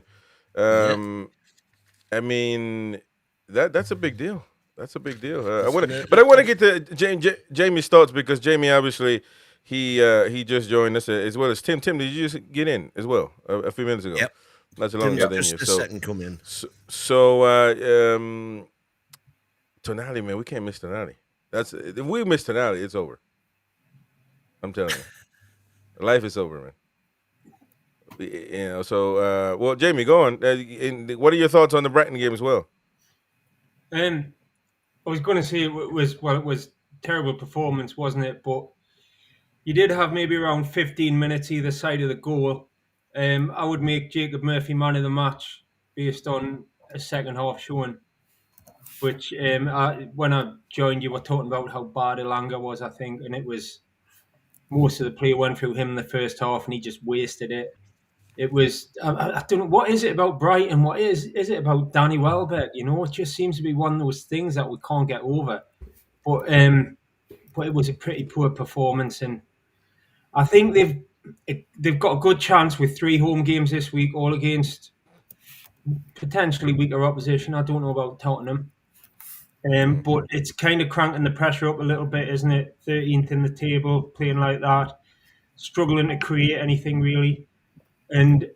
I mean, that's a big deal. That's a big deal. I want to get to Jamie's thoughts, because Jamie, obviously, he just joined us, as well as Tim. Tim, did you just get in as well a few minutes ago? Yep. Not so long ago, didn't you? Just a second come in. So Tonali, man, we can't miss Tonali. If we miss Tonali, it's over. I'm telling you. Life is over, man. You know, so well, Jamie, go on. What are your thoughts on the Brighton game as well? I was going to say it was terrible performance, wasn't it? But you did have maybe around 15 minutes either side of the goal. I would make Jacob Murphy man of the match based on a second half showing. Which when I joined, you were talking about how bad Elanga was, I think, and it was. Most of the play went through him in the first half, and he just wasted it. It was I don't know, what is it about Brighton? What is it about Danny Welbeck? You know, it just seems to be one of those things that we can't get over. But it was a pretty poor performance, and I think they've got a good chance with 3 home games this week, all against potentially weaker opposition. I don't know about Tottenham. But it's kind of cranking the pressure up a little bit, isn't it? 13th in the table, playing like that, struggling to create anything really. And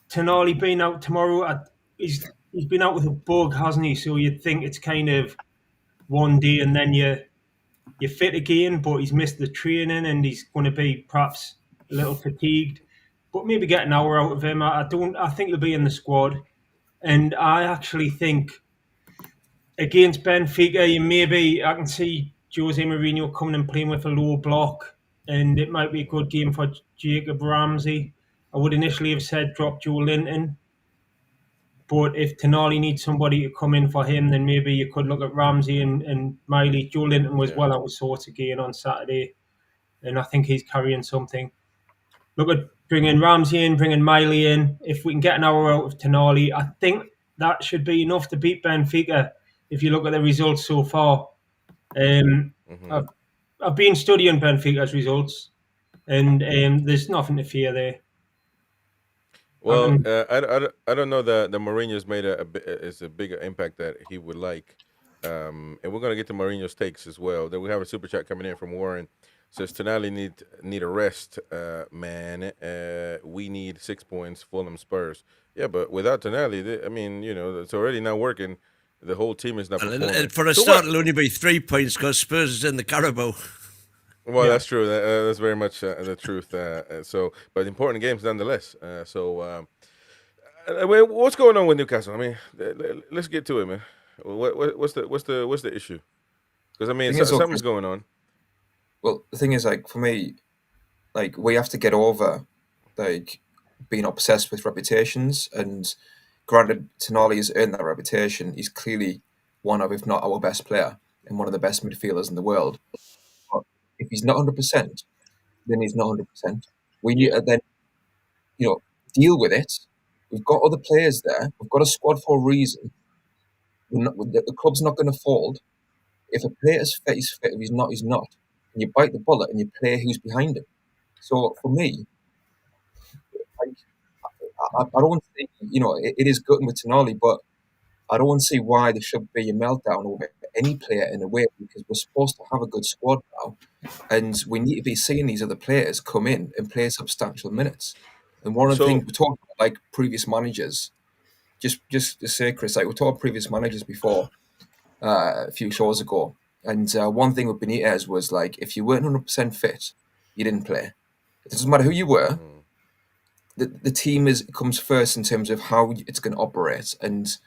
Tonali being out tomorrow, he's been out with a bug, hasn't he? So you'd think it's kind of one day and then you're fit again, but he's missed the training and he's going to be perhaps a little fatigued. But maybe get an hour out of him. I think he'll be in the squad. And I actually think against Benfica, I can see Jose Mourinho coming and playing with a low block, and it might be a good game for Jacob Ramsey. I would initially have said drop Joe Linton, but if Tonali needs somebody to come in for him, then maybe you could look at Ramsey and Miley. Joe Linton was well out of sorts again on Saturday, and I think he's carrying something. Look at bringing Ramsey in, bringing Miley in. If we can get an hour out of Tonali, I think that should be enough to beat Benfica. If you look at the results so far, I've been studying Benfica's results, and there's nothing to fear there. Well, I don't know that the Mourinho's made a bigger impact that he would like, and we're gonna get to Mourinho's takes as well. Then we have a super chat coming in from Warren. Says Tonali need a rest, man. We need 6 points. Fulham Spurs. Yeah, but without Tonali, I mean, you know, it's already not working. The whole team is not performing. For a start, it'll only be 3 points because Spurs is in the Carabao. Well, yeah. That's true. That's very much the truth. But important games nonetheless. What's going on with Newcastle? I mean, let's get to it, man. What's the issue? Because I mean, something's going on. Well, the thing is, like, for me, like, we have to get over, like, being obsessed with reputations. And granted, Tonali has earned that reputation. He's clearly one of, if not our best player, and one of the best midfielders in the world. But if he's not 100%, then he's not 100%. We need to then, deal with it. We've got other players there. We've got a squad for a reason. The club's not going to fold. If a player is fit, he's fit. If he's not, he's not. And you bite the bullet and you play who's behind him. So for me, like, I don't see, it is good with Tonali, but I don't see why there should be a meltdown over any player in a way, because we're supposed to have a good squad now, and we need to be seeing these other players come in and play substantial minutes. And one of the things we talked about, like previous managers, just to say, Chris, like we talked about previous managers before a few shows ago, and one thing with Benitez was, like, if you weren't 100% fit, you didn't play. It doesn't matter who you were. The team comes first in terms of how it's going to operate and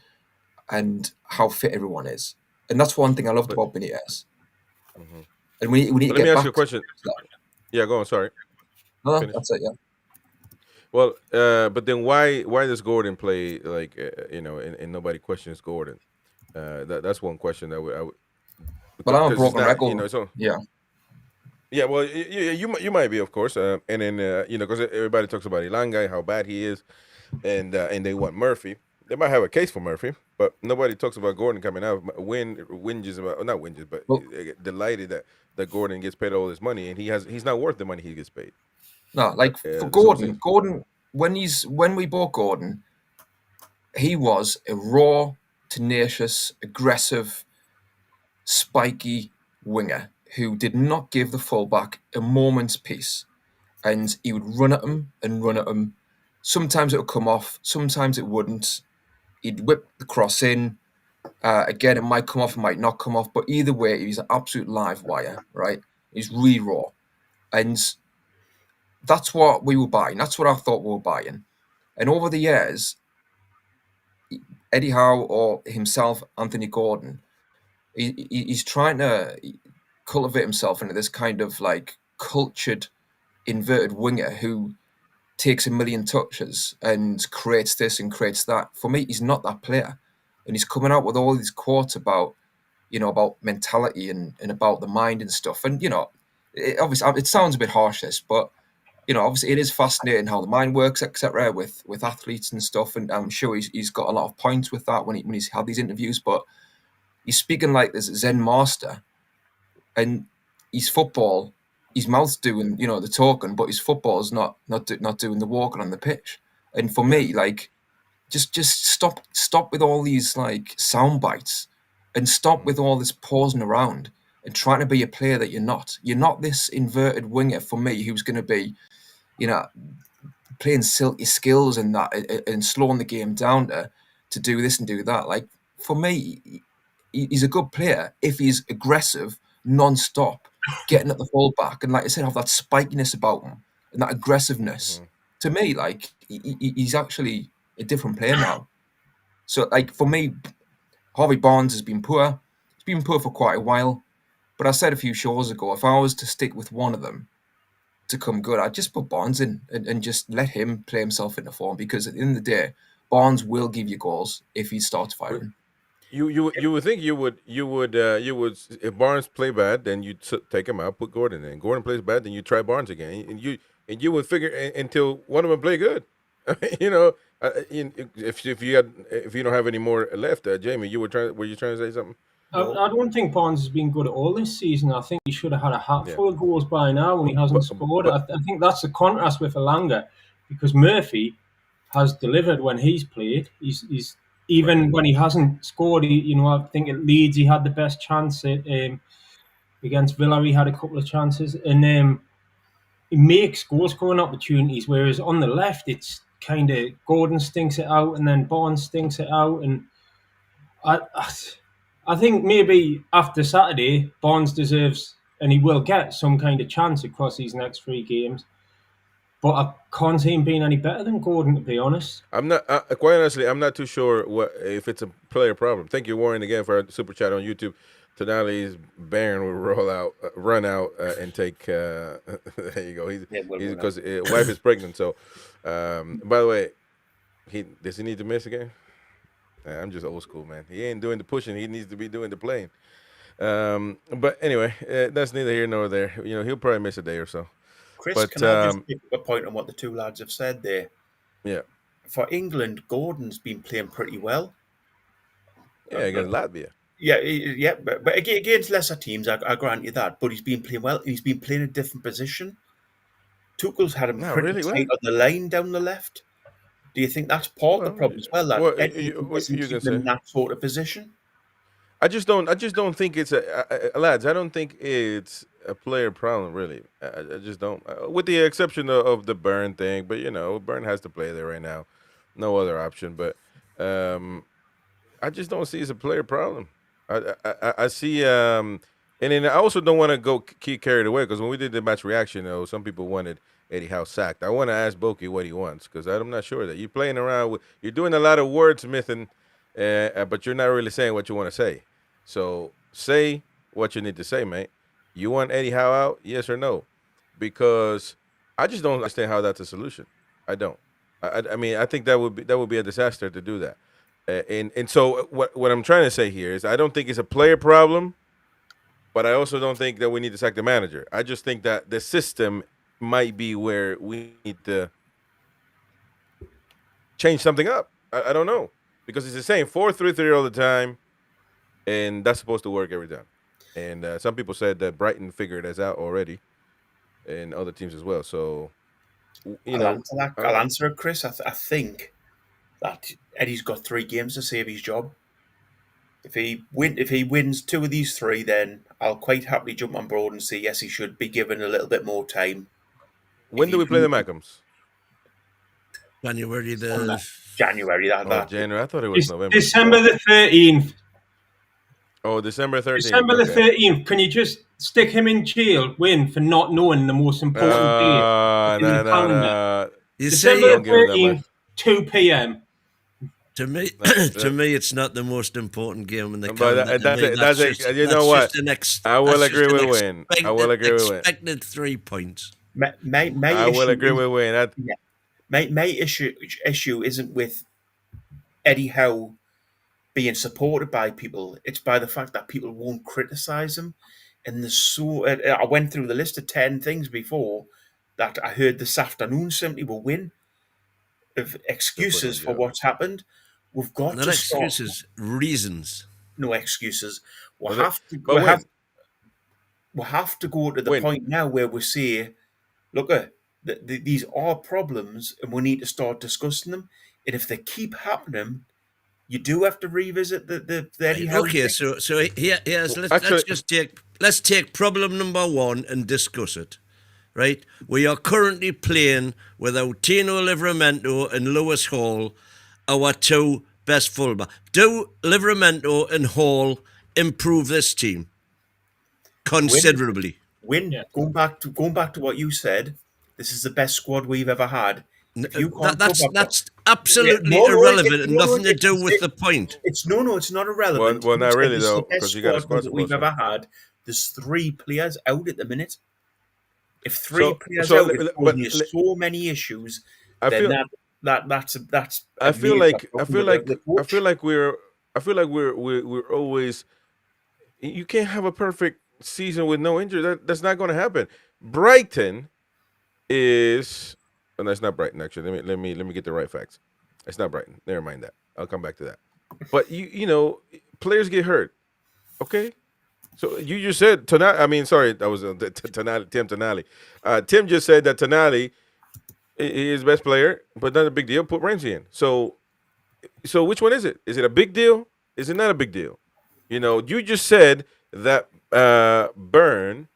how fit everyone is. And that's one thing I loved about Benitez. And we need to get let me ask back you a question. Yeah, go on. Sorry. No, that's it. Yeah. Well, but then why does Gordon play, like, and nobody questions Gordon? That's one question that I would. But I'm a broken record. Yeah. Yeah, well, you might be, of course, and then because everybody talks about Elanga, how bad he is, and they want Murphy. They might have a case for Murphy, but nobody talks about Gordon coming out. Whinges about, not whinges, but delighted that Gordon gets paid all this money, and he's not worth the money he gets paid. No, like for Gordon, when we bought Gordon, he was a raw, tenacious, aggressive, spiky winger who did not give the fullback a moment's peace, and he would run at him and run at him. Sometimes it would come off, sometimes it wouldn't. He'd whip the cross in. Again, it might come off, it might not come off, but either way, he's an absolute live wire, right? He's really raw, and that's what we were buying. That's what I thought we were buying. And over the years, Eddie Howe or himself, Anthony Gordon, he's trying to cultivate himself into this kind of like cultured, inverted winger who takes a million touches and creates this and creates that. For me, he's not that player. And he's coming out with all these quotes about, about mentality and about the mind and stuff. And, obviously it sounds a bit harsh, this, but, obviously it is fascinating how the mind works, etc., with athletes and stuff. And I'm sure he's got a lot of points with that when he's had these interviews, but he's speaking like this Zen master, and his football, his mouth's doing, the talking, but his football's not doing the walking on the pitch. And for me, like, just stop with all these like sound bites, and stop with all this pausing around and trying to be a player that you're not. You're not this inverted winger for me who's going to be, playing silky skills and that and slowing the game down to do this and do that. Like, for me, he's a good player if he's aggressive, non-stop, getting at the fullback, and like I said, have that spikiness about him and that aggressiveness. To me, like, he's actually a different player now. So, like, for me, Harvey Barnes has been poor. He's been poor for quite a while. But I said a few shows ago, if I was to stick with one of them to come good, I'd just put Barnes in and just let him play himself into form, because at the end of the day, Barnes will give you goals if he starts firing. You would think you would if Barnes play bad, then you take him out, put Gordon in. Gordon plays bad, then you try Barnes again, and you would figure until one of them play good. If you don't have any more left, Jamie, were you trying to say something? I don't think Barnes has been good at all this season. I think he should have had a hatful of goals by now when he hasn't scored. I think that's the contrast with Elanga, because Murphy has delivered when he's played. He's even when he hasn't scored. I think at Leeds he had the best chance. Against Villa he had a couple of chances, and he makes goal-scoring opportunities. Whereas on the left, it's kind of Gordon stinks it out, and then Barnes stinks it out, and I think maybe after Saturday, Barnes deserves, and he will get, some kind of chance across these next 3 games. but I can't see him being any better than Gordon, to be honest. I'm not quite honestly. I'm not too sure if it's a player problem. Thank you, Warren, again for our super chat on YouTube. Tonali's Baron will run out, and take. There you go. He's because wife is pregnant. So, by the way, does he need to miss again? I'm just old school, man. He ain't doing the pushing. He needs to be doing the playing. But anyway, that's neither here nor there. You know, he'll probably miss a day or so. Chris, But, can I just make a point on what the two lads have said there? Yeah. For England, Gordon's been playing pretty well. Yeah, against Latvia. Yeah, but against lesser teams, I grant you that. But he's been playing well. He's been playing a different position. Tuchel's had him pretty tight on the line down the left. Do you think that's part of the problem as well? That Eddie isn't keeping in that sort of position. I just don't think it's lads. I don't think it's a player problem, really. I just don't, with the exception of the Burn thing. But you know, Burn has to play there right now, no other option. But I just don't see it's a player problem. I see, and then I also don't want to go keep carried away because when we did the match reaction, some people wanted Eddie Howe sacked. I want to ask Boki what he wants because I'm not sure that you're playing around with. You're doing a lot of wordsmithing, but you're not really saying what you want to say. So say what you need to say, mate. You want Eddie Howe out? Yes or no? Because I just don't understand how that's a solution. I don't. I mean, I think that would be a disaster to do that. And so what I'm trying to say here is I don't think it's a player problem, but I also don't think that we need to sack the manager. I just think that the system might be where we need to change something up. I don't know. Because it's the same 4-3-3 all the time, and that's supposed to work every time. And some people said that Brighton figured us out already, and other teams as well. So, I'll answer it, Chris. I think that Eddie's got 3 games to save his job. If he wins 2 of these 3, then I'll quite happily jump on board and say yes, he should be given a little bit more time. When do we play the Mackhams? January January. January. I thought it was November. December the 13th. Oh, December 13th. December the 13th. Can you just stick him in jail, Win, for not knowing the most important date in the calendar? December the 13th, 2 p.m. To me, it's not the most important game in the calendar. You know what? I will agree with Win. I will agree with Win. Expected 3 points. I will agree with Win. My issue isn't with Eddie Howe being supported by people. It's by the fact that people won't criticise him. And I went through the list of 10 things before that I heard this afternoon simply will win of excuses for what's happened. We've got not to excuses, reasons. No excuses. We'll have to go to the point now where we say, look, these are problems, and we need to start discussing them. And if they keep happening, you do have to revisit the Eddie Howe. Okay, so here's let's take problem number 1 and discuss it. Right, we are currently playing without Tino Livramento and Lewis Hall, our 2 best fullback. Do Livramento and Hall improve this team considerably? Going back to what you said, this is the best squad we've ever had. That's absolutely irrelevant and nothing to do with the point. It's not irrelevant. Well, not really though, because you got a squad that we've ever had. There's 3 players out at the minute. If 3 players out, there's so many issues. That's. I feel like we're always. You can't have a perfect season with no injury. That's not going to happen. Brighton is. And that's not Brighton, actually. Let me get the right facts. It's not Brighton. Never mind that. I'll come back to that. But you know, players get hurt. Okay. So you just said Tonali. I mean, sorry, that was Tonali. Tim Tonali. Tim just said that Tonali is best player, but not a big deal. Put Ramsey in. So which one is it? Is it a big deal? Is it not a big deal? You know, you just said that Burn.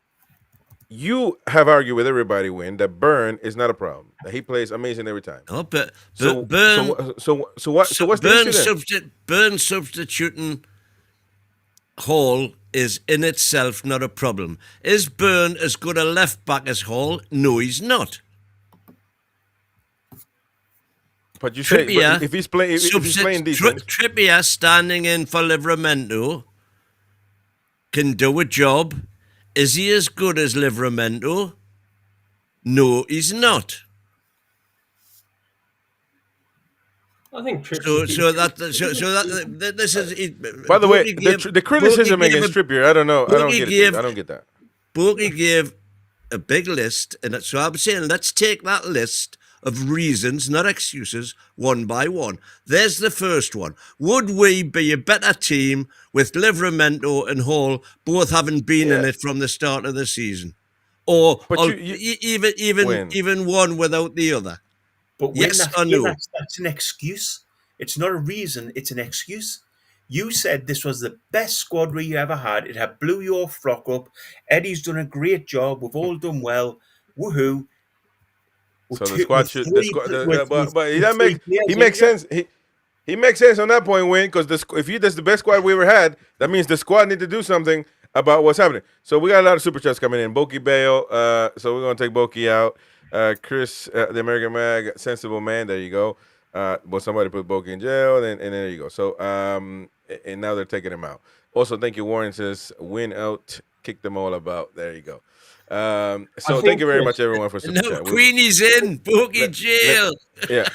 You have argued with everybody, Win, that Burn is not a problem. That he plays amazing every time. Oh, but Burn. So what's the issue then? Burn substituting Hall is in itself not a problem. Is Burn as good a left back as Hall? No, he's not. But you say Trippier, if he's playing decent, Trippier standing in for Livramento can do a job. Is he as good as Livramento? No, he's not. I think So Trippier. that this is. by the way, Borky the criticism Borky against gave Trippier, I don't know. I don't Borky get gave- it. I don't get that. Borky gave a big list, and so I'm saying let's take that list of reasons, not excuses, one by one. There's the first one. Would we be a better team with Livramento and Hall both having been in it from the start of the season, or even one without the other? But Yes or no? that's an excuse. It's not a reason. It's an excuse. You said this was the best squad we ever had. It had blew your flock up. Eddie's done a great job. We've all done well. Woohoo! So the squad should. But he makes sense. He makes sense on that point, Wayne, because if that's the best squad we ever had, that means the squad need to do something about what's happening. So we got a lot of super chats coming in. Boki Bale. So we're gonna take Boki out. Chris, the American Mag, sensible man. There you go. Well, somebody put Boki in jail, and there you go. So and now they're taking him out. Also, thank you. Warren says win out, kick them all about. There you go. So thank you very much, everyone, for super chat. Queenie's in Boogie jail. Yeah.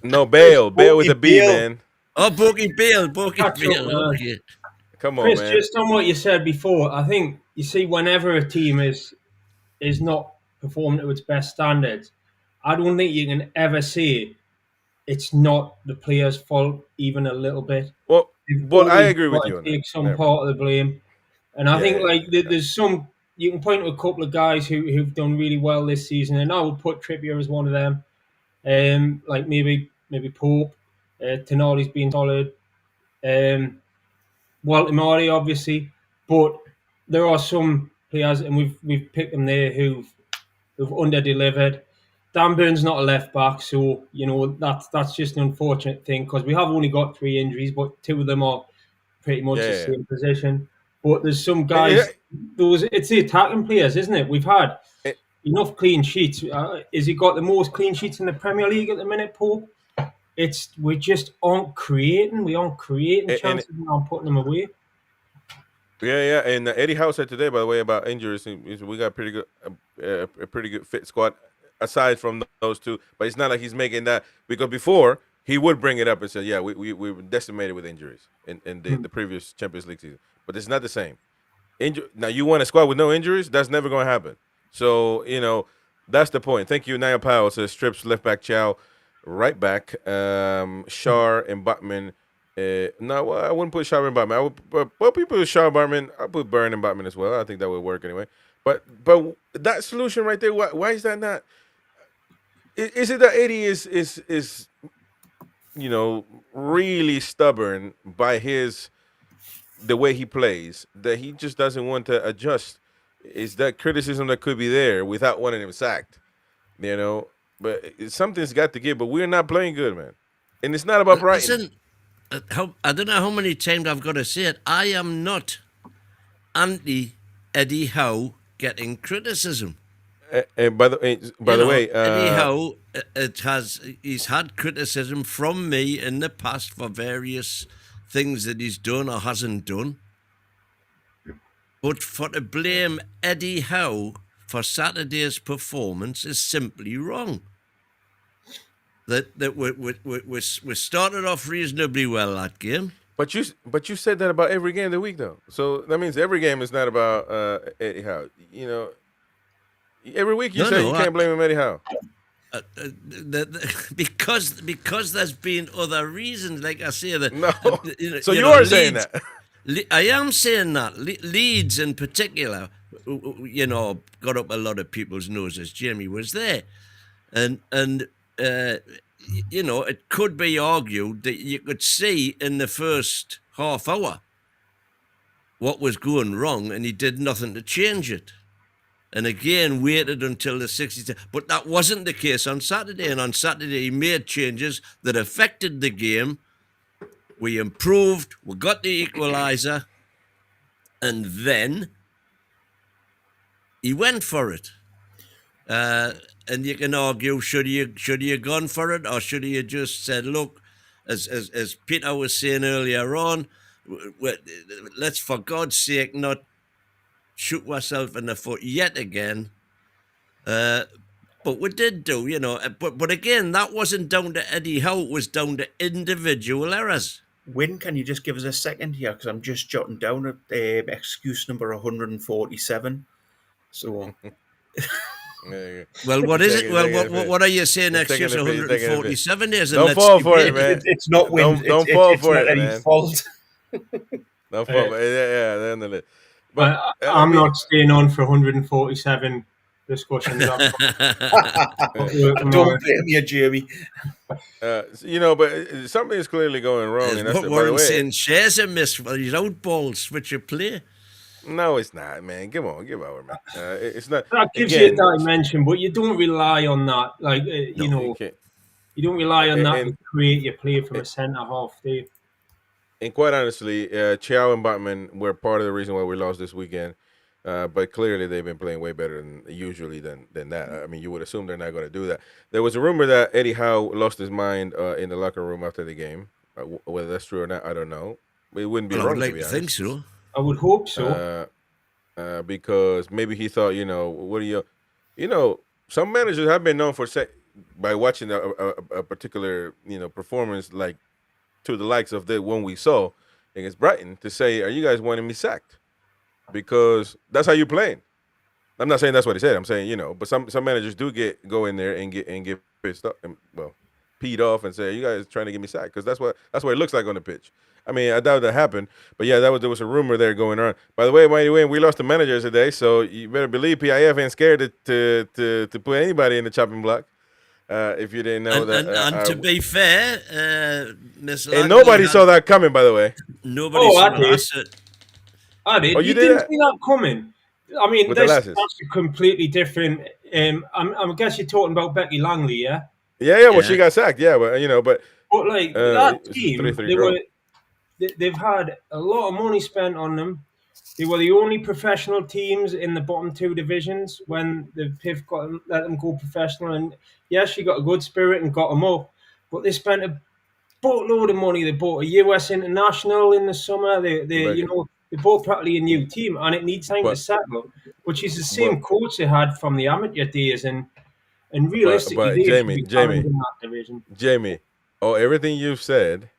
No, Bale with a B, man. Oh, Boogie Bale. Okay. Come on, Chris, man. just on what you said before, I think you see whenever a team is not performing to its best standards, I don't think you can ever say it's not the player's fault even a little bit. Well, I agree with you on take that. some part of the blame, and I think there's some. You can point to a couple of guys who've done really well this season, and I would put Trippier as one of them. Like maybe Pope, Tonali's been solid, Walter Marty obviously, but there are some players, and we've picked them there who've under-delivered. Dan Burn's not a left back, so that's just an unfortunate thing because we have only got 3 injuries, but 2 of them are pretty much the same position. But there's some guys. It's the attacking players, isn't it? We've had enough clean sheets. Has he got the most clean sheets in the Premier League at the minute, Paul? We just aren't creating. We aren't creating chances and aren't putting them away. Yeah. And Eddie Howe said today, by the way, about injuries, we got a pretty good fit squad aside from those 2. But it's not like he's making that because before he would bring it up and say, "Yeah, we were decimated with injuries in the previous Champions League season." But it's not the same. Now you want a squad with no injuries? That's never going to happen. So that's the point. Thank you, Niall Powell says Strips left back Chow, right back Shar and Botman. No, I wouldn't put Shar and Botman. People put Shar Botman. I put Burn and Botman as well. I think that would work anyway. But that solution right there, why is that not? Is it that Eddie is really stubborn by the way he plays, that he just doesn't want to adjust? Is that criticism that could be there without wanting him sacked? But something's got to give. But we're not playing good, man, and it's not about Brighton. I don't know how many times I've got to say it. I am not anti Eddie Howe getting criticism. And by the way, Eddie Howe, he's had criticism from me in the past for various things that he's done or hasn't done. But to blame Eddie Howe for Saturday's performance is simply wrong. That we started off reasonably well that game. But you said that about every game of the week, though. So that means every game is not about Eddie Howe. Every week you can't blame him, Eddie Howe. Because there's been other reasons, like I say that. No. So you are saying that. I am saying that. Leeds in particular, got up a lot of people's noses. Jamie was there, and it could be argued that you could see in the first half hour what was going wrong, and he did nothing to change it. And again, waited until the 60th. But that wasn't the case on Saturday. And on Saturday, he made changes that affected the game. We improved. We got the equaliser. And then he went for it. And you can argue, should you gone for it, or should you just said, look, as Peter was saying earlier on, let's for God's sake not shoot ourselves in the foot yet again. But we did do, But again, that wasn't down to Eddie Howe. It was down to individual errors. Win, can you just give us a second here? Because I'm just jotting down excuse number 147. So... Well, what is it? Well, what are you saying? Excuse 147 is? Don't fall for it, man. It's not win. Don't fall for it, man. Eddie's fault. Don't fall for it. Yeah. But I'm not staying on for 147 discussions. Don't blame you, Jamie. But something is clearly going wrong. And that's what we're saying. Shares a miss for these out balls, switch of play. No, it's not, man. Give over, man. It's not. That gives you a dimension, but you don't rely on that. Like, you don't rely on that to create your play from a centre half, do you? And quite honestly, Chow and Botman were part of the reason why we lost this weekend. But clearly, they've been playing way better than that. I mean, you would assume they're not going to do that. There was a rumor that Eddie Howe lost his mind in the locker room after the game. Whether that's true or not, I don't know. It wouldn't be wrong. I'd like to be to honest. think so. I would hope so. Because maybe he thought, some managers have been known by watching a particular, performance like to the likes of the one we saw against Brighton to say, are you guys wanting me sacked? Because that's how you're playing. I'm not saying that's what he said. I'm saying, but some managers do go in there and get pissed off and peed off and say, are you guys trying to get me sacked? Because that's what it looks like on the pitch. I mean, I doubt that happened, but yeah, there was a rumor there going on. By the way, Mighty Wayne, we lost the manager today, so you better believe PIF ain't scared to put anybody in the chopping block. If you didn't know that. And to be fair, Miss and nobody saw that coming. By the way, nobody saw that. I did. Oh, you didn't see that coming. I mean, that's a completely different. I guess you're talking about Becky Langley, yeah. Yeah. Well, she got sacked. Yeah, but like that team, they've had a lot of money spent on them. They were the only professional teams in the bottom two divisions when the PIF let them go professional. And yes, she got a good spirit and got them up, but they spent a boatload of money. They bought a US international in the summer. They bought practically a new team, and it needs time to settle. But she's the same coach they had from the amateur days, and realistically, Jamie, everything you've said.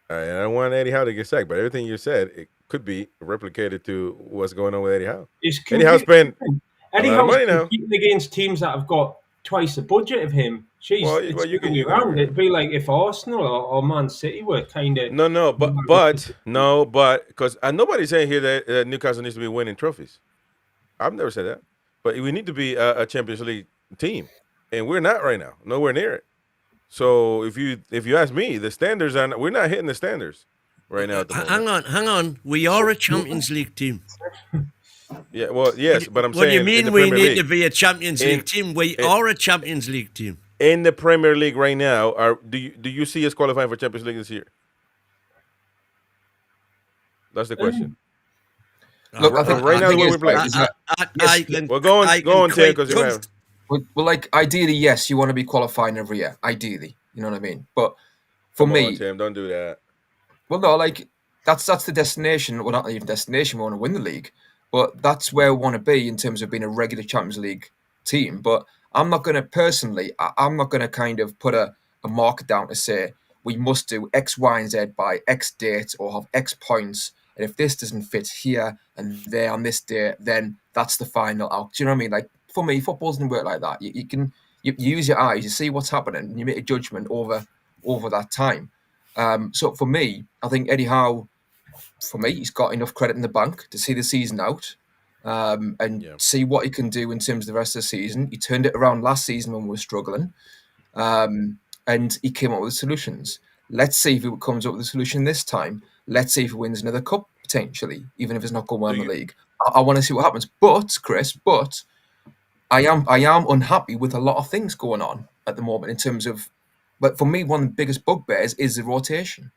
And I don't want Eddie Howe to get sacked, but everything you said, it could be replicated to what's going on with Eddie Howe. Eddie Howe's money now. Competing against teams that have got twice the budget of him. You can around. It'd be like if Arsenal or Man City were kind of but because nobody's saying here that Newcastle needs to be winning trophies. I've never said that, but we need to be a Champions League team, and we're not right now, nowhere near it. So if you ask me, the standards we're not hitting the standards right now. At the moment. Hang on. We are a Champions League team. Yeah, well, yes, but I'm saying. What do you mean we need to be a Champions League team? We are a Champions League team. In the Premier League right now, do you see us qualifying for Champions League this year? That's the question. Look, I think right now the way we're playing. Go on, Tim, because you have. Well, like ideally, yes, you want to be qualifying every year. Ideally, you know what I mean. But for me, Tim, don't do that. Well, no, like that's the destination. Well, not even destination. We want to win the league, but that's where we want to be in terms of being a regular Champions League team. But I'm not going to I'm not going to kind of put a marker down to say we must do X, Y, and Z by X date or have X points. And if this doesn't fit here and there on this day, then that's the final out. Do you know what I mean? Like. For me, football doesn't work like that. You use your eyes, you see what's happening, and you make a judgment over that time. So for me, I think Eddie Howe, he's got enough credit in the bank to see the season out and see what he can do in terms of the rest of the season. He turned it around last season when we were struggling, and he came up with solutions. Let's see if he comes up with a solution this time. Let's see if he wins another cup potentially, even if it's not going well in the league. I want to see what happens. But Chris, I am unhappy with a lot of things going on at the moment in terms of, but for me, one of the biggest bugbears is the rotation,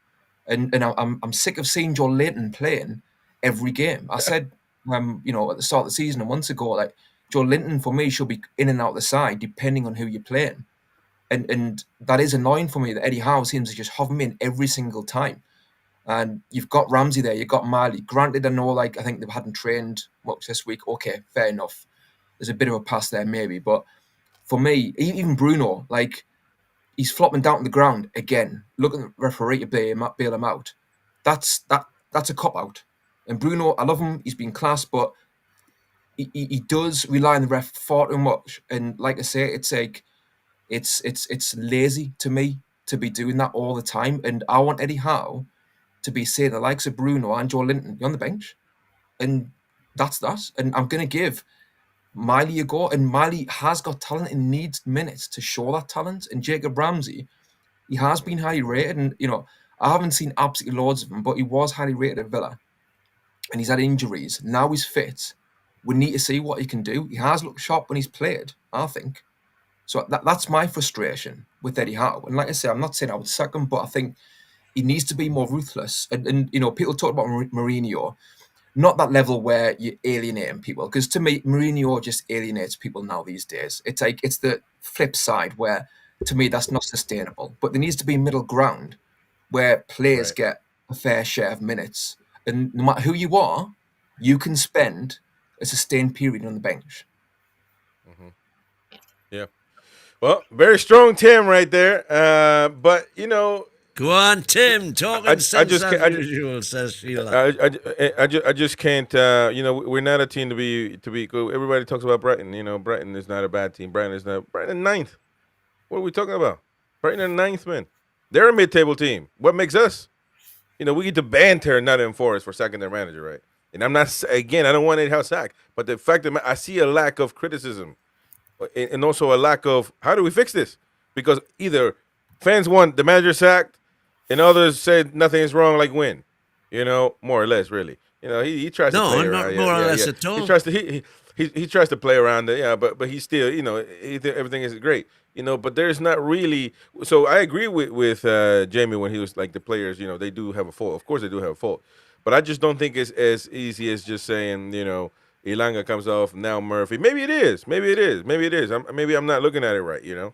and I'm sick of seeing Joe Layton playing every game. I said, at the start of the season and months ago, like Joe Linton, for me, should be in and out the side, depending on who you're playing. And that is annoying for me that Eddie Howe seems to just have him in every single time. And you've got Ramsey there, you've got Miley. Granted, I know, like, I think they hadn't trained much this week. Okay, fair enough. There's a bit of a pass there, maybe. But for me, even Bruno, like, he's flopping down to the ground again. Look at the referee to bail him out. That's a cop-out. And Bruno, I love him. He's been class, but he does rely on the ref far too much. And like I say, it's like, it's lazy to me to be doing that all the time. And I want Eddie Howe to be saying the likes of Bruno and Joe Linton, you're on the bench. And that's that. And I'm going to give Miley a go. And Miley has got talent and needs minutes to show that talent. And Jacob Ramsey, he has been highly rated. And, you know, I haven't seen absolutely loads of him, but he was highly rated at Villa. And he's had injuries. Now he's fit. We need to see what he can do. He has looked sharp when he's played, I think. So that's my frustration with Eddie Howe. And like I say, I'm not saying I would sack him, but I think he needs to be more ruthless. And you know, people talk about Mourinho, not that level where you're alienating people. Because to me, Mourinho just alienates people now these days. It's like, it's the flip side where, to me, that's not sustainable. But there needs to be middle ground where players get a fair share of minutes. And no matter who you are, you can spend a sustained period on the bench. Yeah. Well, very strong Tim right there. But, you know. Go on, Tim. Talking sense as usual, says Sheila. I just can't. You know, we're not a team to be. Everybody talks about Brighton. You know, Brighton is not a bad team. Brighton ninth. What are we talking about? Brighton in ninth, man. They're a mid-table team. What makes us? You know, we get to banter Nottingham Forest for sacking their manager, right? And I'm not, again, I don't want Eddie Howe sacked, but the fact that I see a lack of criticism and also a lack of, how do we fix this? Because either fans want the manager sacked and others said nothing is wrong, like win. You know, more or less, really. You know, he tries to play around. No, not more or less at all. He tries to, he tries to play around it, but he's still, you know, everything is great. You know, but there's not really. So I agree with Jamie when he was like, the players, you know, they do have a fault. Of course they do have a fault. But I just don't think it's as easy as just saying, you know, Ilanga comes off, now Murphy. Maybe it is. Maybe I'm not looking at it right, you know.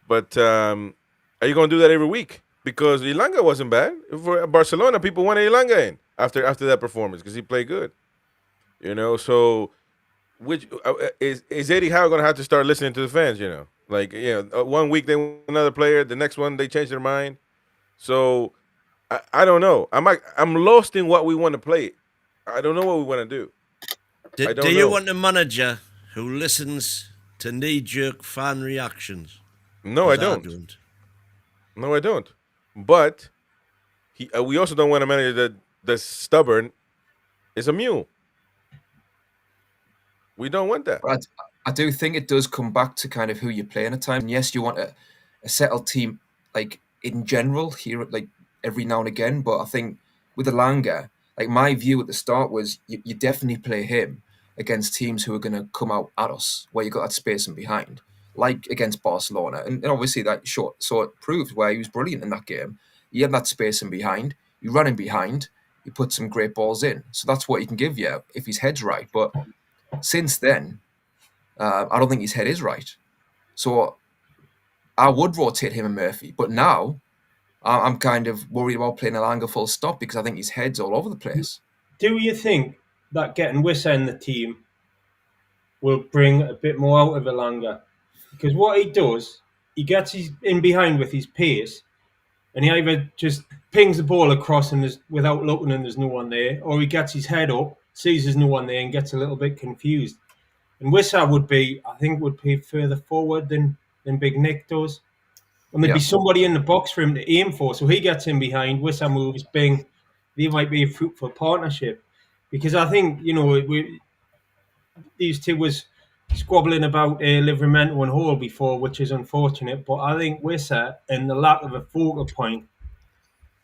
But are you going to do that every week? Because Ilanga wasn't bad. For Barcelona, people wanted Ilanga in after that performance because he played good. You know, so which is Eddie Howe going to have to start listening to the fans, you know? Like, you know, 1 week they want another player, the next one they change their mind. So I don't know. I'm lost in what we want to play. I don't know what we want to do. Do you want a manager who listens to knee-jerk fan reactions? No, I don't. No, I don't. But we also don't want a manager that's stubborn, is a mule. We don't want that. But I do think it does come back to kind of who you're playing at times. And yes, you want a settled team, like, in general, here, like, every now and again. But I think with Ilanga, like, my view at the start was you definitely play him against teams who are going to come out at us, where you got that space and behind, like against Barcelona. And obviously that short, so it proved where he was brilliant in that game. He had that space and behind. You run him behind. You put some great balls in. So that's what he can give you if his head's right. But since then, I don't think his head is right. So I would rotate him and Murphy. But now I'm kind of worried about playing Ilanga full stop because I think his head's all over the place. Do you think that getting Wissa in the team will bring a bit more out of Ilanga? Because what he does, he gets in behind with his pace, and he either just pings the ball across and without looking and there's no one there, or he gets his head up, sees there's no one there and gets a little bit confused. And Wissa would be further forward than Big Nick does. And there'd be somebody in the box for him to aim for. So he gets in behind, Wissa moves, bing. They might be a fruitful partnership. Because I think, you know, these two was squabbling about Livramento and Hall before, which is unfortunate. But I think Wissa and the lack of a focal point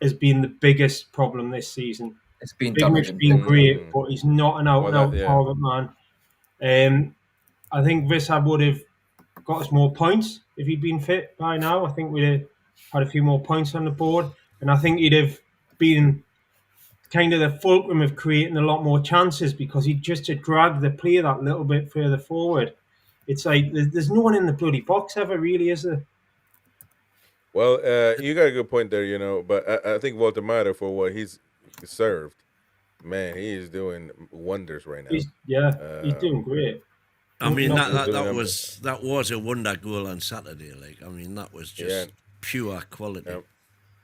has been the biggest problem this season. It's been Big Nick's been great, but he's not an out-and-out target man. I think Wissa would have got us more points if he'd been fit by now. I think we'd have had a few more points on the board. And I think he'd have been kind of the fulcrum of creating a lot more chances because he just to drag the play that little bit further forward. It's like there's no one in the bloody box ever, really, is there? Well, you got a good point there, but I think Walter Mata, for what he's served, man, he is doing wonders right now. He's doing great. I mean, that was a wonder goal on Saturday. Like, I mean, that was just pure quality. Yeah.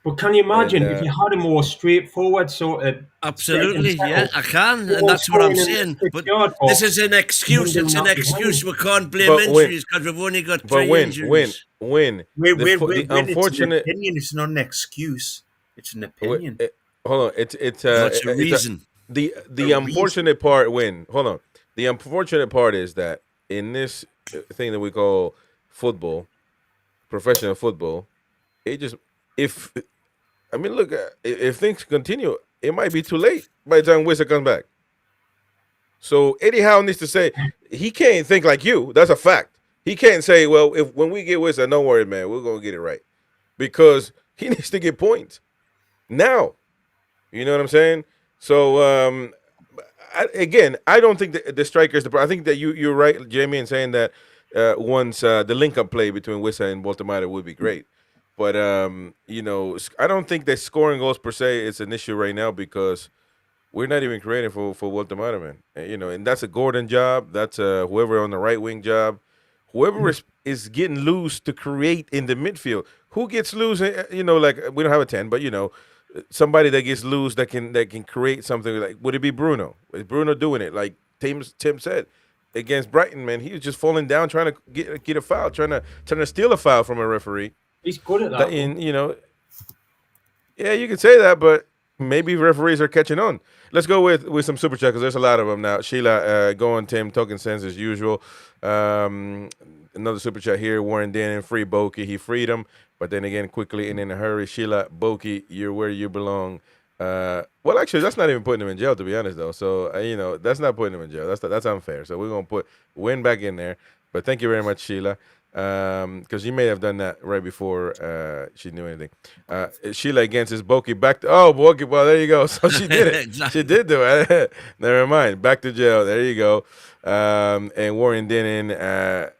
But can you imagine if you had a more straightforward sort of... Absolutely, yeah, I can, and that's what I'm saying. But this is an excuse. It's an excuse. We can't blame injuries because we've only got 3 injuries. Wait, unfortunate opinion. It's not an excuse. It's an opinion. Hold on. It's a reason. The unfortunate part. Hold on. The unfortunate part is that in this thing that we call football, professional football, if things continue, it might be too late by the time Wissa comes back. So Eddie Howe needs to say he can't think like you. That's a fact. He can't say, well, when we get Wissa, don't worry, man, we're gonna get it right, because he needs to get points now. You know what I'm saying? So I don't think that the strikers. I think that you're right, Jamie, in saying that once the link-up play between Wissa and Walter Mata would be great. But I don't think that scoring goals per se is an issue right now, because we're not even creating for Walter Mata, man. And that's a Gordon job. That's whoever on the right wing job. Whoever is getting loose to create in the midfield. Who gets loose? Like we don't have a 10, but somebody that gets loose that can create something. Like, would it be Bruno? Is Bruno doing it? Like Tim said against Brighton, man, he was just falling down trying to get a foul, trying to steal a foul from a referee. He's good at that. Yeah, you can say that, but maybe referees are catching on. Let's go with some super chat, because there's a lot of them now. Sheila, go on, Tim, talking sense as usual. Another super chat here. Warren Dennon, free Boki. He freed him, but then again, quickly and in a hurry. Sheila, Boki, you're where you belong. Well, actually, that's not even putting him in jail, to be honest, though. So, that's not putting him in jail. That's unfair. So we're going to put Win back in there. But thank you very much, Sheila. Because you may have done that right before she knew anything. Sheila against his Boki back to Boki. Well, there you go. So she did it. Exactly. She did do it. Never mind. Back to jail. There you go. And Warren Dennon.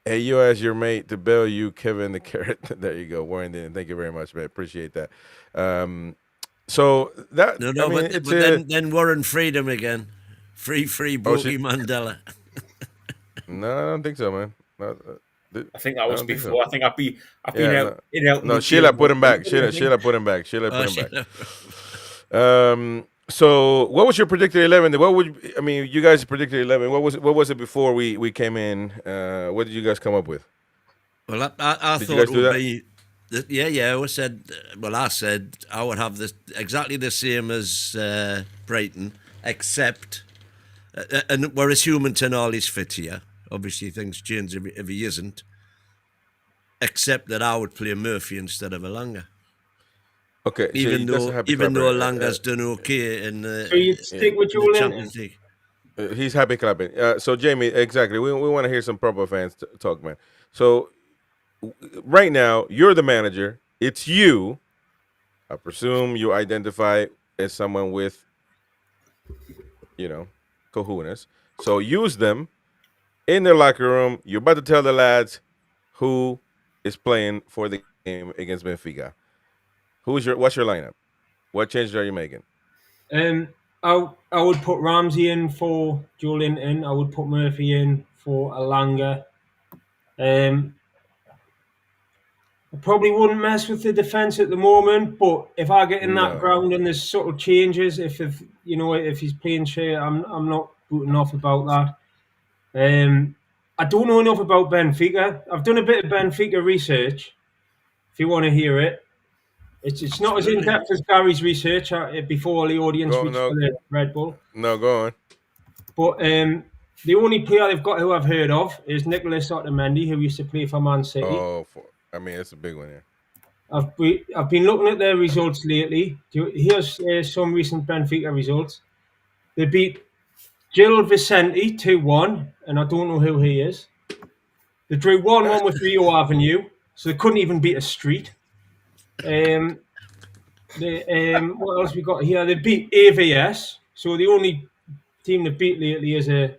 Hey, you asked your mate to bail you, Kevin the Carrot. There you go, Warren Dennon. Thank you very much, man. Appreciate that. So that but then Warren freed him again. Free Boki Mandela. No, I don't think so, man. I think that was before. So. I've been out. No, Sheila put him back. Sheila put him back. So what was your predicted 11? You guys predicted 11. What was it before we came in? What did you guys come up with? Well, I thought it would be. I said I would have this exactly the same as Brighton, except, and we're assuming Tonali's fit here. Obviously, things change if he isn't. Except that I would play Murphy instead of Elanga. Okay, even though Elanga's done okay in so you stick with the Champions League. He's happy clapping. So Jamie, exactly. We want to hear some proper fans talk, man. So right now, you're the manager. It's you. I presume you identify as someone with, kahunas. So use them in their locker room. You're about to tell the lads who is playing for the game against Benfica. What's your lineup? What changes are you making? I would put Ramsey in for Joe Linton. I would put Murphy in for Elanga. I probably wouldn't mess with the defence at the moment, but if I get in that ground and there's subtle changes, if he's playing shit, I'm not booting off about that. I don't know enough about Benfica. I've done a bit of Benfica research. If you want to hear it, it's not as in depth as Gary's research before the audience reached for the Red Bull. No, go on. But the only player they've got who I've heard of is Nicolas Otamendi, who used to play for Man City. It's a big one here. I've been looking at their results lately. Here's some recent Benfica results. They beat Gil Vicente 2-1, and I don't know who he is. They drew 1-1 with Rio Avenue, so they couldn't even beat a street. What else we got here? They beat AVS. So the only team they beat lately is a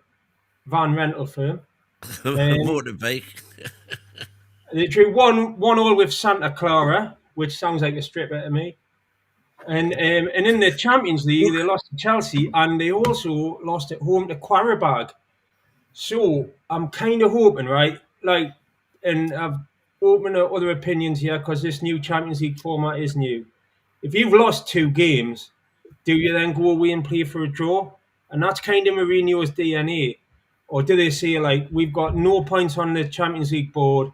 van rental firm. Motorbike. They drew 1-1 with Santa Clara, which sounds like a stripper to me. And in the Champions League, they lost to Chelsea, and they also lost at home to Qarabag. So I'm kind of hoping, right? Like, and I've opened to other opinions here because this new Champions League format is new. If you've lost 2 games, do you then go away and play for a draw? And that's kind of Mourinho's DNA. Or do they say, like, we've got no points on the Champions League board,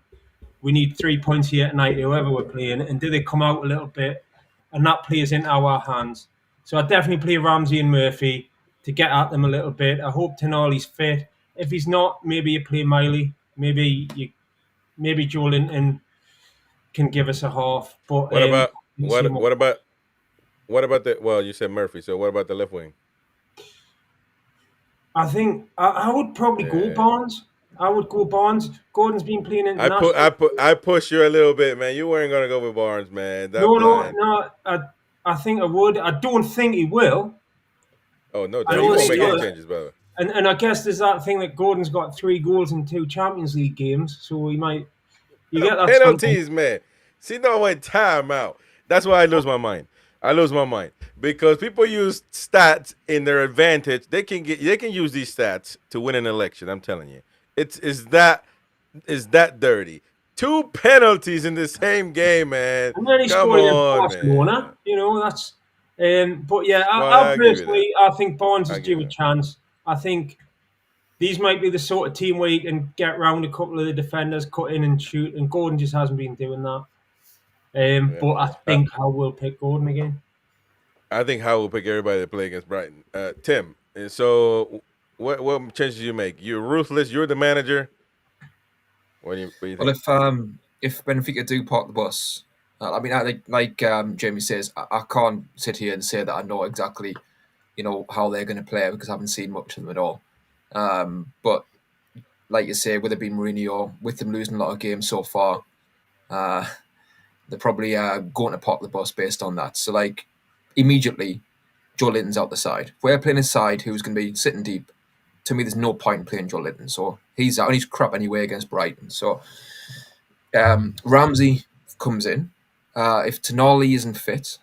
we need 3 points here tonight, whoever we're playing, and do they come out a little bit and that plays into our hands? So I definitely play Ramsey and Murphy to get at them a little bit. I hope Tonali's fit. If he's not, maybe you play Miley. Maybe Joe Linton can give us a half. But What about the? Well, you said Murphy. So what about the left wing? I think I would probably go Barnes. I would go Barnes. Gordon's been playing international. I push you a little bit, man. You weren't gonna go with Barnes, man. No. I think I would. I don't think he will. Oh no, he won't make any changes, brother. And I guess there's that thing that Gordon's got 3 goals in 2 Champions League games, so he might. You get that penalties, man. See, no one time out. That's why I lose my mind. Because people use stats in their advantage. They can use these stats to win an election. I'm telling you. Is that dirty? 2 penalties in the same game, man. And then he scored against Barcelona. Man. You know, that's. But yeah, I personally, I think Barnes is due a chance. I think these might be the sort of team where you can get round a couple of the defenders, cut in and shoot, and Gordon just hasn't been doing that. But I think Howe will pick Gordon again. I think Howe will pick everybody to play against Brighton. Tim, so what changes you make? You're ruthless. You're the manager. What do you think? Well, if Benfica do park the bus, I mean, like Jamie says, I can't sit here and say that I know exactly, how they're going to play because I haven't seen much of them at all. But like you say, with it being Mourinho, with them losing a lot of games so far, they're probably going to park the bus based on that. So, like, immediately, Joe Linton's out the side. If we're playing a side who's going to be sitting deep, to me, there's no point in playing Joe Linton. So he's out, and he's crap anyway against Brighton. So Ramsey comes in. If Tonali isn't fit,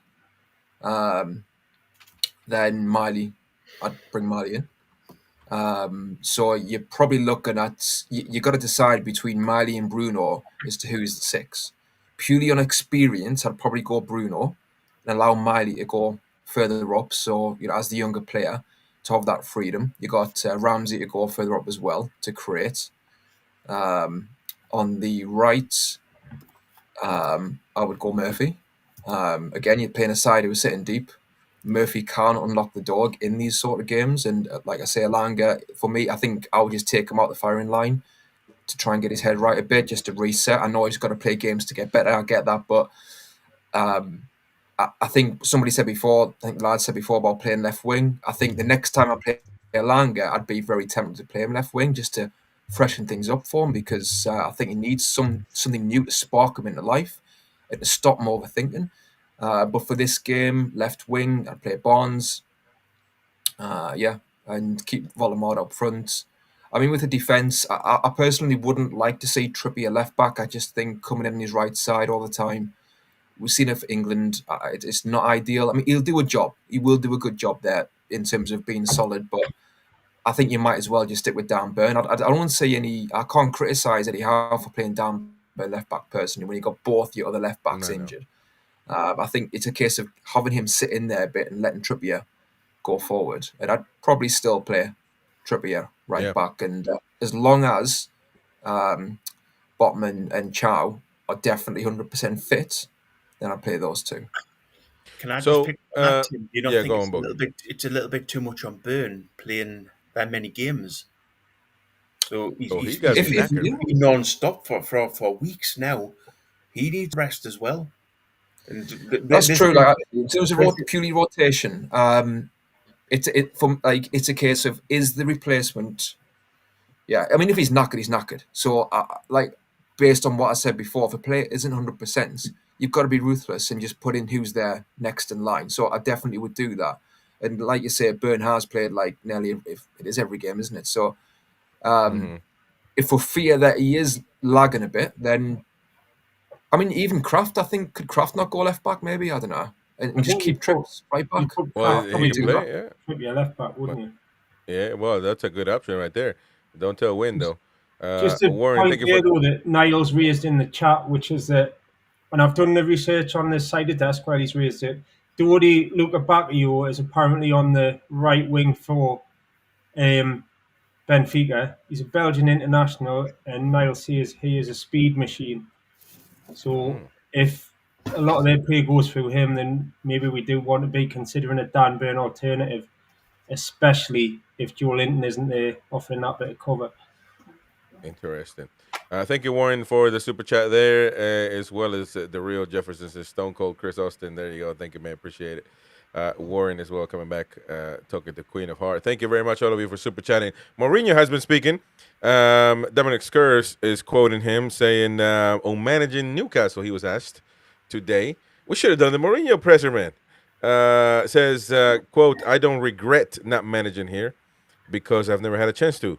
then Miley, I'd bring Miley in. So you're probably looking at, you got to decide between Miley and Bruno as to who's the 6. Purely on experience, I'd probably go Bruno and allow Miley to go further up. So, as the younger player, to have that freedom. You got Ramsey to go further up as well to create. On the right, I would go Murphy. Again, you're playing a side who's sitting deep. Murphy can't unlock the door in these sort of games. And like I say, Alanga, for me, I think I would just take him out the firing line to try and get his head right a bit, just to reset. I know he's got to play games to get better. I get that. But I think somebody said before, I think the lad said before about playing left wing. I think the next time I play Alanga, I'd be very tempted to play him left wing just to freshen things up for him because I think he needs something new to spark him into life and to stop him overthinking. But for this game, left wing, I'd play Barnes. And keep Volamard up front. I mean, with the defence, I personally wouldn't like to see Trippier left back. I just think coming in on his right side all the time, we've seen it for England. It's not ideal. I mean, he'll do a job. He will do a good job there in terms of being solid, but I think you might as well just stick with Dan Burn. I don't want to say I can't criticise Eddie Howe for playing Dan Burn left back personally when you got both your other left backs injured. I think it's a case of having him sit in there a bit and letting Trippier go forward. And I'd probably still play Trippier right back. And as long as Botman and Chow are definitely 100% fit, then I'll play those 2. Can I just pick on that, Tim? You don't think it's a little bit too much on Burn playing that many games? So he's non-stop for weeks now. He needs rest as well. And that's true. Like, in terms of purely rotation, it's a case of, is the replacement? Yeah, I mean, if he's knackered, he's knackered. So, based on what I said before, if a player isn't 100%, you've got to be ruthless and just put in who's there next in line. So I definitely would do that. And like you say, Burn has played like nearly, if it is every game, isn't it? So if we fear that he is lagging a bit, then I mean, even Kraft, I think, could Kraft not go left back? Maybe, I don't know, and just keep Trips right back. Well, he can play, yeah. Could be a left back, wouldn't you? Yeah, well, that's a good option right there. Don't tell Win though. Just a Warren, point here, though, that Niall's raised in the chat, which is that, and I've done the research on this side of desk where he's raised it. Dodi Lukabakio is apparently on the right wing for Benfica. He's a Belgian international, and Niall says he is a speed machine. So if a lot of their play goes through him, then maybe we do want to be considering a Dan Burn alternative, especially if Joe Linton isn't there offering that bit of cover. Interesting. Thank you, Warren, for the super chat there, as well as the real Jefferson says Stone Cold Chris Austin. There you go. Thank you, man. Appreciate it. Warren as well coming back, talking to Queen of Heart. Thank you very much, all of you, for super chatting. Mourinho has been speaking. Dominic Skurs is quoting him, saying, on managing Newcastle, he was asked today. We should have done the Mourinho presser, man. Says, quote, I don't regret not managing here because I've never had a chance to.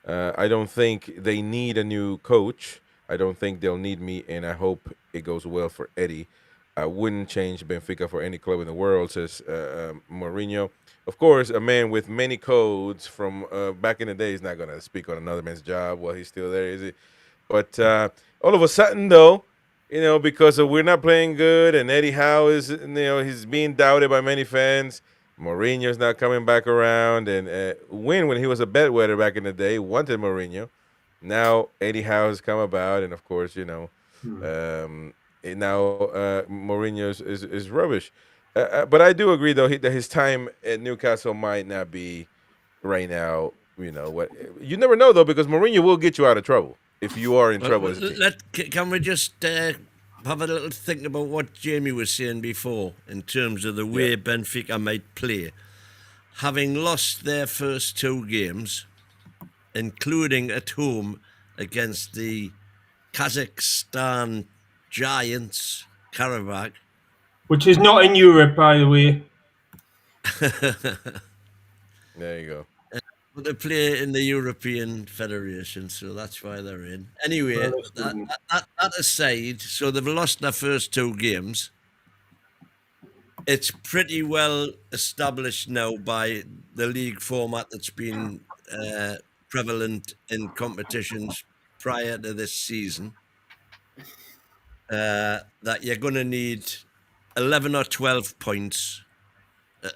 I don't think they need a new coach. I don't think they'll need me, and I hope it goes well for Eddie. I wouldn't change Benfica for any club in the world, says Mourinho. Of course, a man with many codes from back in the day is not going to speak on another man's job while he's still there, is he? But all of a sudden, though, you know, because we're not playing good, and Eddie Howe is, you know, he's being doubted by many fans. Mourinho's not coming back around, and when he was a bedwetter back in the day, wanted Mourinho. Now Eddie Howe has come about, and of course, you know, now Mourinho is rubbish. But I do agree, though, that his time at Newcastle might not be right now. You know what? You never know, though, because Mourinho will get you out of trouble if you are in trouble as a team. Can we just have a little think about what Jamie was saying before in terms of the way Benfica might play? Having lost their first two games, including at home against the Kazakhstan Giants, Karabakh. Which is not in Europe, by the way. There you go. But they play in the European Federation, so that's why they're in. Anyway, that aside, so they've lost their first two games. It's pretty well established now by the league format that's been prevalent in competitions prior to this season, that you're going to need 11 or 12 points.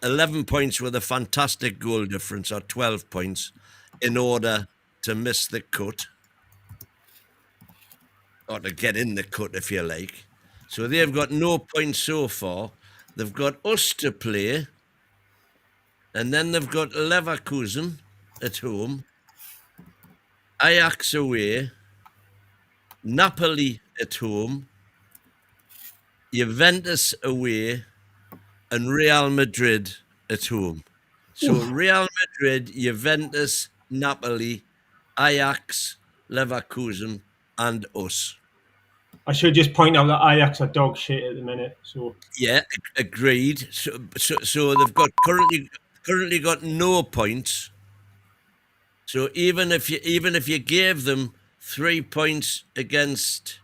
11 points with a fantastic goal difference, or 12 points, in order to miss the cut, or to get in the cut, if you like. So they've got no points so far. They've got us to play, and then they've got Leverkusen at home, Ajax away, Napoli at home, Juventus away, and Real Madrid at home. So Real Madrid, Juventus, Napoli, Ajax, Leverkusen, and us. I should just point out that Ajax are dog shit at the minute. So yeah, agreed. So they've got currently got no points. So even if you gave them 3 points against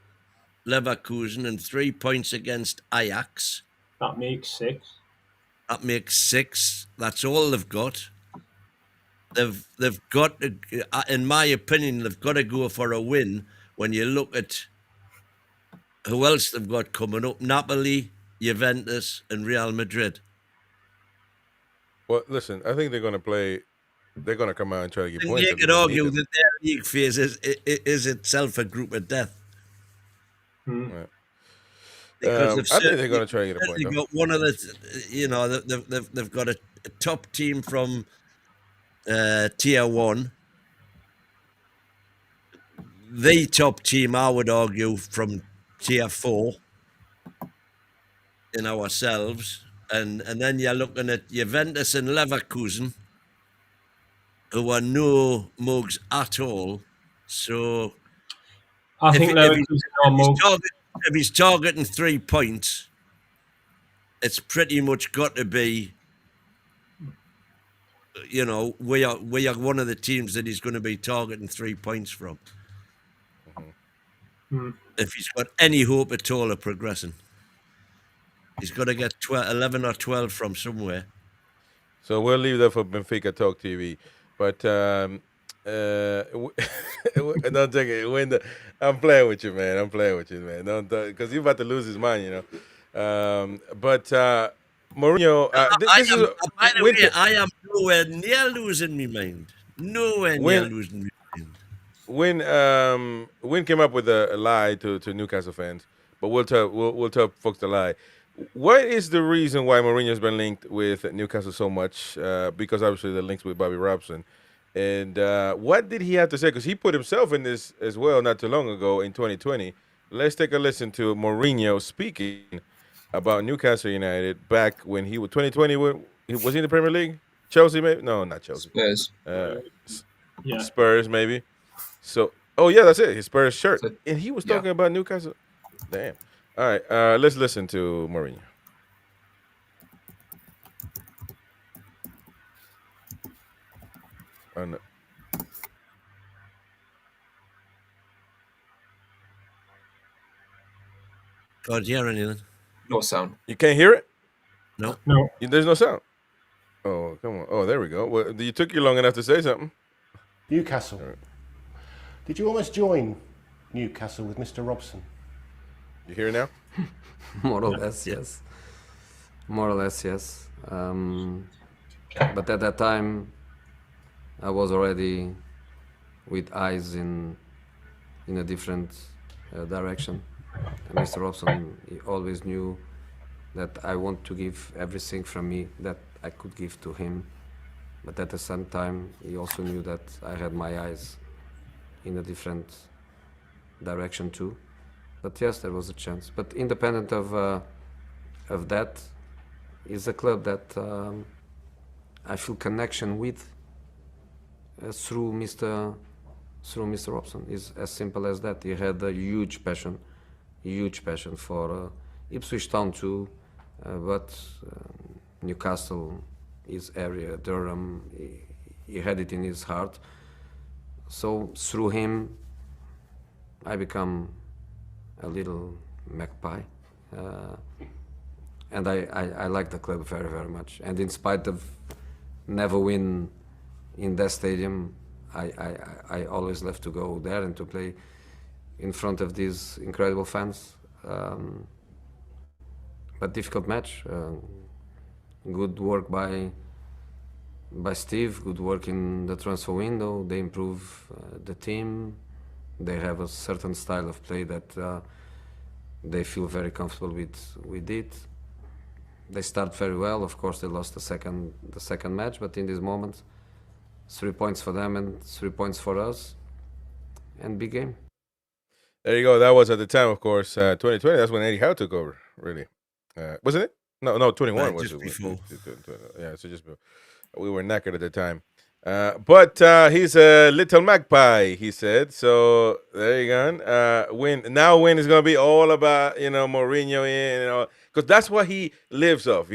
Leverkusen and 3 points against Ajax, that makes 6. That makes 6. That's all they've got. They've got, in my opinion, they've got to go for a win. When you look at who else they've got coming up: Napoli, Juventus, and Real Madrid. Well, listen, I think they're going to play. They're going to come out and try to get points. You could argue that their league phase is itself a group of death. Right. I think they're going to try to get a point. They've got one of the, you know, they've got a top team from Tier 1. The top team, I would argue, from Tier 4 in ourselves. And then you're looking at Juventus and Leverkusen, who are no mugs at all. So I think Leverkusen are mugs. if he's targeting 3 points, it's pretty much got to be, you know, we are one of the teams that he's going to be targeting 3 points from. If he's got any hope at all of progressing, he's got to get 11 or 12 from somewhere. So we'll leave that for Benfica Talk TV. But don't take it. I'm playing with you, man. Don't, because you're about to lose his mind, you know. But Mourinho, by the way, I am nowhere near losing my mind. Nowhere near losing my mind. Win came up with a lie to Newcastle fans, but we'll tell folks the lie. What is the reason why Mourinho's been linked with Newcastle so much? Because obviously the links with Bobby Robson. And what did he have to say? Because he put himself in this as well not too long ago in 2020. Let's take a listen to Mourinho speaking about Newcastle United back when he was 2020. Was he in the Premier League? Chelsea, maybe? No, not Chelsea. Spurs. Spurs, maybe. So, oh yeah, that's it. His Spurs shirt, and he was talking about Newcastle. Damn. All right, let's listen to Mourinho. Oh, no. Can't hear anything. No sound. You can't hear it? No. There's no sound. Oh, come on. Oh, there we go. Well, you took you long enough to say something. Newcastle. Right. Did you almost join Newcastle with Mr. Robson? You hear now? More or less, yes. More or less, yes. But at that time, I was already with eyes in a different direction. And Mr. Robson, he always knew that I want to give everything from me that I could give to him. But at the same time, he also knew that I had my eyes in a different direction too. But yes, there was a chance. But independent of that, is a club that I feel connection with through Mr. Robson. It's as simple as that. He had a huge passion for Ipswich Town too, but Newcastle, his area, Durham, he had it in his heart. So through him, I become a little magpie, and I like the club very, very much. And in spite of never win in that stadium, I always love to go there and to play in front of these incredible fans. But difficult match. Good work by Steve. Good work in the transfer window. They improve the team. They have a certain style of play that they feel very comfortable with it. They start very well. Of course, they lost the second match, but in this moment, 3 points for them and 3 points for us, and big game. There you go. That was at the time, of course, 2020. That's when Eddie Howe took over, really. Wasn't it? No, 21 was just it? Before. Yeah, so just before. We were knackered at the time. But he's a little magpie, he said. So there you go. Win is going to be all about, Mourinho because that's what he lives off.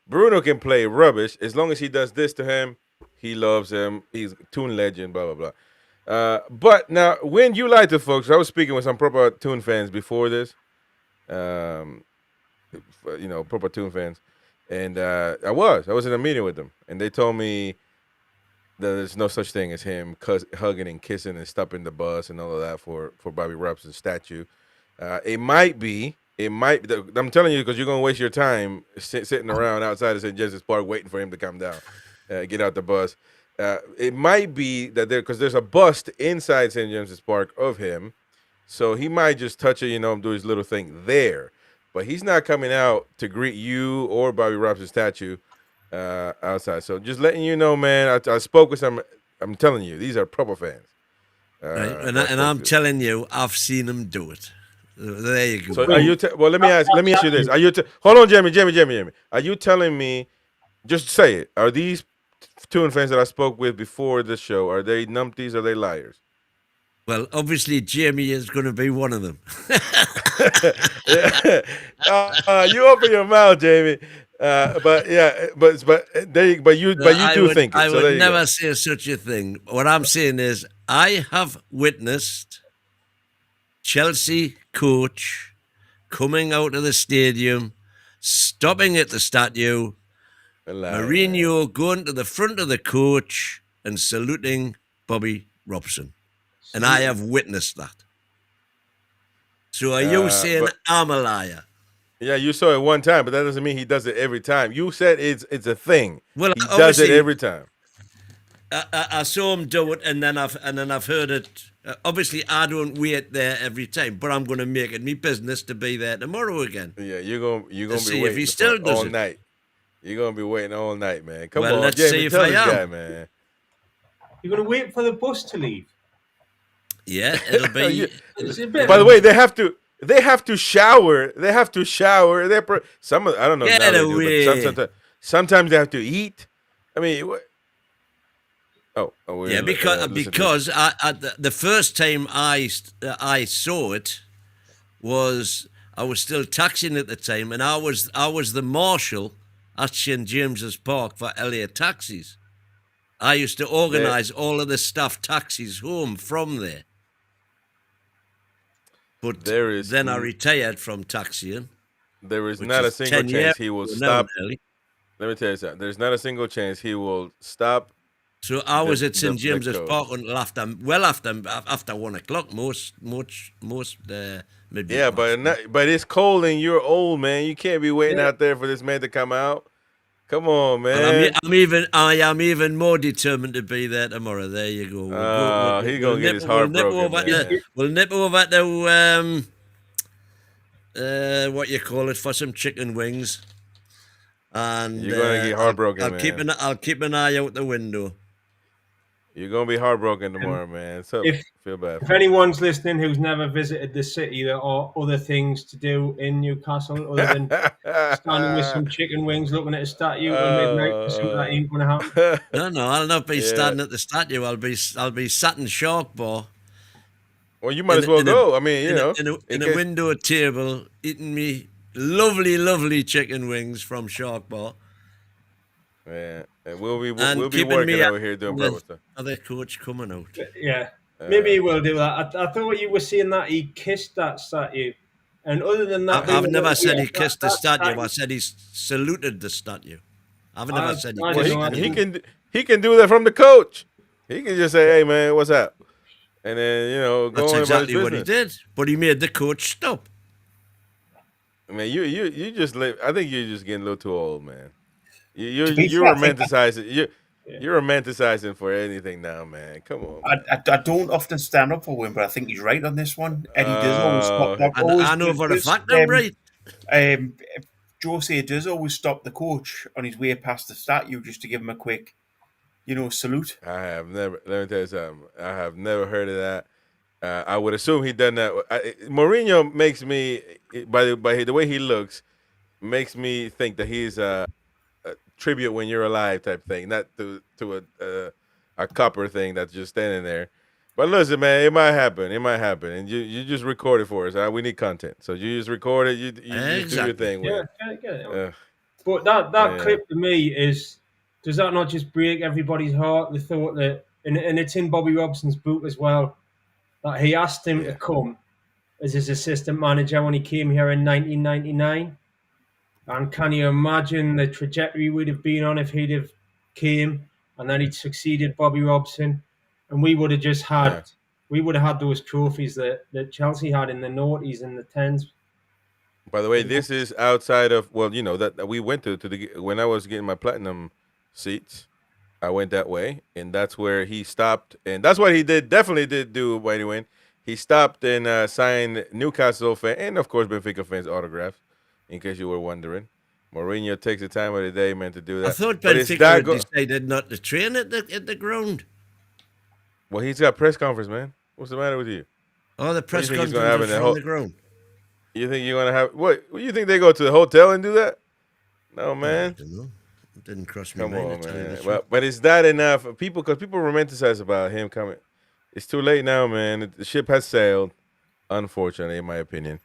Bruno can play rubbish. As long as he does this to him, he loves him. He's Toon legend, blah, blah, blah. But now, when you lie to folks, I was speaking with some proper Toon fans before this, proper Toon fans. And I was in a meeting with them, and they told me that there's no such thing as him hugging and kissing and stopping the bus and all of that for Bobby Robson's statue. It might be. I'm telling you, because you're gonna waste your time sitting around outside of St. James's Park waiting for him to come down, get out the bus. It might be that because there's a bust inside St. James's Park of him, so he might just touch it, do his little thing there. But he's not coming out to greet you or Bobby Robson's statue outside. So just letting you know, man, I spoke with some. I'm telling you, these are proper fans. Right. And I'm telling you, I've seen him do it. There you go. So are you? Well, let me ask you this. Are you? Hold on, Jamie. Are you telling me? Just say it. Are these Toon fans that I spoke with before the show? Are they numpties? Or are they liars? Well, obviously, Jamie is going to be one of them. You open your mouth, Jamie. But you do think it. I so would there you never go. say such a thing. What I'm saying is, I have witnessed Chelsea coach coming out of the stadium, stopping at the statue, Mourinho going to the front of the coach and saluting Bobby Robson. And I have witnessed that. So are you saying I'm a liar? Yeah, you saw it one time, but that doesn't mean he does it every time. You said it's a thing. Well, he does it every time. I saw him do it, and then I've heard it. Obviously, I don't wait there every time, but I'm going to make it my business to be there tomorrow again. Yeah, you're gonna be waiting if he still does all it. night. You're gonna be waiting all night, man. Come Well, on, let's Jamie, see if tell I this am. guy, man. You're going to wait for the bus to leave. Yeah, it'll be. By the way, they have to shower. They have to shower. I don't know. Get now they away. do, but sometimes they have to eat. I mean, what? Yeah, because the first time I saw it was I was still taxing at the time, and I was the marshal at St James's Park for Elliott Taxis. I used to organise all of the staff taxis home from there. But then I retired from taxiing. There is not a single chance he will stop. Let me tell you something. There's not a single chance he will stop. So I was at St James's Park until after 1 o'clock most midweek. Yeah, but it's cold and you're old, man. You can't be waiting out there for this man to come out. Come on, man. I am even more determined to be there tomorrow. There you go. He's gonna get his heart broken. We'll nip over to what you call it for some chicken wings. And you're gonna get heartbroken, man. I'll keep an eye out the window. You're gonna be heartbroken tomorrow, man. So feel bad. If anyone's listening who's never visited the city, there are other things to do in Newcastle other than standing with some chicken wings, looking at a statue at midnight. Something that ain't gonna happen. No, I'll not be standing at the statue. I'll be sat in Shark Bar. Well, you might as well go. I mean, in a window table, eating me lovely chicken wings from Shark Bar. Yeah, and we'll be working over here doing proper stuff. Other coach coming out. Yeah, maybe he will do that. I thought you were saying that he kissed that statue, and other than that, I've never said he kissed the statue. I said he saluted the statue. I've never said he kissed. He can do that from the coach. He can just say, "Hey, man, what's up?" And then go That's on exactly about his what he did. But he made the coach stop. I mean, you just live. I think you're just getting a little too old, man. You're romanticizing. You're romanticizing for anything now, man. Come on. I don't often stand up for him, but I think he's right on this one. Eddie does always stop. I know for a fact I'm right. Jose does always stop the coach on his way past the statue just to give him a quick, salute. I have never. Let me tell you something. I have never heard of that. I would assume he done that. Mourinho makes me, by the way he looks, makes me think that he's a tribute when you're alive type thing, not to a copper thing that's just standing there. But listen, man, it might happen. It might happen, and you just record it for us. We need content, so you just record it. You just do your thing. But that clip to me does that not just break everybody's heart? The thought that, and it's in Bobby Robson's book as well, that he asked him to come as his assistant manager when he came here in 1999. And can you imagine the trajectory we'd have been on if he'd have came and then he'd succeeded Bobby Robson, and we would have just had those trophies that Chelsea had in the noughties and the tens. By the way, this is outside of that we went to when I was getting my platinum seats. I went that way, and that's where he stopped, and that's what he definitely did do by the way. He stopped and signed Newcastle fan and of course Benfica fans' autographs. In case you were wondering, Mourinho takes the time of the day, man, to do that. I thought Benfica decided not to train at the ground. Well, he's got press conference, man. What's the matter with you? Oh, the press conference is from the ground. You think you're gonna have what? You think they go to the hotel and do that? No, man. I don't know. It didn't cross my mind. Come on, man. But is that enough? Because people romanticize about him coming. It's too late now, man. The ship has sailed, unfortunately, in my opinion.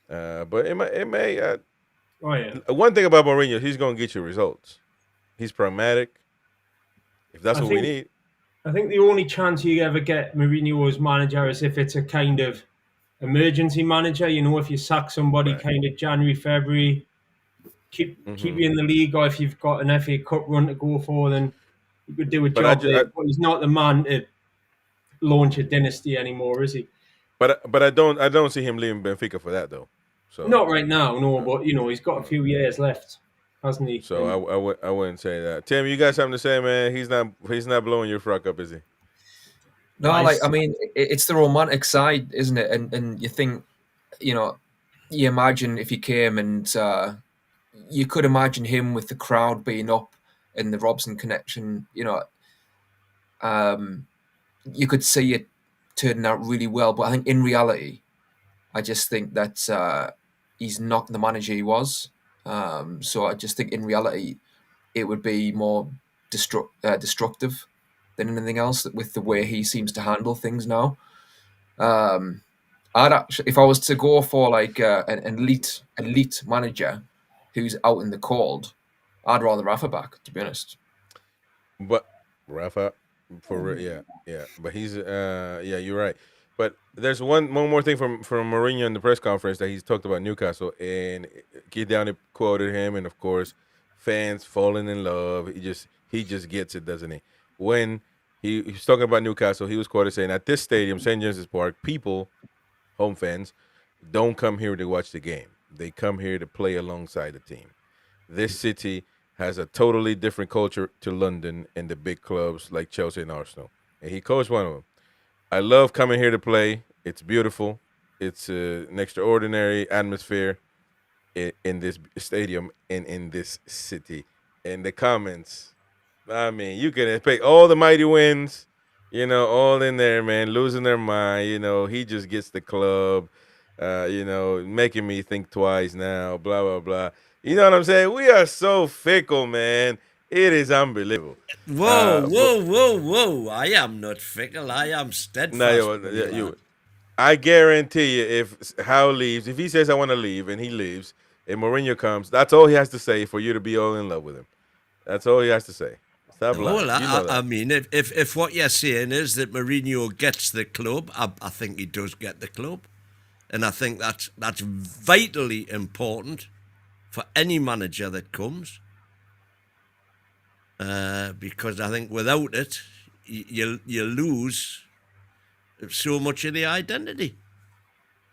But it may. Oh yeah. One thing about Mourinho, he's going to get you results. He's pragmatic. If that's what we need. I think the only chance you ever get Mourinho as manager is if it's a kind of emergency manager. You know, if you sack somebody kind of January, February, keep you in the league, or if you've got an FA Cup run to go for, then you could do a job there. But he's not the man to launch a dynasty anymore, is he? But I don't see him leaving Benfica for that though. So not right now, no. But you know, he's got a few years left, hasn't he? So I wouldn't say that. Tim, you got something to say, man? He's not blowing your frock up, is he? No, I mean, it's the romantic side, isn't it? And you think, you know, you imagine if he came and you could imagine him with the crowd being up in the Robson connection, you know, you could see it turning out really well. But I think in reality, I just think that he's not the manager he was. So I just think in reality, it would be more destructive than anything else with the way he seems to handle things now. I'd actually, if I was to go for like an elite manager who's out in the cold, I'd rather Rafa back, to be honest. But Rafa, yeah, but he's you're right. But there's one more thing from Mourinho in the press conference that he's talked about Newcastle, and Keith Downey quoted him, and of course, fans falling in love. He just gets it, doesn't he? When he was talking about Newcastle, he was quoted saying, "At this stadium, St. James's Park, people, home fans, don't come here to watch the game. They come here to play alongside the team. This city has a totally different culture to London and the big clubs like Chelsea and Arsenal." And he coached one of them. "I love coming here to play. It's beautiful. It's an extraordinary atmosphere in this stadium and in this city." And the comments, I mean, you can expect all the mighty wins, you know, all in there, man, losing their mind. You know, he just gets the club, you know, making me think twice now, blah, blah, blah. You know what I'm saying? We are so fickle, man. It is unbelievable. Whoa. I am not fickle. I am steadfast. I guarantee you, if Howe leaves, if he says I want to leave and he leaves, and Mourinho comes, that's all he has to say for you to be all in love with him. That's all he has to say. Stop lying. I mean, if what you're saying is that Mourinho gets the club, I think he does get the club. And I think that's vitally important for any manager that comes. Because I think without it, you lose so much of the identity.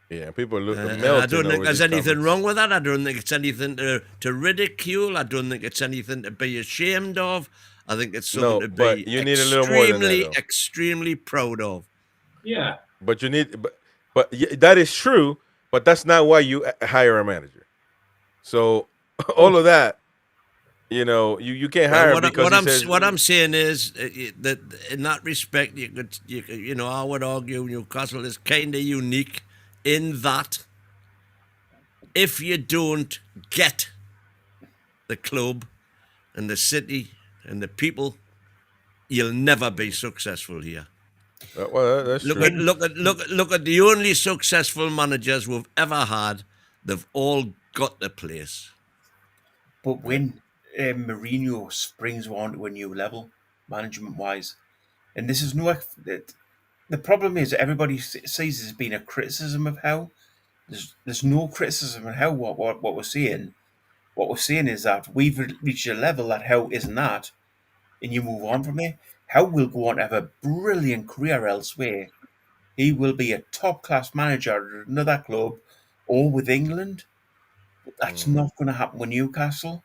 Yeah, people look. I don't think there's anything wrong with that. I don't think it's anything to ridicule. I don't think it's anything to be ashamed of. I think it's something to be you need a little more than that, extremely proud of. Yeah. But you need, but that is true. But that's not why you hire a manager. So all of that, you know, you can't hire because what I'm saying is that in that respect, you know, I would argue Newcastle is kind of unique in that if you don't get the club and the city and the people, you'll never be successful here. Well, that's look true. Look at the only successful managers we've ever had. They've all got the place. But when Mourinho springs on to a new level, management-wise, and this is the problem is everybody sees this as being a criticism of Howe. There's no criticism of Howe. What we're seeing, is that we've reached a level that Howe isn't at, and you move on from there. Howe will go on to have a brilliant career elsewhere. He will be a top-class manager at another club or with England. But that's not going to happen with Newcastle.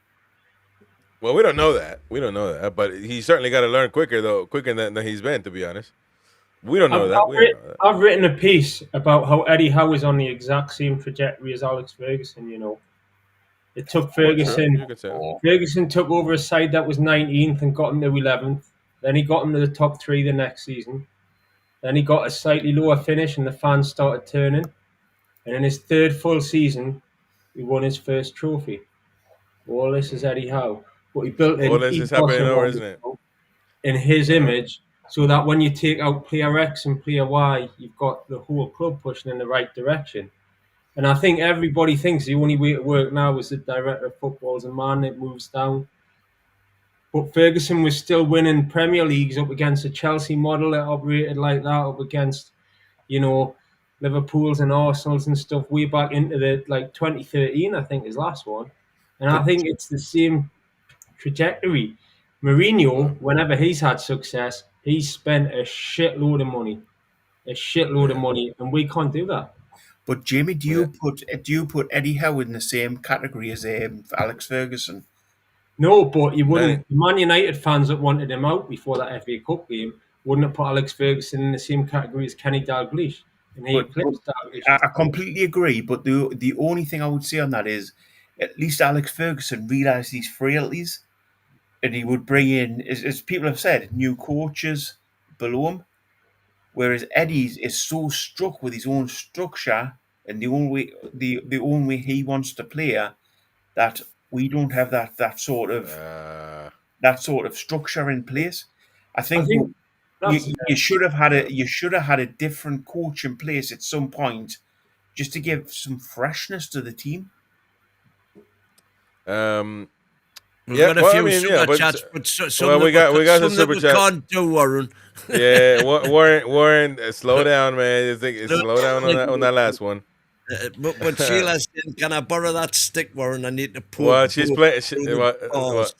Well, we don't know that. But he's certainly got to learn quicker than he's been, to be honest. We don't know that. I've written a piece about how Eddie Howe is on the exact same trajectory as Alex Ferguson, you know. It took Ferguson. Ferguson took over a side that was 19th and got him to 11th. Then he got him to the top 3 the next season. Then he got a slightly lower finish and the fans started turning. And in his 3rd full season, he won his first trophy. All this is Eddie Howe. But he built all this is happening now, isn't it? In his image so that when you take out player X and player Y, you've got the whole club pushing in the right direction. And I think everybody thinks the only way to work now is the director of football's a man that moves down. But Ferguson was still winning Premier Leagues up against the Chelsea model that operated like that, up against, Liverpool's and Arsenal's and stuff way back into the 2013, I think, his last one. And I think it's the same trajectory. Mourinho, whenever he's had success, he's spent a shitload of money, and we can't do that. But Jamie, do you put Eddie Howe in the same category as Alex Ferguson? No, but you wouldn't. The Man United fans that wanted him out before that FA Cup game wouldn't have put Alex Ferguson in the same category as Kenny Dalglish. And he eclipsed Dalglish. I completely agree, but the only thing I would say on that is at least Alex Ferguson realised these frailties, and he would bring in, as people have said, new coaches below him. Whereas Eddie is so struck with his own structure and the own way he wants to play that we don't have that sort of structure in place. I think you should have had a different coach in place at some point, just to give some freshness to the team. We've got a few super chats, but some we got some super chat. Can't do, Warren. Yeah, Warren, slow down, man. Slow down on that last one. But Sheila's saying, "Can I borrow that stick, Warren? I need to pull." Well, she's playing. That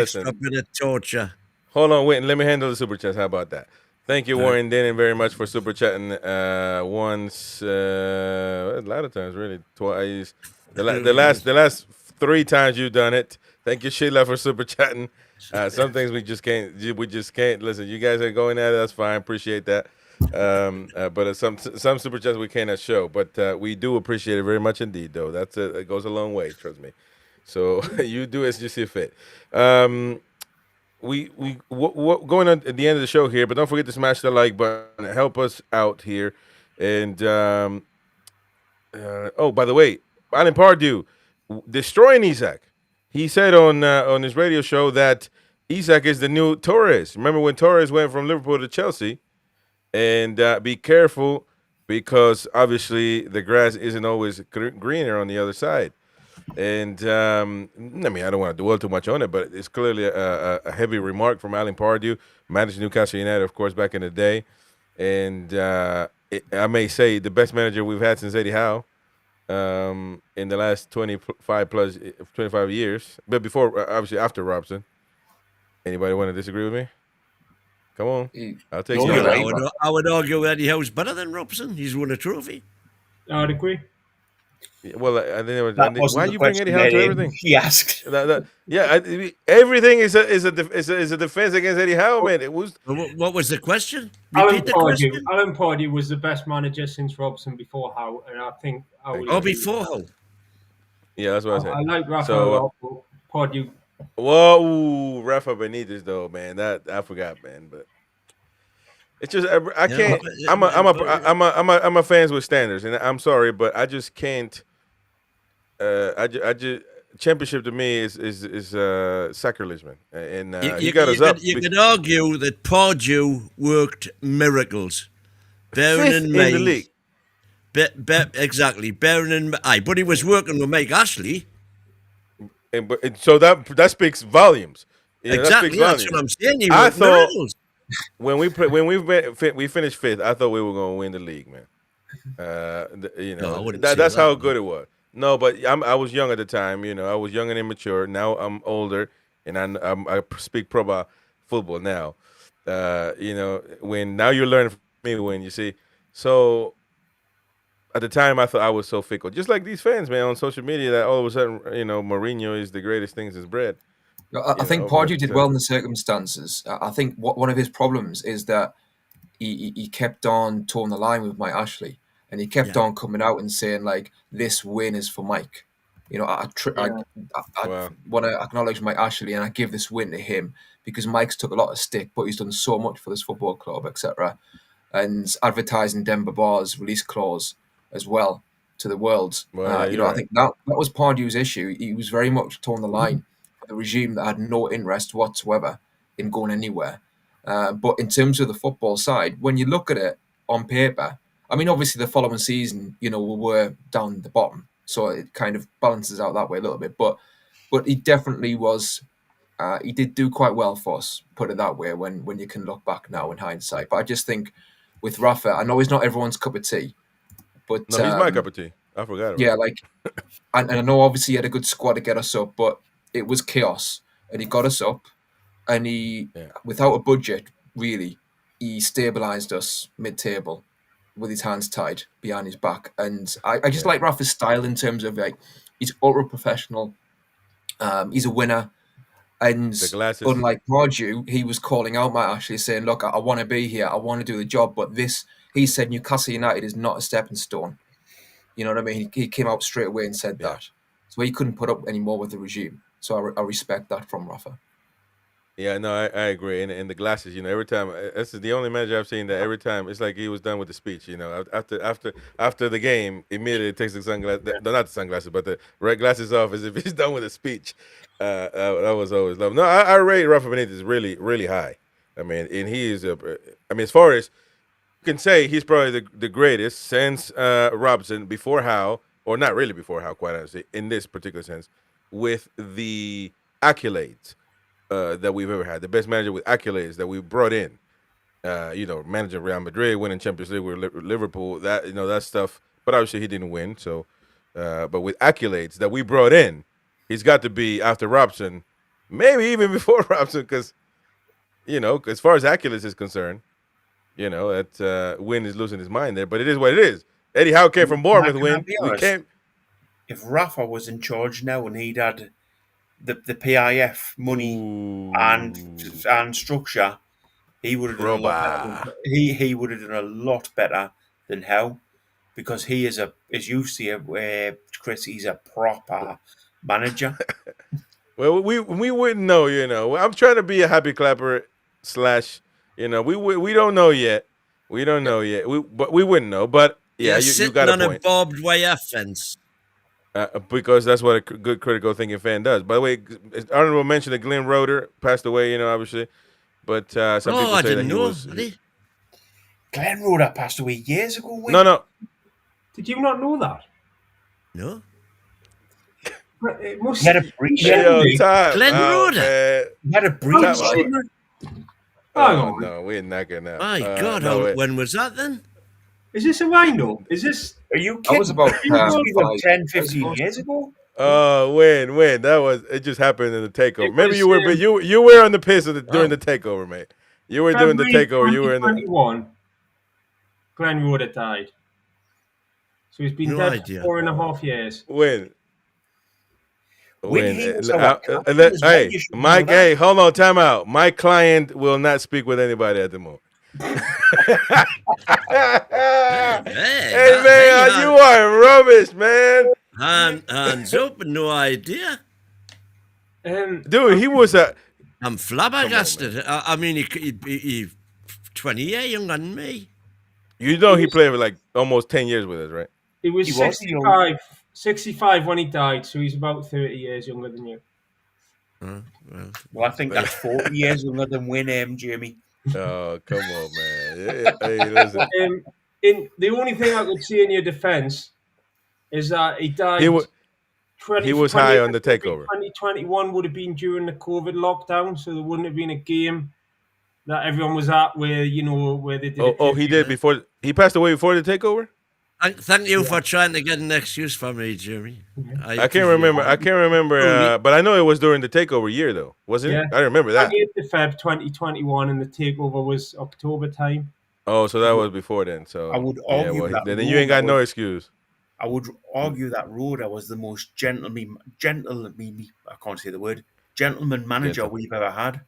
extra bit of torture. Hold on, wait. Let me handle the super chats. How about that? Thank you, Warren Dennon, very much for super chatting once, a lot of times, really, twice. The last 3 times you've done it. Thank you, Sheila, for super chatting. Some things we just can't. Listen, you guys are going at it. That's fine. Appreciate that. But some super chats we cannot show. But we do appreciate it very much indeed, though. It goes a long way. Trust me. So you do as you see fit. We going on at the end of the show here, but don't forget to smash the like button. Help us out here. And by the way, Alan Pardew destroying Isak. He said on his radio show that Isak is the new Torres. Remember when Torres went from Liverpool to Chelsea? And be careful, because obviously the grass isn't always greener on the other side. And I don't want to dwell too much on it, but it's clearly a heavy remark from Alan Pardew, managed Newcastle United, of course, back in the day. And I may say the best manager we've had since Eddie Howe in the last 25 years. But before, obviously, after Robson. Anybody want to disagree with me? Come on. I'll take it. I would argue Eddie Howe's better than Robson. He's won a trophy. I'd agree. Well, why you bring Eddie Howe to everything? He asked. Everything is a defense against Eddie Howe, man. It was. What was the question? Alan Pardew was the best manager since Robson before Howe, and I think. Before Howe. Yeah, that's what I said. I like Rafa Pardew. Whoa, Rafa Benitez though, man. That I forgot, man. But it's just I can't. I'm a fans with standards, and I'm sorry, but I just can't. I just championship to me is sacrilege, man. And you got us up. You could argue that Pardew worked miracles, bearing in mind the league. Exactly, bearing in mind. But he was working with Mike Ashley. So that speaks volumes. Exactly, that's what I'm saying. I thought when we finished 5th, I thought we were going to win the league, man. That's how good it was. No, but I was young at the time. I was young and immature. Now I'm older, and I speak pro about football now. When now you're learning from me, when you see. So at the time, I thought I was so fickle, just like these fans, man, on social media. That all of a sudden, Mourinho is the greatest thing since bread. I think Pardew did well in the circumstances. I think one of his problems is that he kept on toeing the line with Mike Ashley, and he kept on coming out and saying like, "This win is for Mike." I want to acknowledge Mike Ashley, and I give this win to him because Mike's took a lot of stick, but he's done so much for this football club, etc. And advertising Denver Bar's release clause as well to the world. I think that was Pardew's issue. He was very much torn the line for the regime that had no interest whatsoever in going anywhere. But in terms of the football side, when you look at it on paper, I mean, obviously the following season, we were down the bottom, so it kind of balances out that way a little bit. But he definitely was. He did do quite well for us, put it that way, when you can look back now in hindsight. But I just think with Rafa, I know he's not everyone's cup of tea, but no, he's my cup of tea. I forgot. Yeah, and I know obviously he had a good squad to get us up, but it was chaos, and he got us up, and without a budget, really, he stabilised us mid-table with his hands tied behind his back. And I just like Rafa's style in terms of he's ultra professional. He's a winner. And unlike Pardew, he was calling out Matt Ashley saying, look, I want to be here. I want to do the job. But he said Newcastle United is not a stepping stone. You know what I mean? He came out straight away and said that. So he couldn't put up any more with the regime. So I respect that from Rafa. Yeah, no, I agree. And the glasses, every time, this is the only manager I've seen that every time it's like he was done with the speech. After the game, immediately takes the sunglasses, not the sunglasses, but the red glasses off as if he's done with the speech. That was always love. No, I rate Rafa Benitez really, really high. I mean, and he is as far as you can say, he's probably the greatest since Robson, before Howe, or not really before Howe, quite honestly, in this particular sense, with the accolades that we've ever had. The best manager with accolades that we brought in. Managing Real Madrid, winning Champions League with Liverpool, that stuff. But obviously he didn't win. So, but with accolades that we brought in, he's got to be after Robson, maybe even before Robson, because, as far as accolades is concerned, that Win is losing his mind there. But it is what it is. Eddie Howe came from Bournemouth. Win. If Rafa was in charge now and he'd had the PIF money and structure, he would have done a lot better. He would have done a lot better than Howe, because he is as you see it, Chris, he's a proper manager. Well, we wouldn't know, I'm trying to be a happy clapper / we don't know yet. We don't know yet. But we wouldn't know. But yeah, you got a point. Sitting on a barbed wire fence. Because that's what a good critical thinking fan does. By the way, honorable mention that Glenn Roeder passed away, obviously. But some people say that he was. Glenn Roeder passed away years ago. No. Did you not know that? No. It must he had a brief. Glenn Roeder. He had a brief. Oh no, we're not gonna. My God, when was that then? Is this a wind-up? Is this? Are you kidding? That was about 10, 15 years ago. When that was, it just happened in the takeover. Remember, you were on the piss during the takeover, mate. You were doing the takeover. You were in the 2021. Glenn Roeder died, so he's been dead for 4.5 years. When hey, Mike, hey, hold on, time out. My client will not speak with anybody at the moment. Hey man, you are rubbish, man. Hands up, no idea. Dude, he was I'm flabbergasted. I mean, he 20 years younger than me. He played for like almost 10 years with us, right? He was 65 when he died, so he's about 30 years younger than you. Well, I think that's 40 years younger than Win, Jamie. Oh, come on, man. Hey, listen. The only thing I could see in your defense is that he died. He was high on the takeover. 2021 would have been during the COVID lockdown, so there wouldn't have been a game that everyone was at where they did. He did before. He passed away before the takeover. Thank you for trying to get an excuse for me, Jeremy. I can't remember. But I know it was during the takeover year, though, wasn't it? I remember that. 28th of Feb 2021, and the takeover was October time. Oh, so that was before then. So I would argue that then you ain't got no excuse. I would argue that Roeder was the most gentleman. I can't say the word. Gentleman manager we've ever had.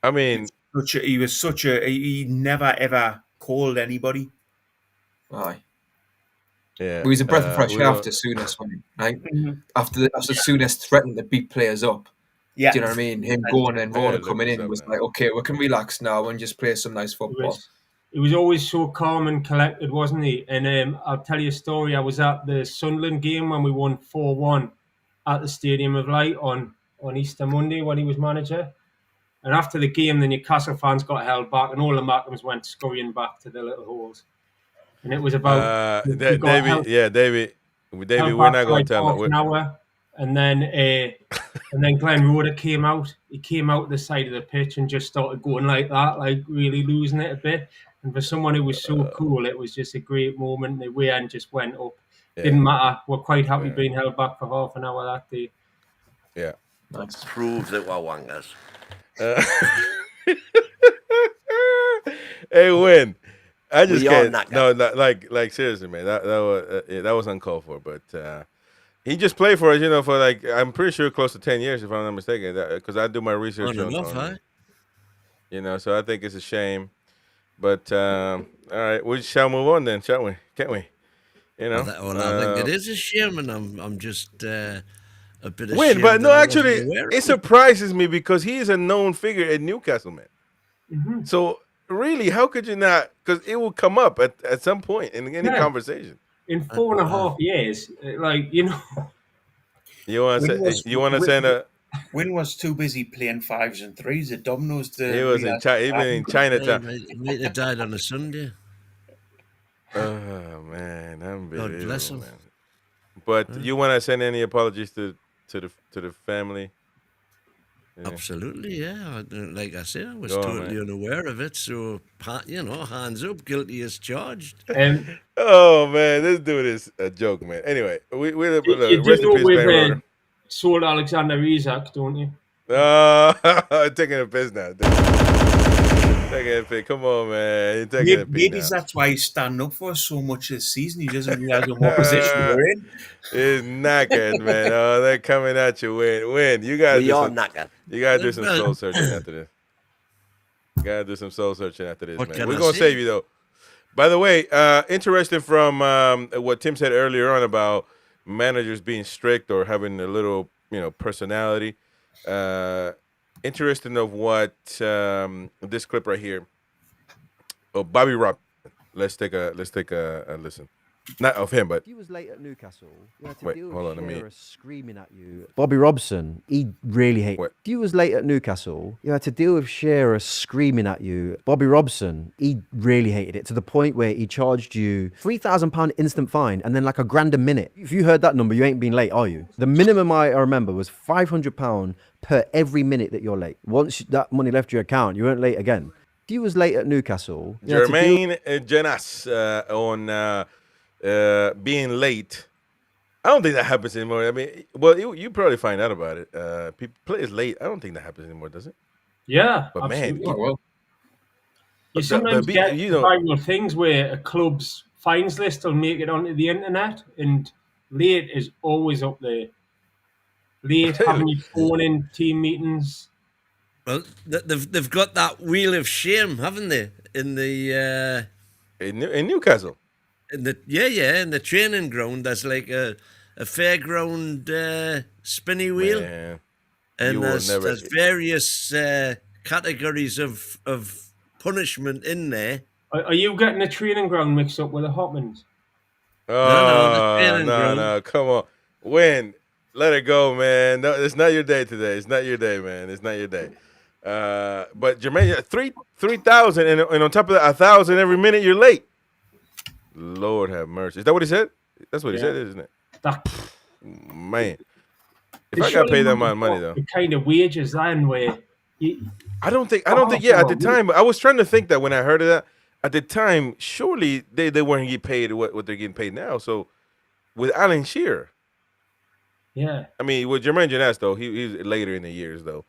I mean, he never ever called anybody. Aye. Yeah. He was a breath of fresh air after Souness, right? After Souness threatened to beat players up. Yeah. Do you know what I mean? Him going and Roeder coming in was like, okay, we can relax now and just play some nice football. He was always so calm and collected, wasn't he? And I'll tell you a story. I was at the Sunderland game when we won 4-1 at the Stadium of Light on Easter Monday when he was manager. And after the game, the Newcastle fans got held back, and all the Markhams went scurrying back to their little holes. And it was about David, we're not going to tell half an hour, and then Glenn Roeder came out. He came out the side of the pitch and just started going like that, like really losing it a bit. And for someone who was so cool, it was just a great moment. The way end just went up. Didn't matter. We're quite happy being held back for half an hour that day. Yeah, that proves that we're wangers. Hey, Win. I just can't. No, like seriously, man. That was uncalled for. But he just played for us, you know, for like I'm pretty sure close to 10 years, if I'm not mistaken. Because I do my research on him. You know, so I think it's a shame. But all right, we shall move on then, shall we? Can't we? You know, I think it is a shame, and I'm just a bit Win. But no, actually, it surprises me because he is a known figure at Newcastle, man. Mm-hmm. So. Really, how could you not? Because it will come up at some point in any conversation. In 4.5 years, like, you know. You want to send a. Win was too busy playing 5s and 3s at Domino's. He was in Chinatown. He might have died on a Sunday. Oh man, unbelievable. God bless him. Man. But you want to send any apologies to the family? Yeah. Absolutely, yeah. Like I said, I was totally unaware of it. So, you know, hands up, guilty as charged. Oh man, this dude is a joke, man. Anyway, we rest in peace, we've sold Alexander Isak, don't you? Taking a piss now. Taking a piss. Come on, man. Maybe that's why he's standing up for us so much this season. He doesn't realize what position we're in. It's knackered, man. Oh, they're coming at you. Win. You gotta do some soul searching after this. You gotta do some soul searching after this, man. We're gonna save you though. By the way, interesting from what Tim said earlier on about managers being strict or having a little, you know, personality. Interesting of what this clip right here. Oh, Bobby Robson. Let's take a listen. Not of him, but if you was late at Newcastle, you had to wait, deal hold with on, Shearer screaming at you. Bobby Robson, he really hated. If you was late at Newcastle, you had to deal with Shearer screaming at you. Bobby Robson, he really hated it to the point where he charged you £3,000 instant fine and then like £1,000 a minute. If you heard that number, you ain't been late, are you? The minimum I remember was £500 per every minute that you're late. Once that money left your account, you weren't late again. If you was late at Newcastle, Jermaine Jenas on. Being late, I don't think that happens anymore. I mean, well, you probably find out about it. Players late, I don't think that happens anymore, does it? Yeah, but absolutely. Man, well, you sometimes get viral things where a club's fines list will make it onto the internet, and late is always up there. Late, having your phone in team meetings. Well, they've got that wheel of shame, haven't they? In the in Newcastle. In the training ground, there's like a fairground spinny wheel, man, and there's various categories of punishment in there. Are you getting a training ground mixed up with a Hopman's? No, come on, Win, let it go, man. No, it's not your day today. It's not your day, man. It's not your day. But Jermaine, 3,000, and on top of that, 1,000 every minute you're late. Lord have mercy. Is that what he said? That's what he said, isn't it? Man. If I got paid that amount of money, though. The kind of wages then where... I don't think, at the time, I was trying to think that when I heard of that, at the time, surely they weren't getting paid what they're getting paid now. So, with Alan Shearer. Yeah. I mean, with Jermaine Jenas, though, he's later in the years, though.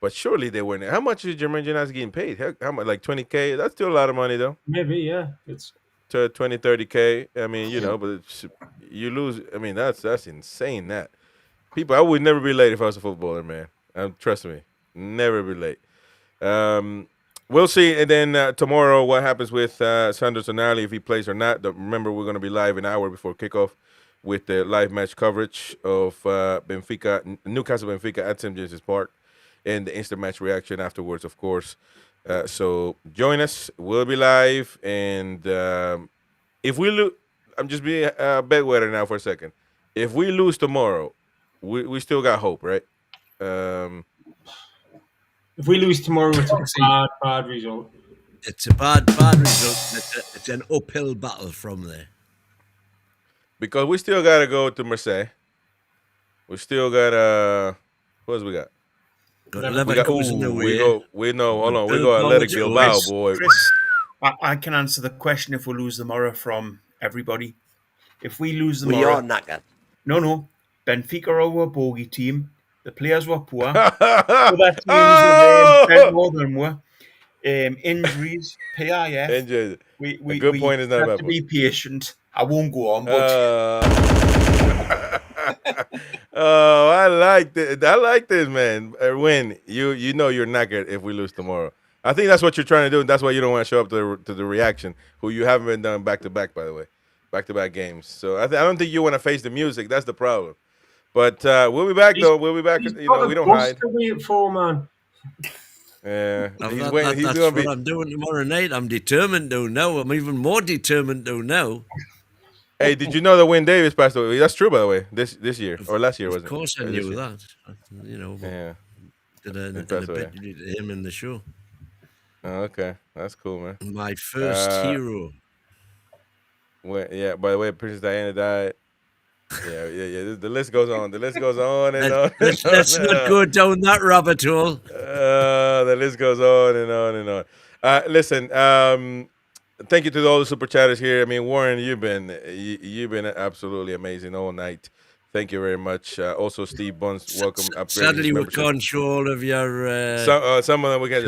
But surely they weren't. How much is Jermaine Jenas getting paid? How much? Like 20K? That's still a lot of money, though. Maybe, yeah. It's... To 20, 30K. I mean, you know, but you lose. I mean, that's insane. That people, I would never be late if I was a footballer, man. Trust me, never be late. We'll see. And then tomorrow, what happens with Sandro Tonali, if he plays or not. Remember, we're going to be live an hour before kickoff with the live match coverage of Newcastle Benfica at St. James's Park, and the instant match reaction afterwards, of course. So join us. We'll be live, and if we lose, I'm just being a bedwetter now for a second. If we lose tomorrow, we still got hope, right? If If we lose tomorrow, it's a bad result. It's a bad result. It's an uphill battle from there. Because we still got to go to Marseille. We still got what else we got? We go Athletic Bilbao, boy. Chris, I can answer the question if we lose tomorrow from everybody. If we lose tomorrow, we are knackered. No. Benfica are our bogey team. The players were poor. Other teams were more than more. Injuries, PIF. Injuries. A good point is not have about to be patient. I won't go on, but I like this, man. Erwin, you know you're knackered if we lose tomorrow. I think that's what you're trying to do, and that's why you don't want to show up to the reaction. Who you haven't been done back to back, by the way, back to back games. So I don't think you want to face the music. That's the problem. But we'll be back though. We'll be back. You know, we don't hide. Man. Yeah, he's waiting. That's what I'm doing tomorrow night. I'm determined to know. I'm even more determined to know. Hey, did you know that Wayne Davis passed away? That's true, by the way. This year or last year, wasn't it? Of course, I knew that. You know. Yeah. Did a bit to him in the show. Oh, okay, that's cool, man. My first hero. Yeah. By the way, Princess Diana died. Yeah. The list goes on. The list goes on and on. Let's not go down that rabbit hole. The list goes on and on and on. Listen, thank you to all the super chatters here. I mean, Warren, you've been absolutely amazing all night. Thank you very much. Also, Steve Bunce, welcome. Sadly, we can't show all of your. Some of them we can.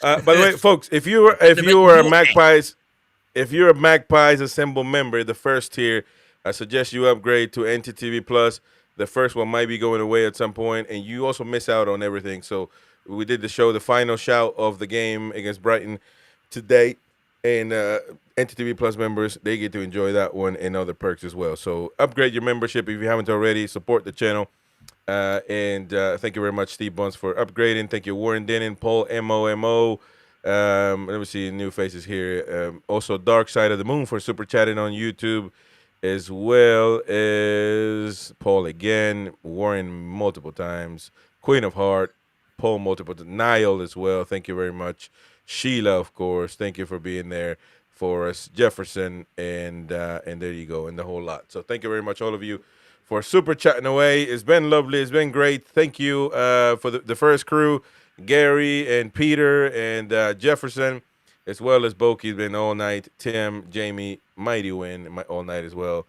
By the way, folks, if you are a Magpies Assemble member, the first tier, I suggest you upgrade to NTTV Plus. The first one might be going away at some point, and you also miss out on everything. So we did the show, the final shout of the game against Brighton today, and NTTV Plus members, they get to enjoy that one and other perks as well. So upgrade your membership if you haven't already. Support the channel. And thank you very much, Steve Bunce, for upgrading. Thank you, Warren Denon, Paul MOMO. Let me see new faces here. Also, Dark Side of the Moon for super chatting on YouTube, as well as Paul again, Warren multiple times, Queen of Heart, Paul multiple times, Niall as well. Thank you very much. Sheila, of course, thank you for being there for us. Jefferson, and there you go, and the whole lot. So thank you very much, all of you, for super chatting away. It's been lovely. It's been great. Thank you for the first crew, Gary and Peter and Jefferson, as well as Boki's been all night. Tim, Jamie, Mighty Win, all night as well.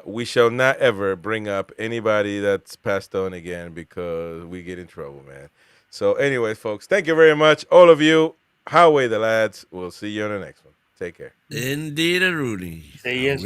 We shall not ever bring up anybody that's passed on again because we get in trouble, man. So anyways, folks, thank you very much, all of you. How away the lads. We'll see you on the next one. Take care. Indeed, Rudy. See you.